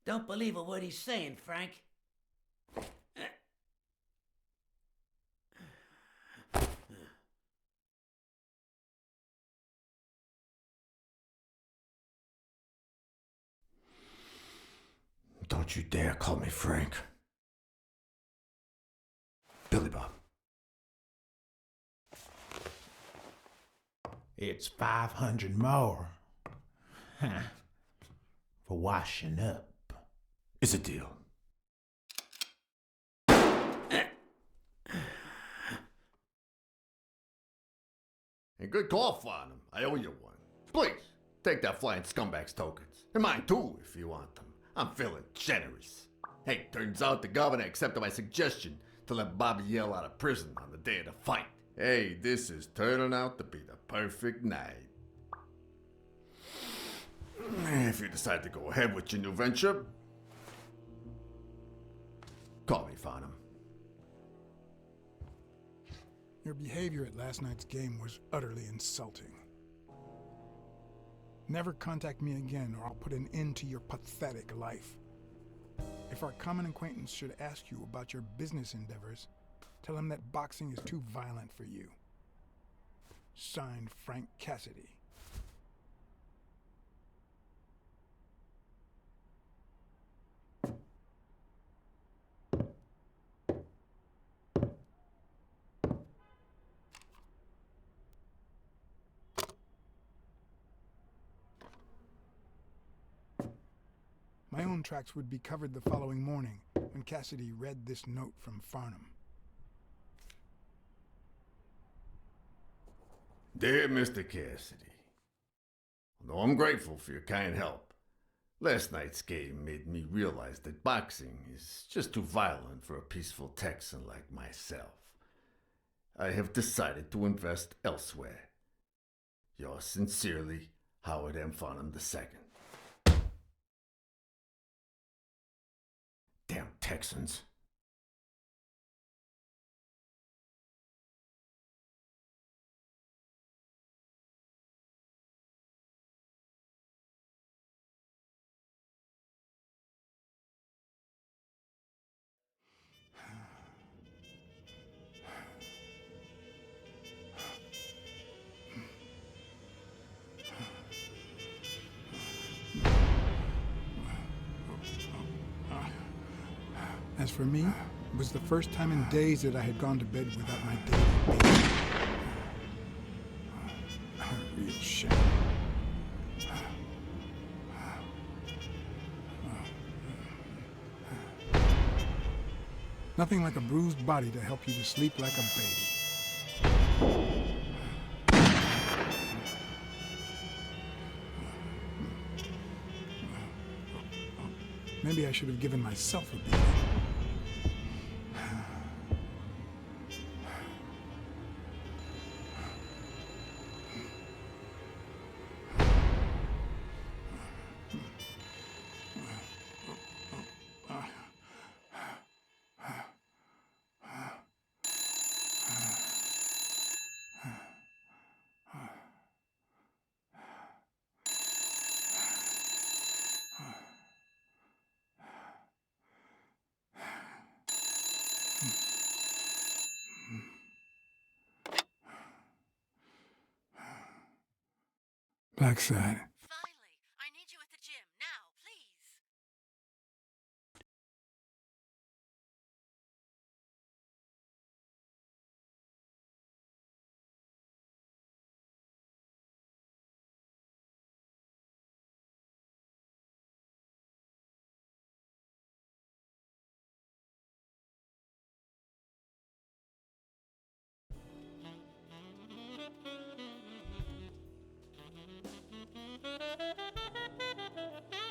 Don't believe a word he's saying, Frank. Don't you dare call me Frank. Billy Bob. It's 500 more. For washing up. It's a deal. And good call, Farnham. I owe you one. Please, take that flying scumbag's tokens. And mine too, if you want them. I'm feeling generous. Hey, turns out the governor accepted my suggestion to let Bobby Yell out of prison on the day of the fight. Hey, this is turning out to be the perfect night. If you decide to go ahead with your new venture, call me, Farnham. Your behavior at last night's game was utterly insulting. Never contact me again or I'll put an end to your pathetic life. If our common acquaintance should ask you about your business endeavors, tell him that boxing is too violent for you. Signed, Frank Cassidy. My own tracks would be covered the following morning when Cassidy read this note from Farnham. Dear Mr. Cassidy, although I'm grateful for your kind help, last night's game made me realize that boxing is just too violent for a peaceful Texan like myself. I have decided to invest elsewhere. Yours sincerely, Howard M. Farnham II. Damn Texans. As for me, it was the first time in days that I had gone to bed without my daily baby. A real shame. Nothing like a bruised body to help you to sleep like a baby. Maybe I should have given myself a beating. Blacksad.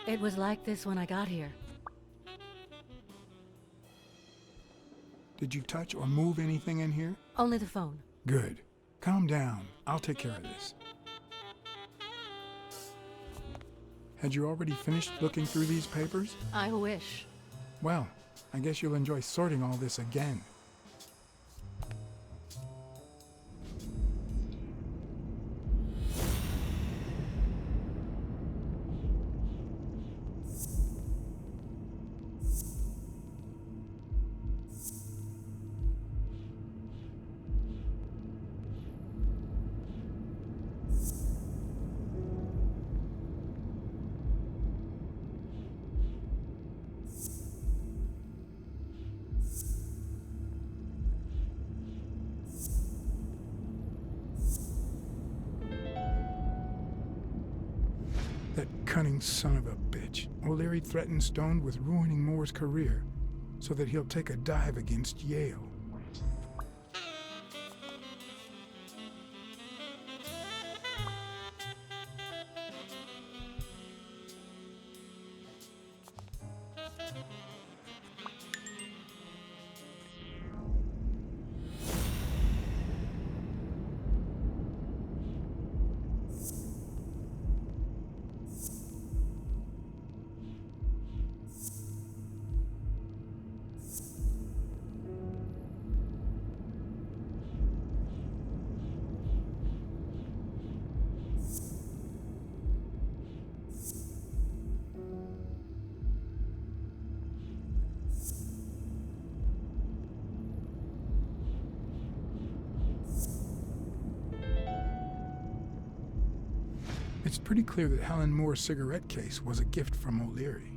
It was like this when I got here. Did you touch or move anything in here? Only the phone. Good. Calm down. I'll take care of this. Had you already finished looking through these papers? I wish. Well, I guess you'll enjoy sorting all this again. That cunning son of a bitch. O'Leary threatened Stone with ruining Moore's career so that he'll take a dive against Yale. It's pretty clear that Helen Moore's cigarette case was a gift from O'Leary.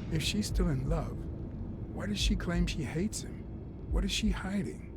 If she's still in love, why does she claim she hates him? What is she hiding?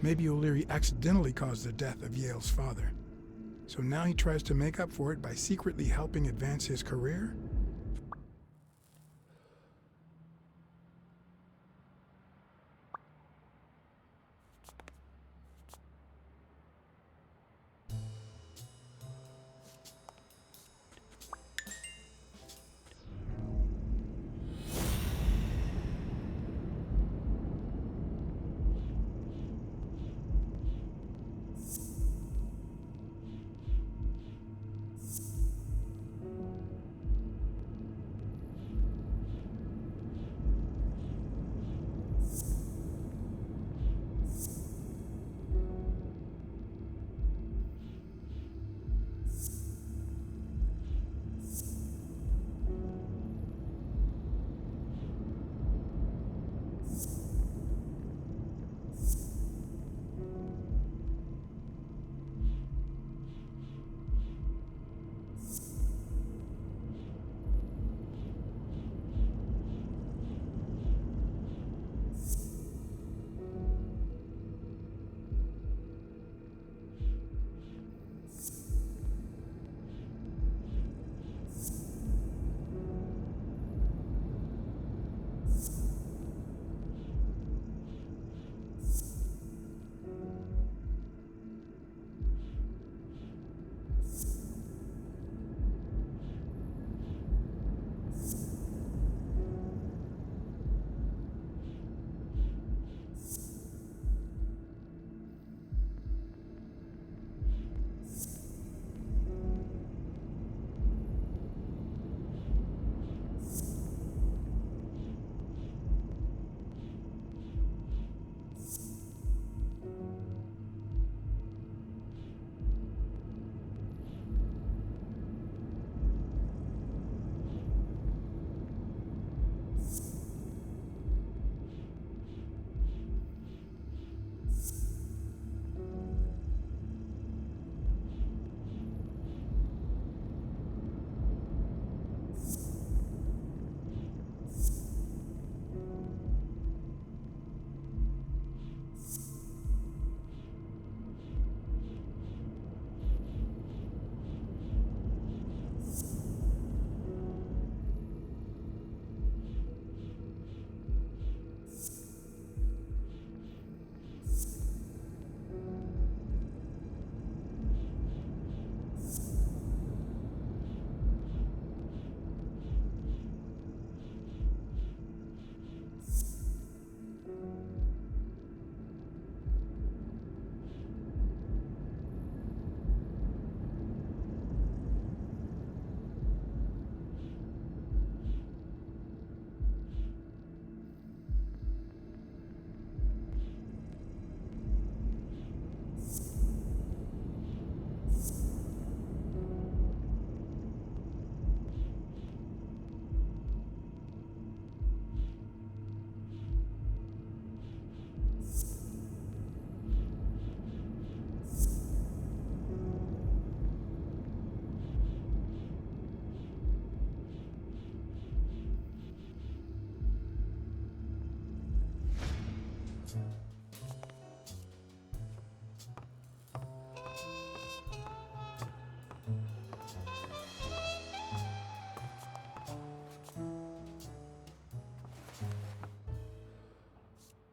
Maybe O'Leary accidentally caused the death of Yale's father. So now he tries to make up for it by secretly helping advance his career?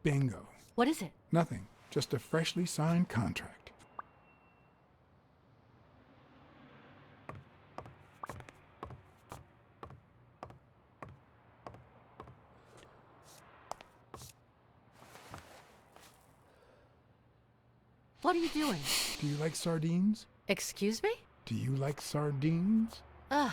Bingo. What is it? Nothing. Just a freshly signed contract. What are you doing? Do you like sardines? Excuse me? Do you like sardines? Ugh.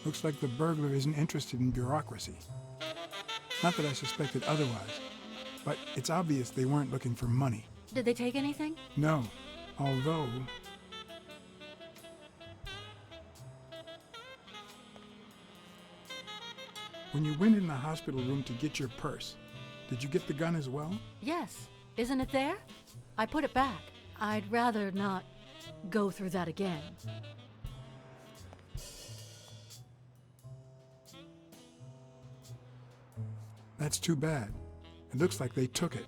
Looks like the burglar isn't interested in bureaucracy. Not that I suspected otherwise, but it's obvious they weren't looking for money. Did they take anything? No, although... When you went in the hospital room to get your purse, did you get the gun as well? Yes. Isn't it there? I put it back. I'd rather not go through that again. That's too bad. It looks like they took it.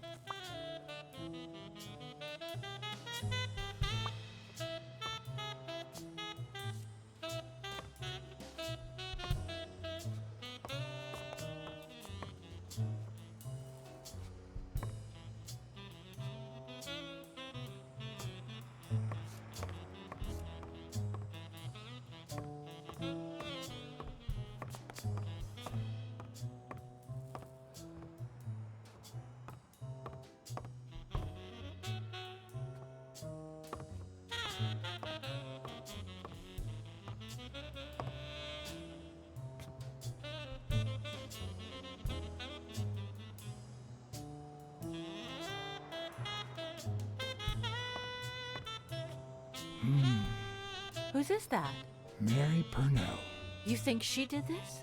Whose is that? Mary Purnell. You think she did this?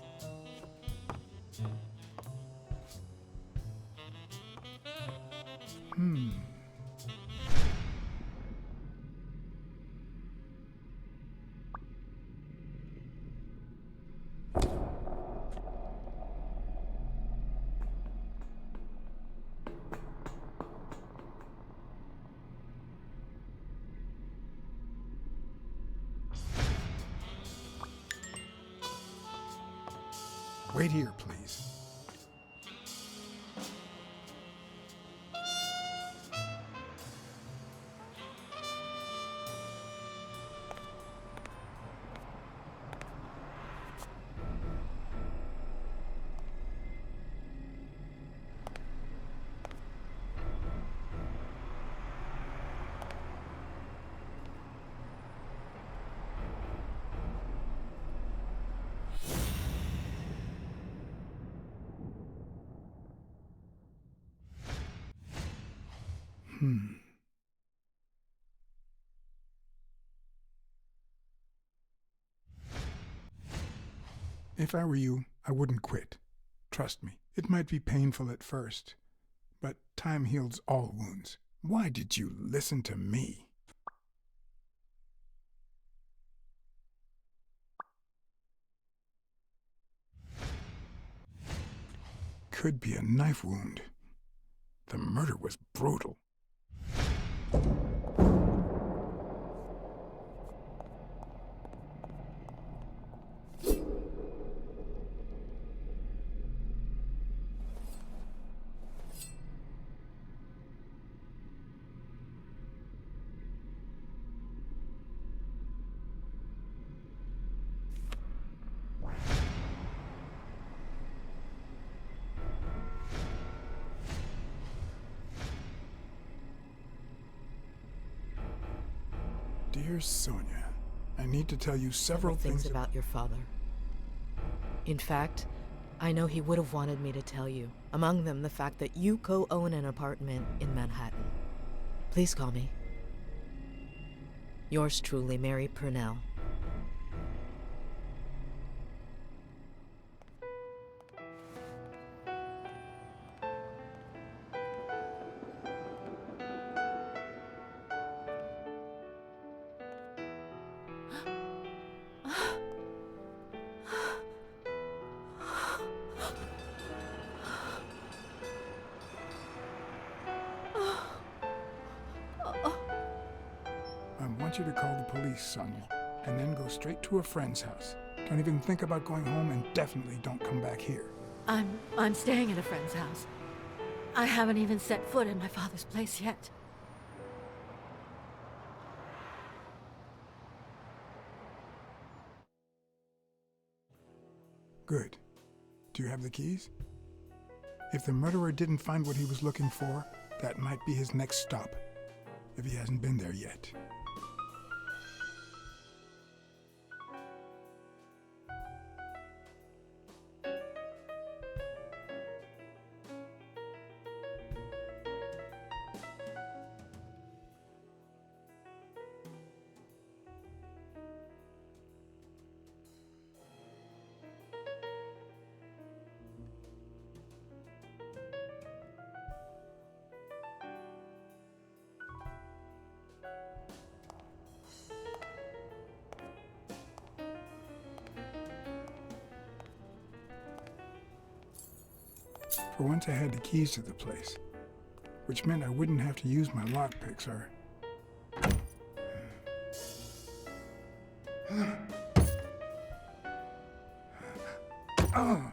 Wait here, please. If I were you, I wouldn't quit. Trust me, it might be painful at first, but time heals all wounds. Why did you listen to me? Could be a knife wound. The murder was brutal. Dear Sonia, I need to tell you several things things about your father. In fact, I know he would have wanted me to tell you. Among them, the fact that you co-own an apartment in Manhattan. Please call me. Yours truly, Mary Purnell. I want you to call the police, Sonia, and then go straight to a friend's house. Don't even think about going home, and definitely don't come back here. I'm staying at a friend's house. I haven't even set foot in my father's place yet. Good. Do you have the keys? If the murderer didn't find what he was looking for, that might be his next stop, if he hasn't been there yet. For once I had the keys to the place, which meant I wouldn't have to use my lockpicks or... Oh.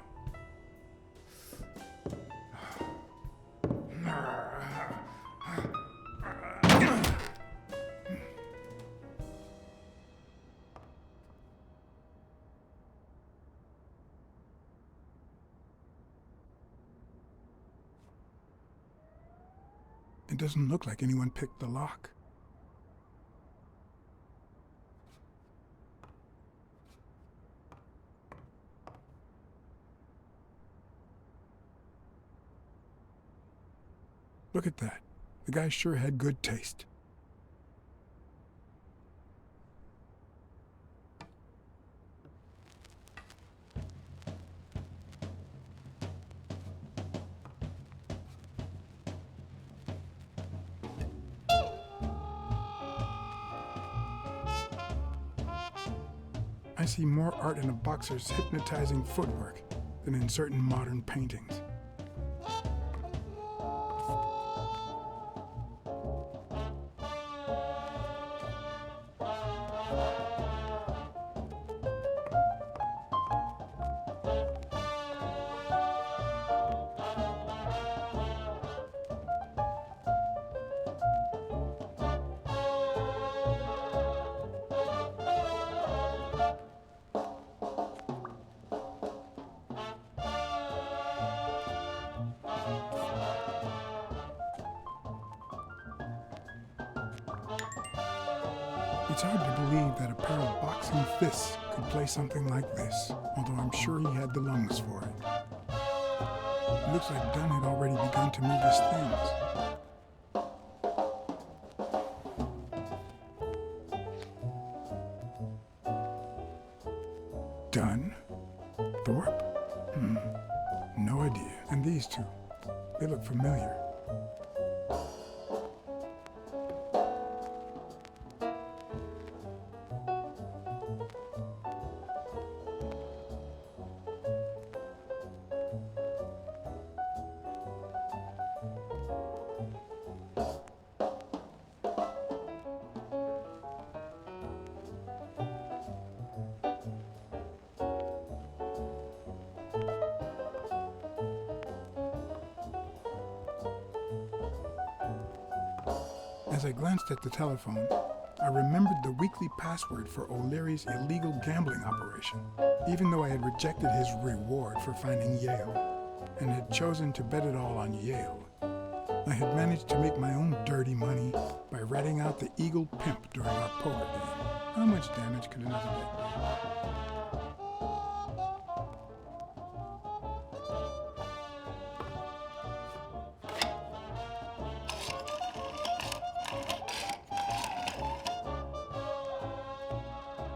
It doesn't look like anyone picked the lock. Look at that. The guy sure had good taste. I see more art in a boxer's hypnotizing footwork than in certain modern paintings. It's hard to believe that a pair of boxing fists could play something like this, although I'm sure he had the lungs for it. It looks like Dunn had already begun to move his things. Dunn? Thorpe? No idea. And these two, they look familiar. As I glanced at the telephone, I remembered the weekly password for O'Leary's illegal gambling operation, even though I had rejected his reward for finding Yale and had chosen to bet it all on Yale. I had managed to make my own dirty money by ratting out the Eagle Pimp during our poker game. How much damage could another bet do?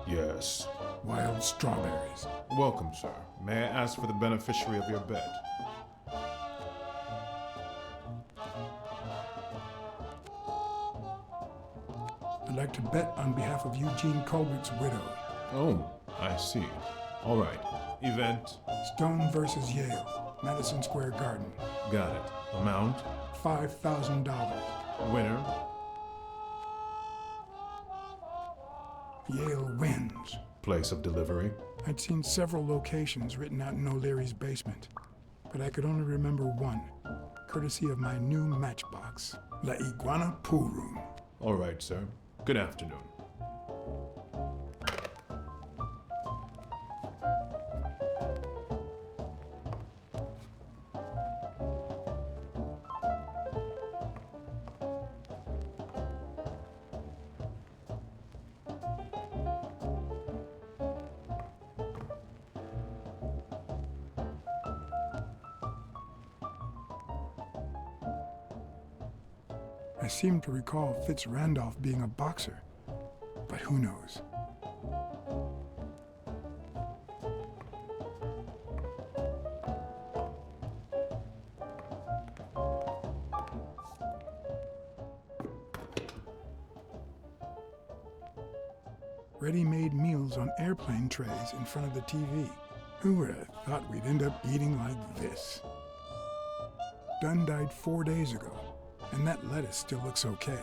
Yes. Wild strawberries. Welcome, sir. May I ask for the beneficiary of your bet? I'd like to bet on behalf of Eugene Colbert's widow. Oh, I see. All right. Event? Stone versus Yale, Madison Square Garden. Got it. Amount? $5,000. Winner? Yale wins. Place of delivery? I'd seen several locations written out in O'Leary's basement, but I could only remember one, courtesy of my new matchbox, La Iguana Pool Room. All right, sir. Good afternoon. I seem to recall Fitz Randolph being a boxer, but who knows? Ready-made meals on airplane trays in front of the TV. Who would have thought we'd end up eating like this? Dunn died 4 days ago, and that lettuce still looks okay.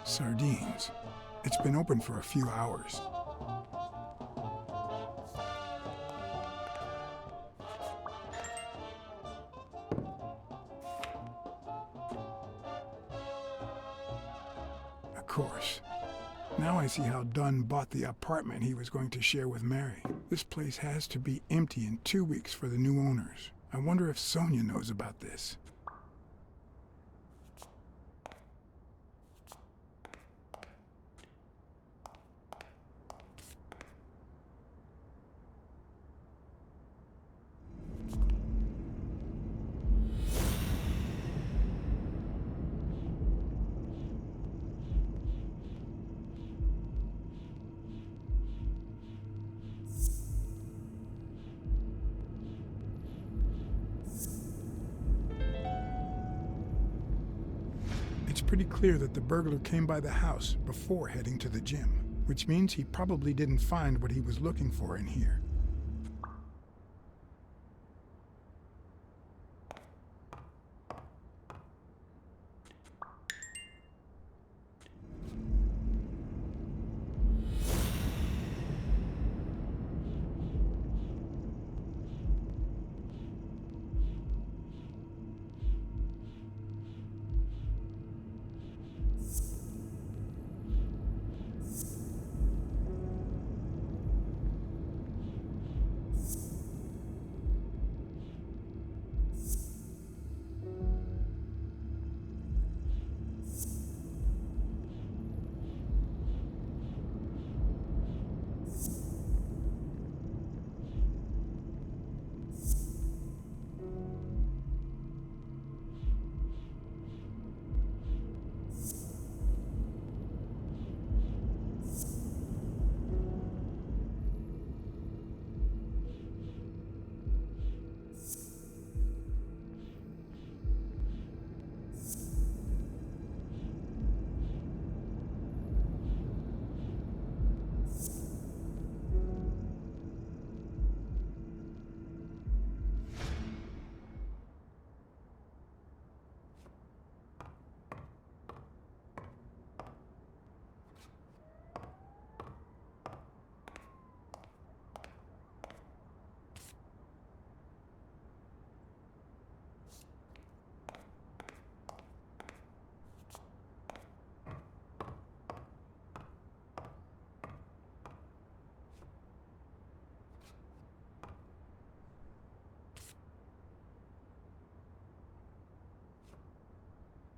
Sardines. It's been open for a few hours. Of course. Now I see how Dunn bought the apartment he was going to share with Mary. This place has to be empty in 2 weeks for the new owners. I wonder if Sonia knows about this. It's pretty clear that the burglar came by the house before heading to the gym, which means he probably didn't find what he was looking for in here.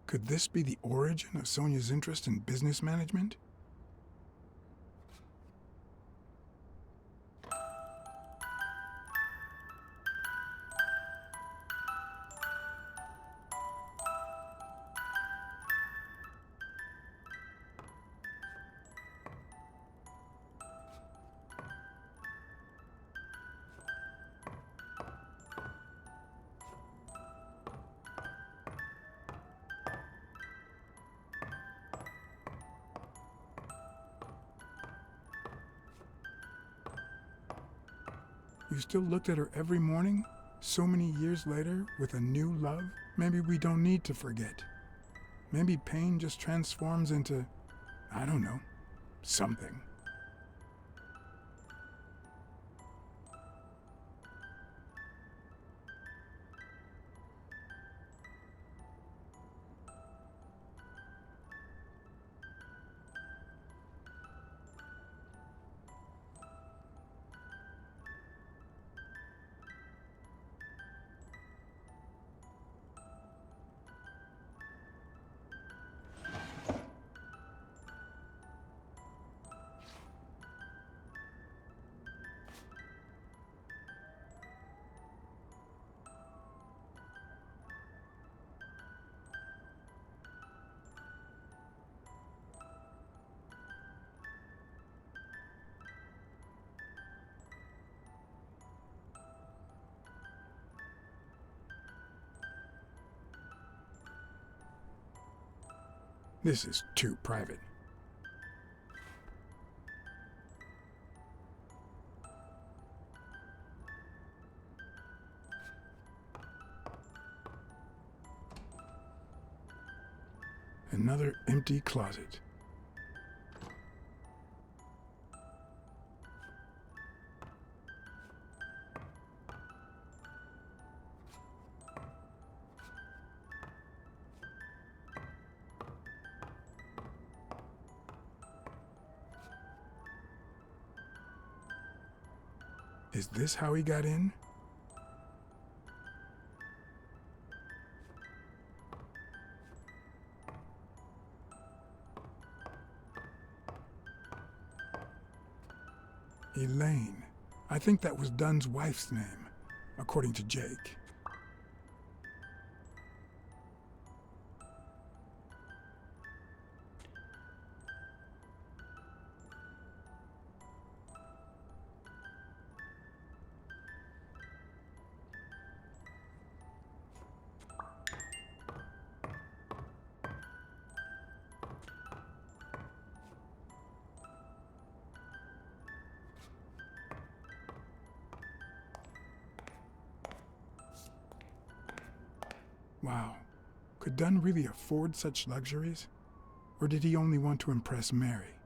Could this be the origin of Sonia's interest in business management? You still looked at her every morning, so many years later, with a new love? Maybe we don't need to forget. Maybe pain just transforms into, I don't know, something. This is too private. Another empty closet. Is this how he got in? Elaine. I think that was Dunn's wife's name, according to Jake. Wow. Could Dunn really afford such luxuries? Or did he only want to impress Mary?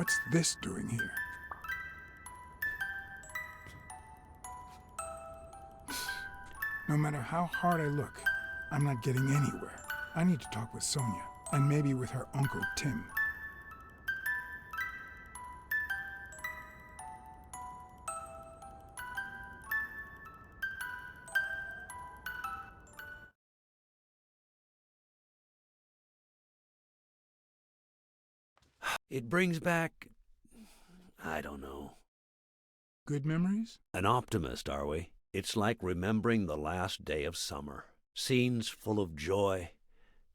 What's this doing here? No matter how hard I look, I'm not getting anywhere. I need to talk with Sonia, and maybe with her Uncle Tim. It brings back, I don't know. Good memories? An optimist, are we? It's like remembering the last day of summer. Scenes full of joy,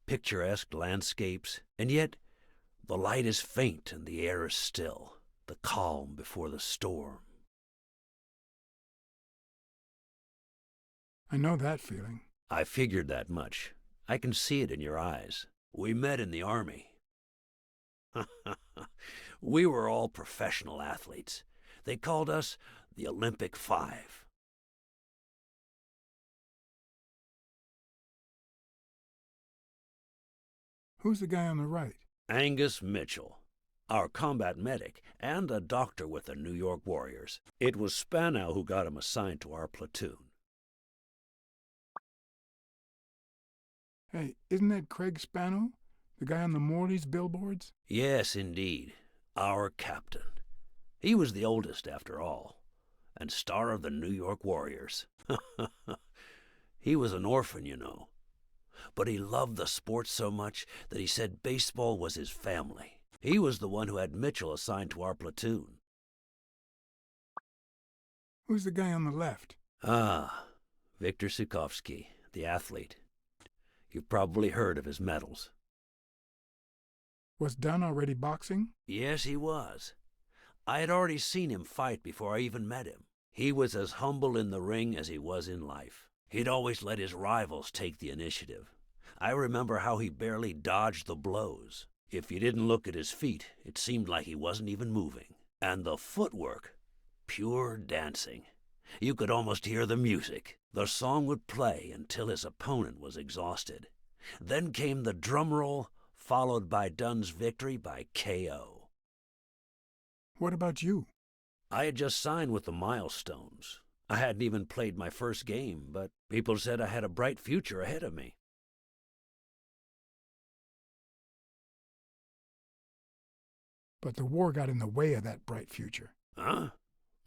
picturesque landscapes, and yet the light is faint and the air is still, the calm before the storm. I know that feeling. I figured that much. I can see it in your eyes. We met in the Army. We were all professional athletes. They called us the Olympic Five. Who's the guy on the right? Angus Mitchell, our combat medic, and a doctor with the New York Warriors. It was Spanow who got him assigned to our platoon. Hey, isn't that Craig Spano? The guy on the Morley's billboards? Yes, indeed. Our captain. He was the oldest, after all, and star of the New York Warriors. He was an orphan, you know. But he loved the sport so much that he said baseball was his family. He was the one who had Mitchell assigned to our platoon. Who's the guy on the left? Ah, Viktor Sukovsky, the athlete. You've probably heard of his medals. Was Dunn already boxing? Yes, he was. I had already seen him fight before I even met him. He was as humble in the ring as he was in life. He'd always let his rivals take the initiative. I remember how he barely dodged the blows. If you didn't look at his feet, it seemed like he wasn't even moving. And the footwork, pure dancing. You could almost hear the music. The song would play until his opponent was exhausted. Then came the drum roll, followed by Dunn's victory by KO. What about you? I had just signed with the Milestones. I hadn't even played my first game, but people said I had a bright future ahead of me. But the war got in the way of that bright future. Huh?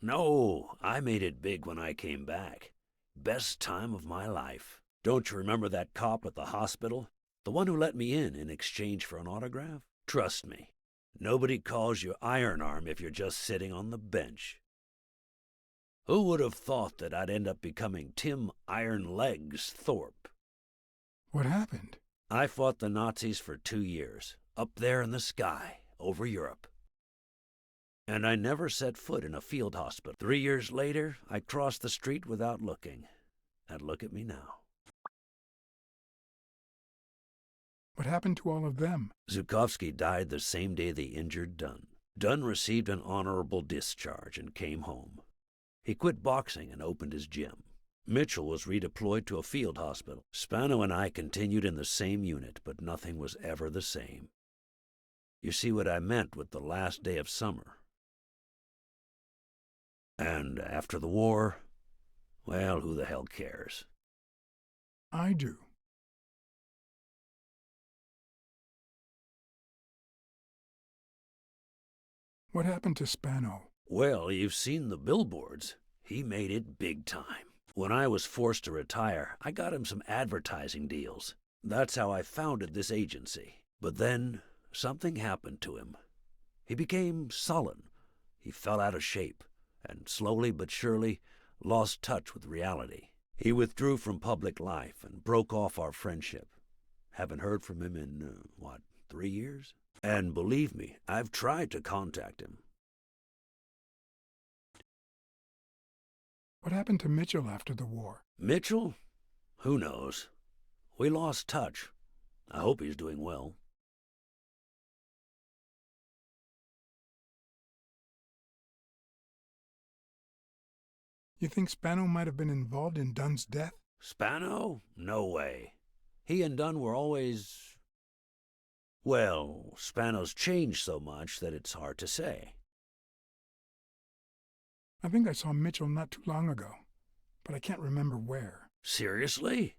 No, I made it big when I came back. Best time of my life. Don't you remember that cop at the hospital? The one who let me in exchange for an autograph? Trust me, nobody calls you Iron Arm if you're just sitting on the bench. Who would have thought that I'd end up becoming Tim Iron Legs Thorpe? What happened? I fought the Nazis for 2 years, up there in the sky, over Europe. And I never set foot in a field hospital. 3 years later, I crossed the street without looking. And look at me now. What happened to all of them? Zukovsky died the same day they injured Dunn. Dunn received an honorable discharge and came home. He quit boxing and opened his gym. Mitchell was redeployed to a field hospital. Spano and I continued in the same unit, but nothing was ever the same. You see what I meant with the last day of summer. And after the war, well, who the hell cares? I do. What happened to Spano? Well, you've seen the billboards. He made it big time. When I was forced to retire, I got him some advertising deals. That's how I founded this agency. But then, something happened to him. He became sullen. He fell out of shape, and slowly but surely lost touch with reality. He withdrew from public life and broke off our friendship. Haven't heard from him in, 3 years? And believe me, I've tried to contact him. What happened to Mitchell after the war? Mitchell? Who knows? We lost touch. I hope he's doing well. You think Spano might have been involved in Dunn's death? Spano? No way. He and Dunn were always Well, Spano's changed so much that it's hard to say. I think I saw Mitchell not too long ago, but I can't remember where. Seriously?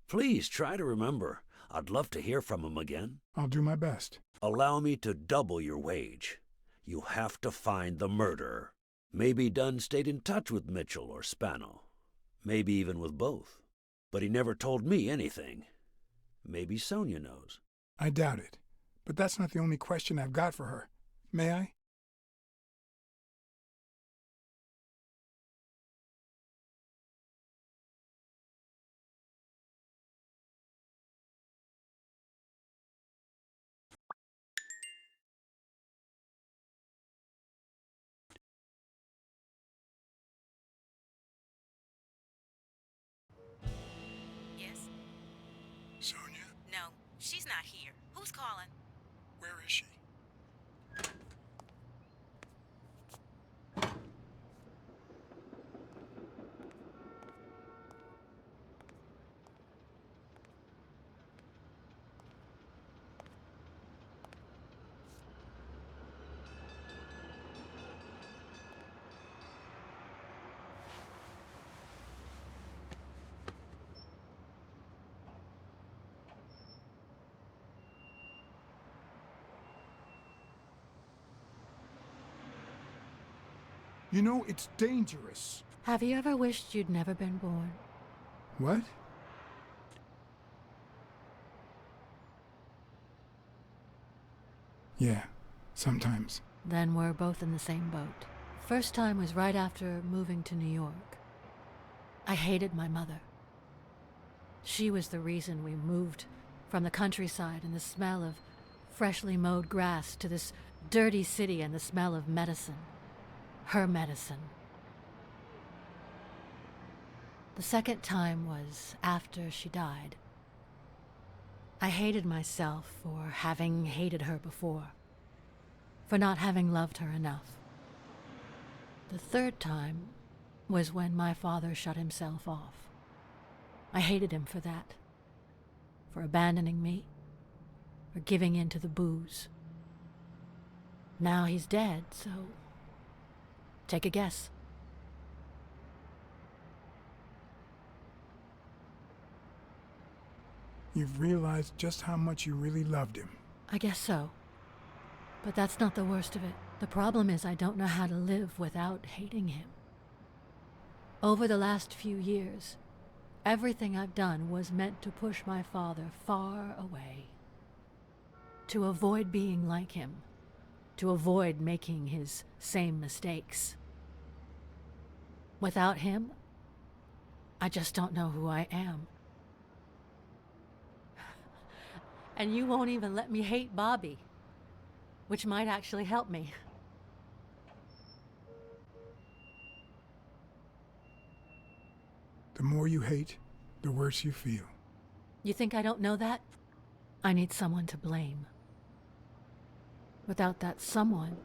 Please try to remember. I'd love to hear from him again. I'll do my best. Allow me to double your wage. You have to find the murderer. Maybe Dunn stayed in touch with Mitchell or Spano. Maybe even with both. But he never told me anything. Maybe Sonia knows. I doubt it. But that's not the only question I've got for her. May I? Yes? Sonia? No, she's not here. Who's calling? Where is she? You know, it's dangerous. Have you ever wished you'd never been born? What? Yeah, sometimes. Then we're both in the same boat. First time was right after moving to New York. I hated my mother. She was the reason we moved from the countryside and the smell of freshly mowed grass to this dirty city and the smell of medicine. Her medicine. The second time was after she died. I hated myself for having hated her before, for not having loved her enough. The third time was when my father shut himself off. I hated him for that, for abandoning me, for giving in to the booze. Now he's dead, so take a guess. You've realized just how much you really loved him. I guess so. But that's not the worst of it. The problem is I don't know how to live without hating him. Over the last few years, everything I've done was meant to push my father far away. To avoid being like him. To avoid making his same mistakes. Without him, I just don't know who I am. And you won't even let me hate Bobby, which might actually help me. The more you hate, the worse you feel. You think I don't know that? I need someone to blame. Without that someone,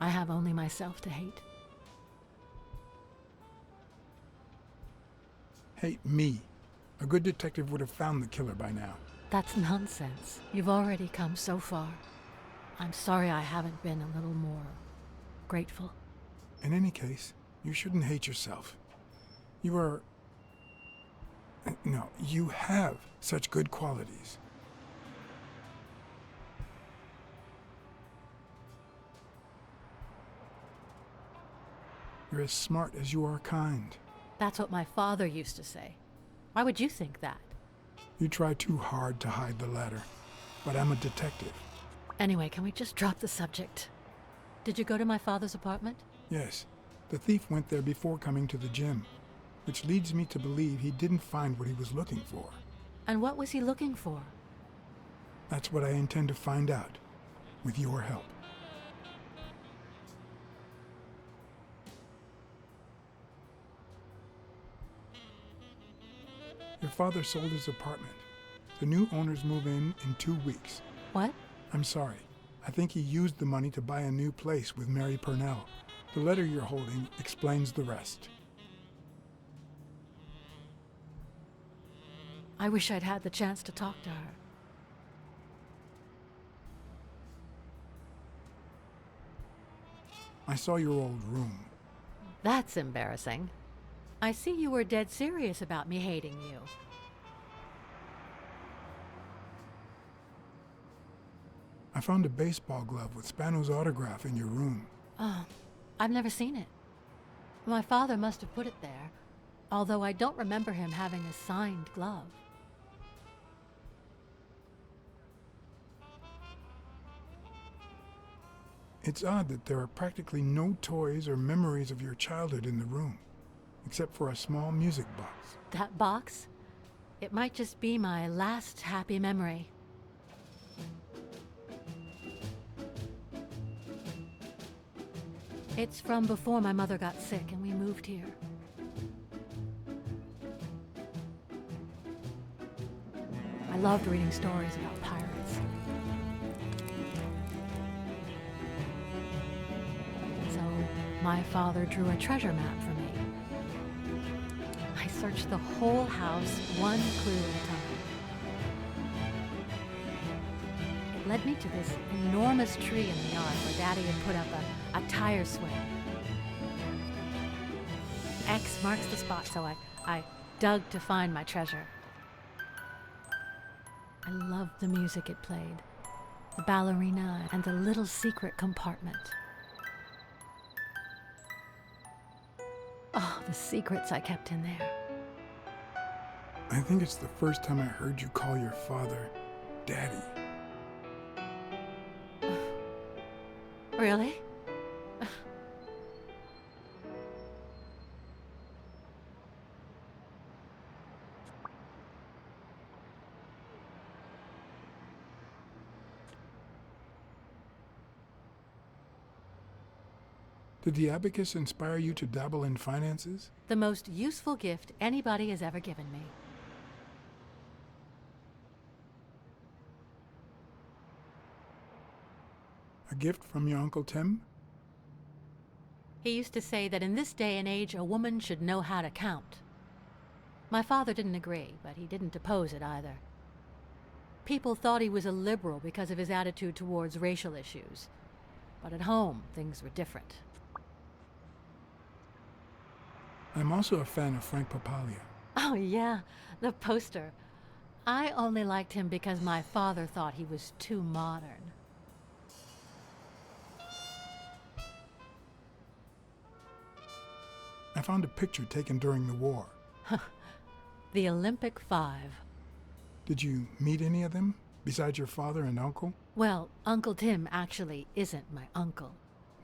I have only myself to hate. Hate me. A good detective would have found the killer by now. That's nonsense. You've already come so far. I'm sorry I haven't been a little more grateful. In any case, you shouldn't hate yourself. You are... No, you have such good qualities. You're as smart as you are kind. That's what my father used to say. Why would you think that? You try too hard to hide the latter, but I'm a detective. Anyway, can we just drop the subject? Did you go to my father's apartment? Yes, the thief went there before coming to the gym, which leads me to believe he didn't find what he was looking for. And what was he looking for? That's what I intend to find out, with your help. Your father sold his apartment. The new owners move in 2 weeks. What? I'm sorry. I think he used the money to buy a new place with Mary Purnell. The letter you're holding explains the rest. I wish I'd had the chance to talk to her. I saw your old room. That's embarrassing. I see you were dead serious about me hating you. I found a baseball glove with Spano's autograph in your room. Oh, I've never seen it. My father must have put it there, although I don't remember him having a signed glove. It's odd that there are practically no toys or memories of your childhood in the room, except for a small music box. That box? It might just be my last happy memory. It's from before my mother got sick and we moved here. I loved reading stories about pirates. So my father drew a treasure map for me. I searched the whole house, one clue at a time. It led me to this enormous tree in the yard where Daddy had put up a tire swing. X marks the spot, so I dug to find my treasure. I loved the music it played, the ballerina and the little secret compartment. Oh, the secrets I kept in there. I think it's the first time I heard you call your father Daddy. Really? Did the abacus inspire you to dabble in finances? The most useful gift anybody has ever given me. A gift from your Uncle Tim? He used to say that in this day and age, a woman should know how to count. My father didn't agree, but he didn't oppose it either. People thought he was a liberal because of his attitude towards racial issues. But at home, things were different. I'm also a fan of Frank Papalia. Oh yeah, the poster. I only liked him because my father thought he was too modern. I found a picture taken during the war. The Olympic Five. Did you meet any of them, besides your father and uncle? Well, Uncle Tim actually isn't my uncle.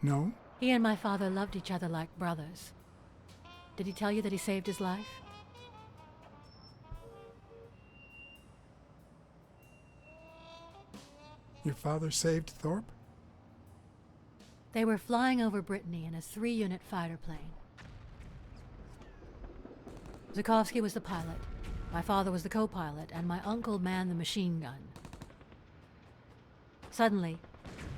No? He and my father loved each other like brothers. Did he tell you that he saved his life? Your father saved Thorpe? They were flying over Brittany in a 3-unit fighter plane. Zukovsky was the pilot, my father was the co-pilot, and my uncle manned the machine gun. Suddenly,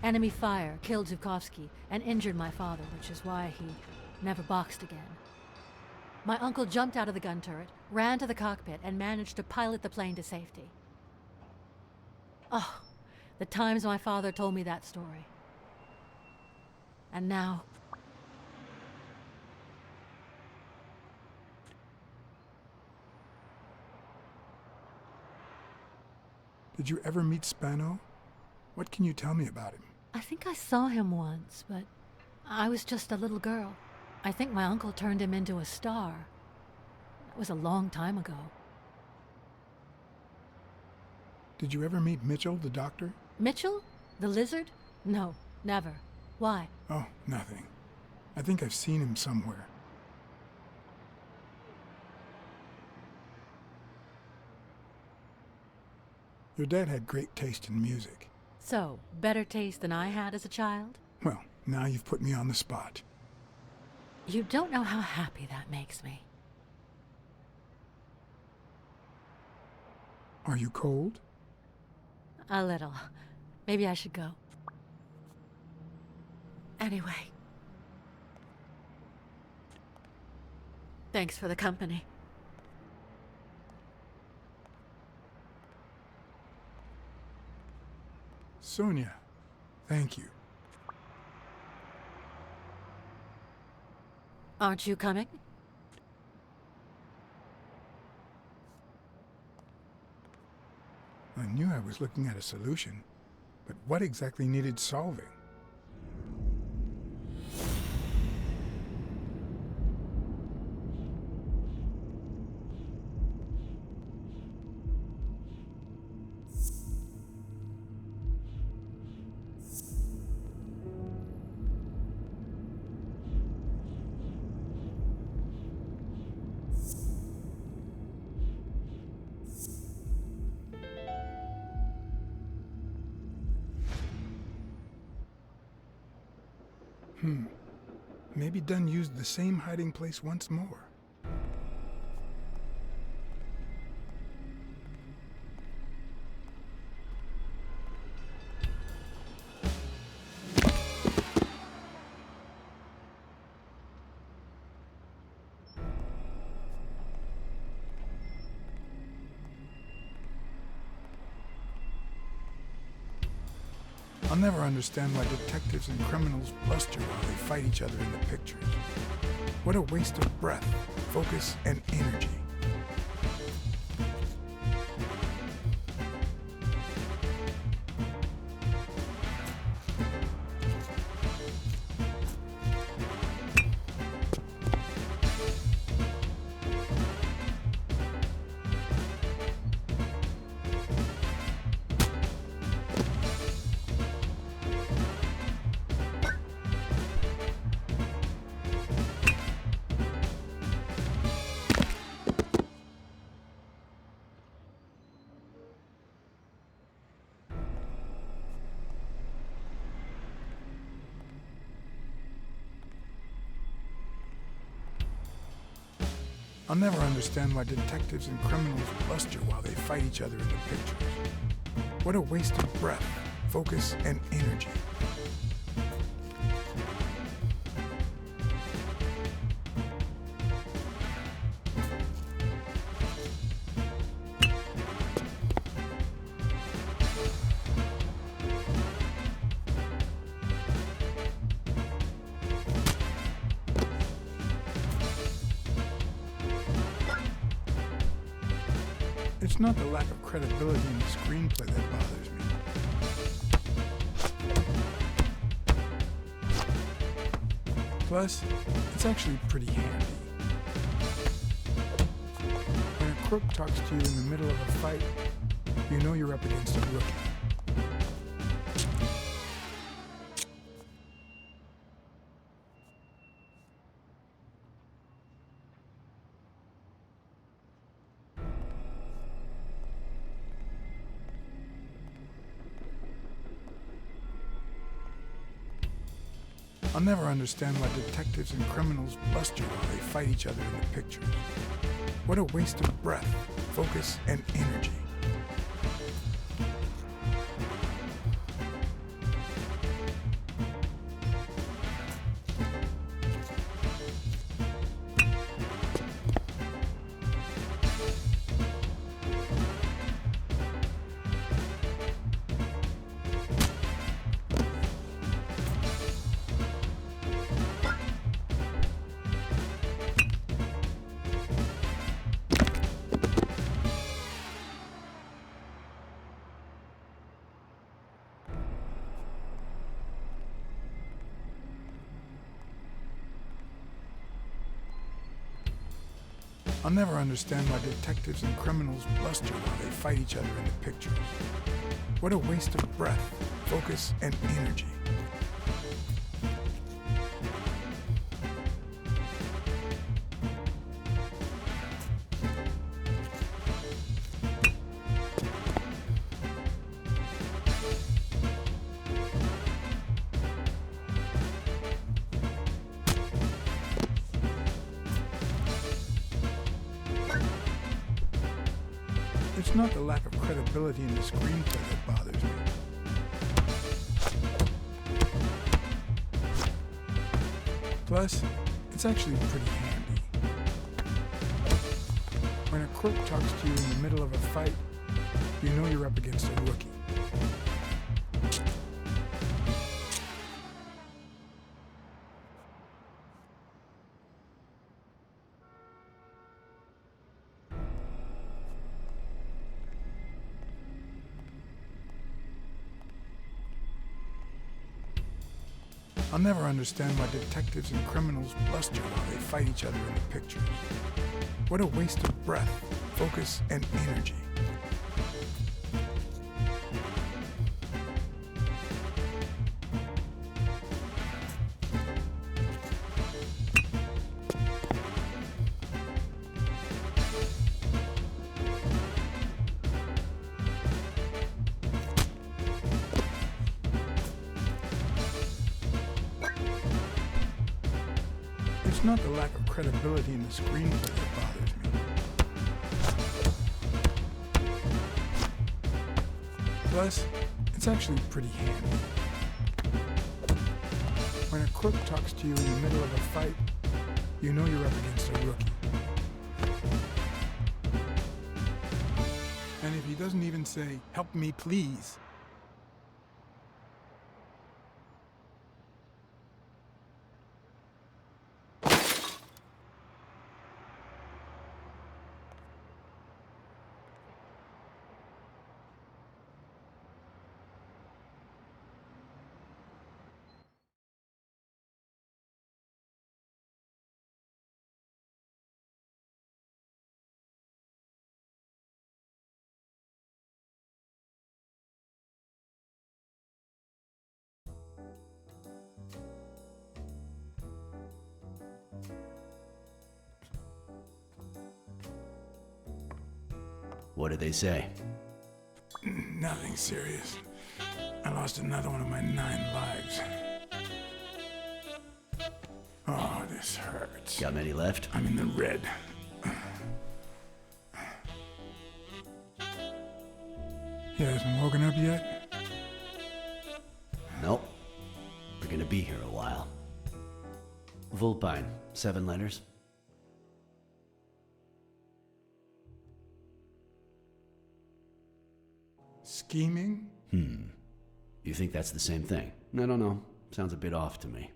enemy fire killed Zukovsky and injured my father, which is why he never boxed again. My uncle jumped out of the gun turret, ran to the cockpit, and managed to pilot the plane to safety. Oh, the times my father told me that story. And now... Did you ever meet Spano? What can you tell me about him? I think I saw him once, but I was just a little girl. I think my uncle turned him into a star. That was a long time ago. Did you ever meet Mitchell, the doctor? Mitchell? The lizard? No, never. Why? Oh, nothing. I think I've seen him somewhere. Your dad had great taste in music. So, better taste than I had as a child? Well, now you've put me on the spot. You don't know how happy that makes me. Are you cold? A little. Maybe I should go. Anyway. Thanks for the company. Sonia, thank you. Aren't you coming? I knew I was looking at a solution, but what exactly needed solving? Maybe Dunn used the same hiding place once more. I'll never understand why detectives and criminals bluster while they fight each other in the pictures. What a waste of breath, focus, and energy. I'll never understand why detectives and criminals bluster while they fight each other in the pictures. What a waste of breath, focus, and energy. It's not the lack of credibility in the screenplay that bothers me. Plus, it's actually pretty handy. When a crook talks to you in the middle of a fight, you know you're up against a rookie. I'll never understand why detectives and criminals bluster while they fight each other in the pictures. What a waste of breath, focus, and energy. I'll never understand why detectives and criminals bluster while they fight each other in the pictures. What a waste of breath, focus, and energy. It's not the lack of credibility in the screenplay that bothers me. Plus, it's actually pretty handy. When a crook talks to you in the middle of a fight, you know you're up against a rookie. I'll never understand why detectives and criminals bluster while they fight each other in the pictures. What a waste of breath, focus, and energy. It's not the lack of credibility in the screenplay that bothers me. Plus, it's actually pretty handy. When a crook talks to you in the middle of a fight, you know you're up against a rookie. And if he doesn't even say, "Help me, please," What did they say? nothing serious. I lost another one of my 9 lives. Oh, this hurts. Got many left? I'm in the red. He hasn't woken up yet? Nope. We're gonna be here a while. Vulpine, 7 letters. Scheming? You think that's the same thing? I don't know. Sounds a bit off to me.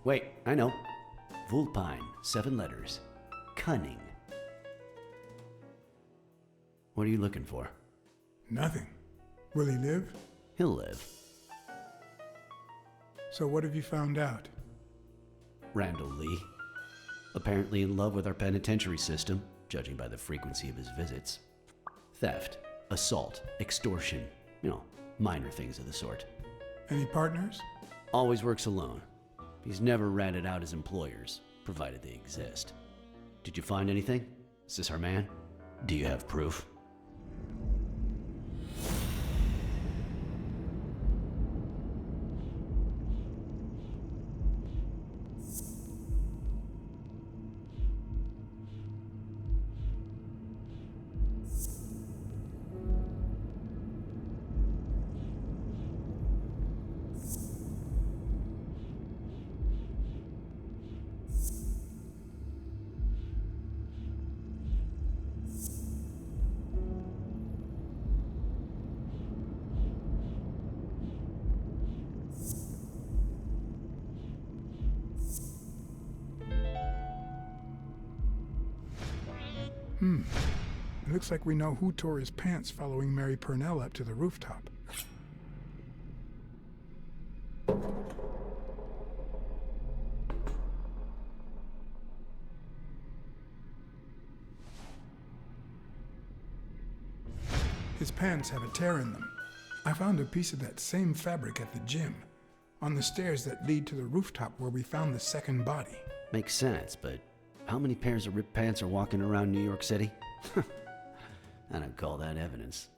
Wait, I know. Vulpine, 7 letters. Cunning. What are you looking for? Nothing. Will he live? He'll live. So what have you found out? Randall Lee. Apparently in love with our penitentiary system, judging by the frequency of his visits. Theft, assault, extortion, minor things of the sort. Any partners? Always works alone. He's never ratted out his employers, provided they exist. Did you find anything? Is this our man? Do you have proof? It looks like we know who tore his pants following Mary Purnell up to the rooftop. His His pants have a tear in them. I found a piece of that same fabric at the gym, on the stairs that lead to the rooftop where we found the second body. Makes sense, but how many pairs of ripped pants are walking around New York City? I don't call that evidence.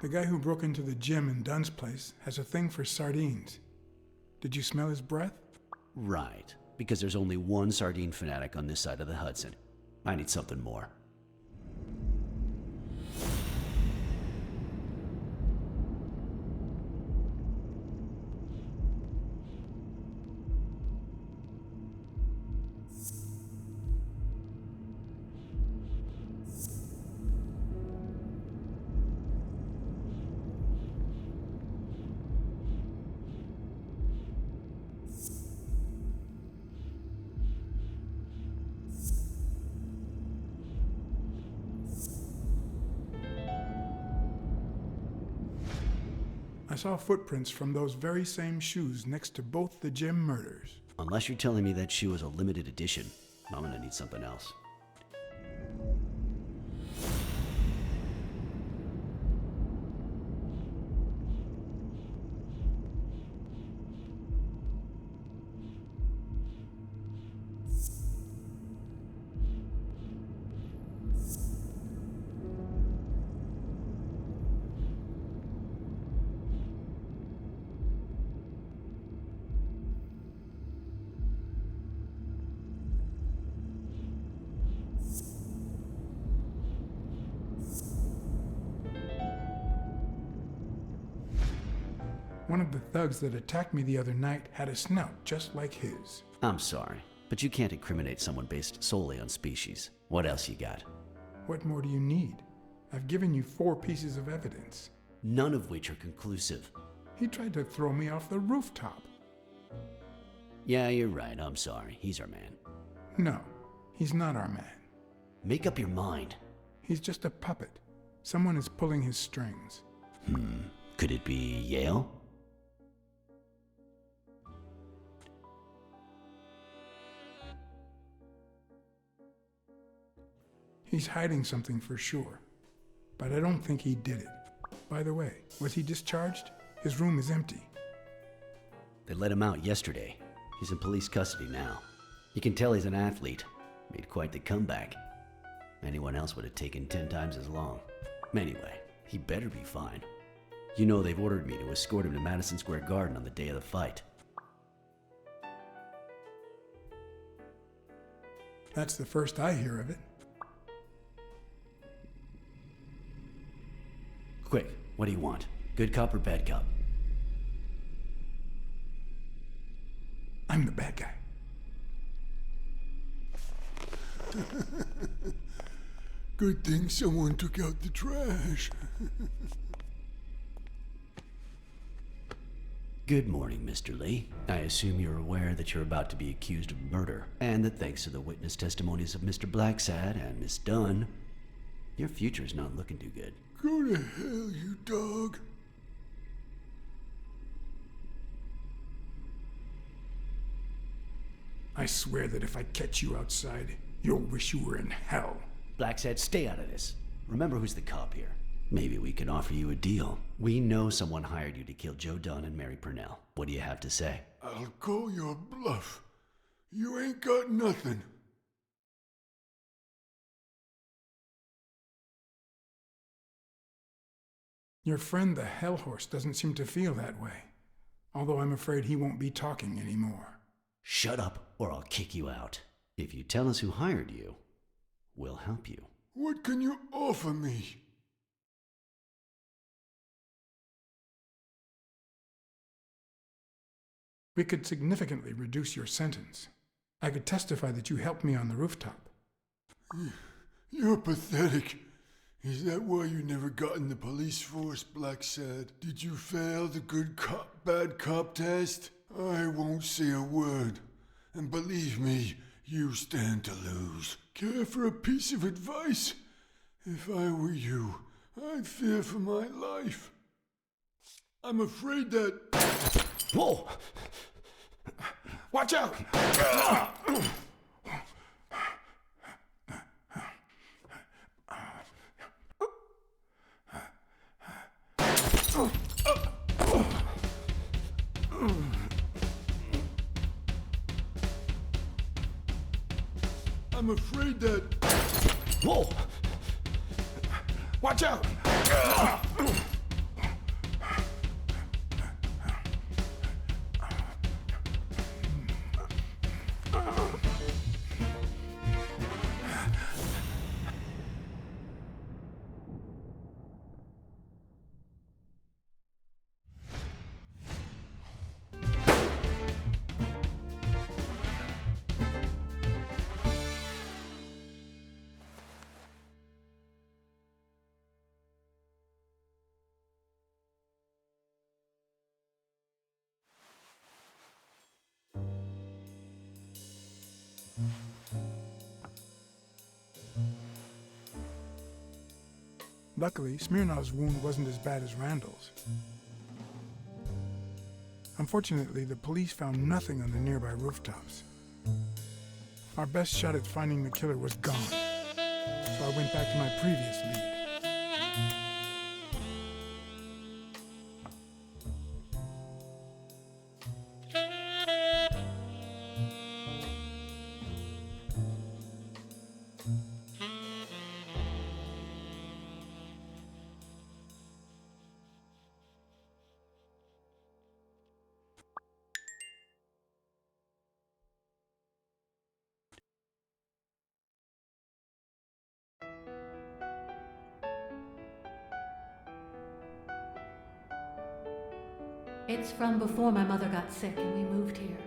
The guy who broke into the gym in Dunn's place has a thing for sardines. Did you smell his breath? Right, because there's only one sardine fanatic on this side of the Hudson. I need something more. I saw footprints from those very same shoes next to both the gym murders. Unless you're telling me that shoe is a limited edition, I'm gonna need something else. One of the thugs that attacked me the other night had a snout just like his. I'm sorry, but you can't incriminate someone based solely on species. What else you got? What more do you need? I've given you 4 pieces of evidence. None of which are conclusive. He tried to throw me off the rooftop. Yeah, you're right. I'm sorry. He's our man. No, he's not our man. Make up your mind. He's just a puppet. Someone is pulling his strings. Could it be Yale? He's hiding something for sure, but I don't think he did it. By the way, was he discharged? His room is empty. They let him out yesterday. He's in police custody now. You can tell he's an athlete. Made quite the comeback. Anyone else would have taken 10 times as long. Anyway, he better be fine. You know they've ordered me to escort him to Madison Square Garden on the day of the fight. That's the first I hear of it. Quick, what do you want? Good cop or bad cop? I'm the bad guy. Good thing someone took out the trash. Good morning, Mr. Lee. I assume you're aware that you're about to be accused of murder, and that thanks to the witness testimonies of Mr. Blacksad and Miss Dunn, your future's not looking too good. Go to hell, you dog. I swear that if I catch you outside, you'll wish you were in hell. Blacksad, stay out of this. Remember who's the cop here. Maybe we can offer you a deal. We know someone hired you to kill Joe Dunn and Mary Purnell. What do you have to say? I'll call your bluff. You ain't got nothing. Your friend the Hellhorse doesn't seem to feel that way. Although I'm afraid he won't be talking anymore. Shut up, or I'll kick you out. If you tell us who hired you, we'll help you. What can you offer me? We could significantly reduce your sentence. I could testify that you helped me on the rooftop. You're pathetic. Is that why you never got in the police force, Blacksad? Did you fail the good cop, bad cop test? I won't say a word. And believe me, you stand to lose. Care for a piece of advice? If I were you, I'd fear for my life. I'm afraid that... Whoa! Watch out! I'm afraid that... Whoa! Watch out! Luckily, Smirnov's wound wasn't as bad as Randall's. Unfortunately, the police found nothing on the nearby rooftops. Our best shot at finding the killer was gone, so I went back to my previous lead. It's from before my mother got sick and we moved here.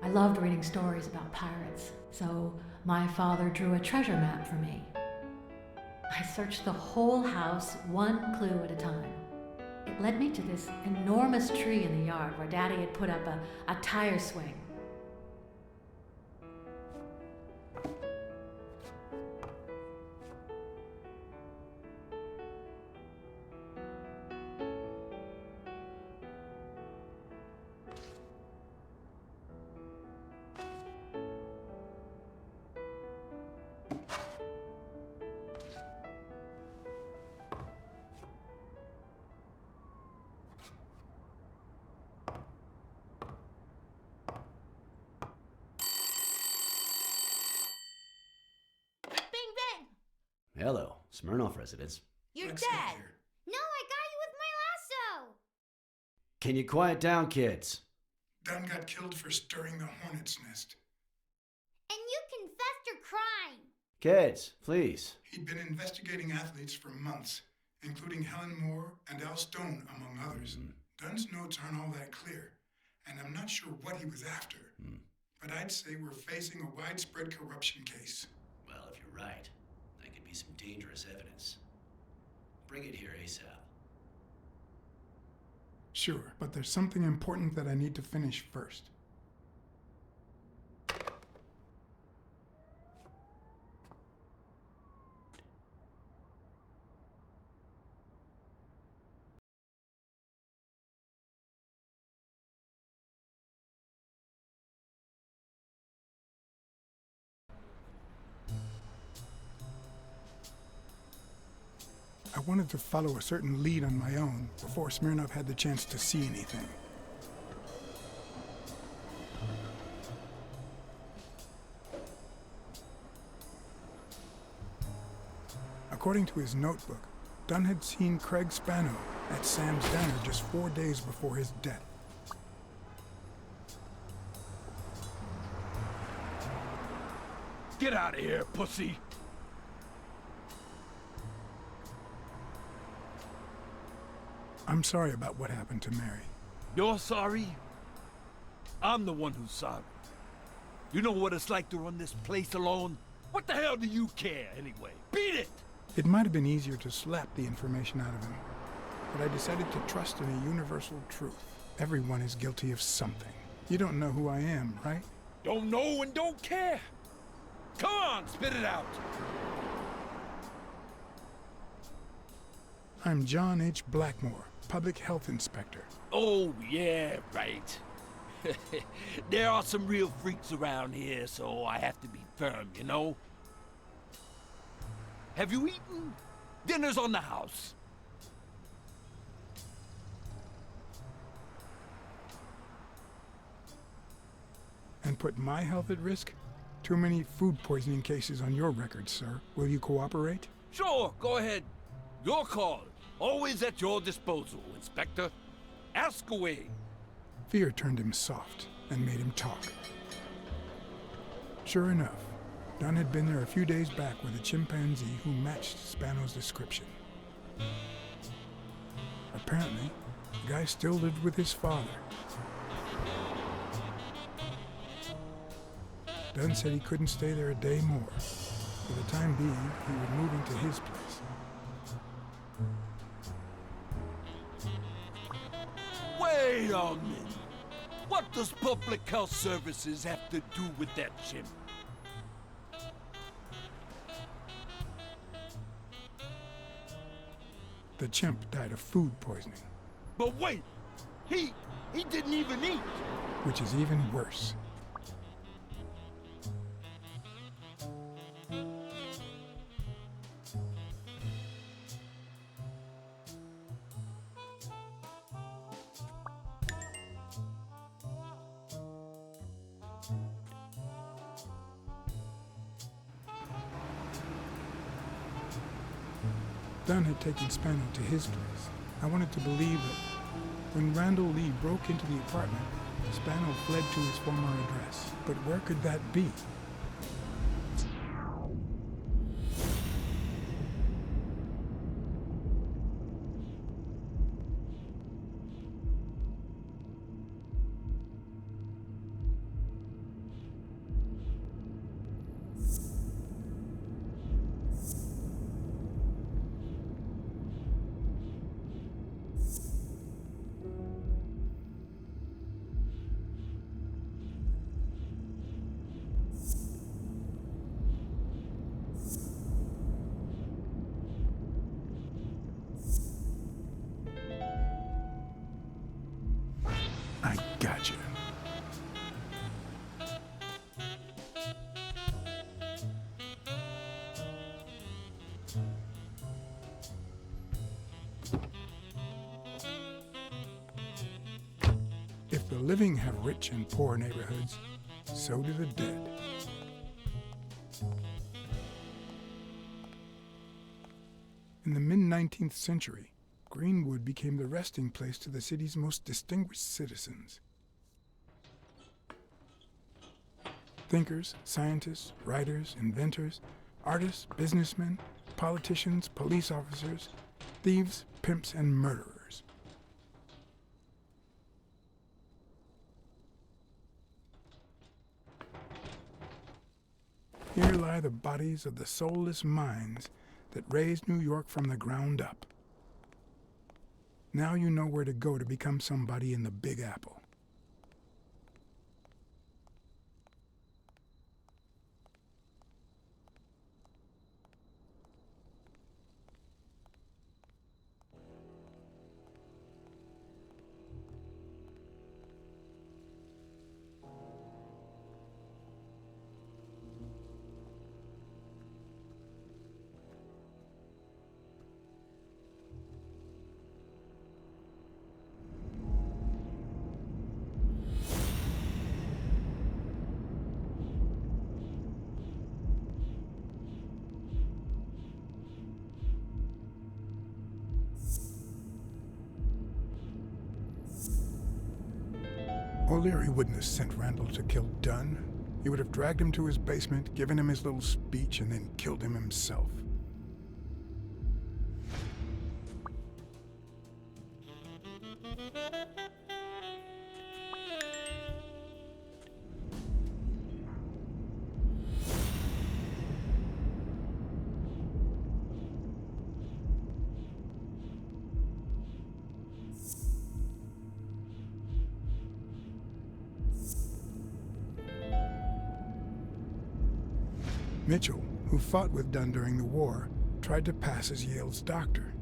I loved reading stories about pirates, so my father drew a treasure map for me. I searched the whole house, one clue at a time. It led me to this enormous tree in the yard where Daddy had put up a tire swing. Hello, Smirnoff residence. You're dead. No, I got you with my lasso. Can you quiet down, kids? Dunn got killed for stirring the hornet's nest. And you confessed your crime. Kids, please. He'd been investigating athletes for months, including Helen Moore and Al Stone, among others. Dunn's notes aren't all that clear, and I'm not sure what he was after. But I'd say we're facing a widespread corruption case. Well, if you're right, that could be some dangerous evidence. Bring it here ASAP. Sure, but there's something important that I need to finish first. I wanted to follow a certain lead on my own before Smirnov had the chance to see anything. According to his notebook, Dunn had seen Craig Spano at Sam's Diner just 4 days before his death. Get out of here, pussy! I'm sorry about what happened to Mary. You're sorry? I'm the one who's sorry. You know what it's like to run this place alone? What the hell do you care, anyway? Beat it! It might have been easier to slap the information out of him, but I decided to trust in a universal truth. Everyone is guilty of something. You don't know who I am, right? Don't know and don't care! Come on, spit it out! I'm John H. Blackmore, Public Health Inspector. Oh, yeah, right. There are some real freaks around here, so I have to be firm, you know? Have you eaten? Dinner's on the house. And put my health at risk? Too many food poisoning cases on your record, sir. Will you cooperate? Sure, go ahead. Your call. Always at your disposal, Inspector. Ask away. Fear turned him soft and made him talk. Sure enough, Dunn had been there a few days back with a chimpanzee who matched Spano's description. Apparently, the guy still lived with his father. Dunn said he couldn't stay there a day more. For the time being, he would move into his place. Wait a minute. What does Public Health Services have to do with that chimp? The chimp died of food poisoning, But wait! He didn't even eat! which is even worse. Dunn had taken Spano to his place. I wanted to believe that when Randall Lee broke into the apartment, Spano fled to his former address. But where could that be? I gotcha. If the living have rich and poor neighborhoods, so do the dead. In the mid-19th century, Greenwood became the resting place to the city's most distinguished citizens. Thinkers, scientists, writers, inventors, artists, businessmen, politicians, police officers, thieves, pimps, and murderers. Here lie the bodies of the soulless minds that raised New York from the ground up. Now you know where to go to become somebody in the Big Apple. O'Leary wouldn't have sent Randall to kill Dunn. He would have dragged him to his basement, given him his little speech, and then killed him himself. Mitchell, who fought with Dunn during the war, tried to pass as Yale's doctor.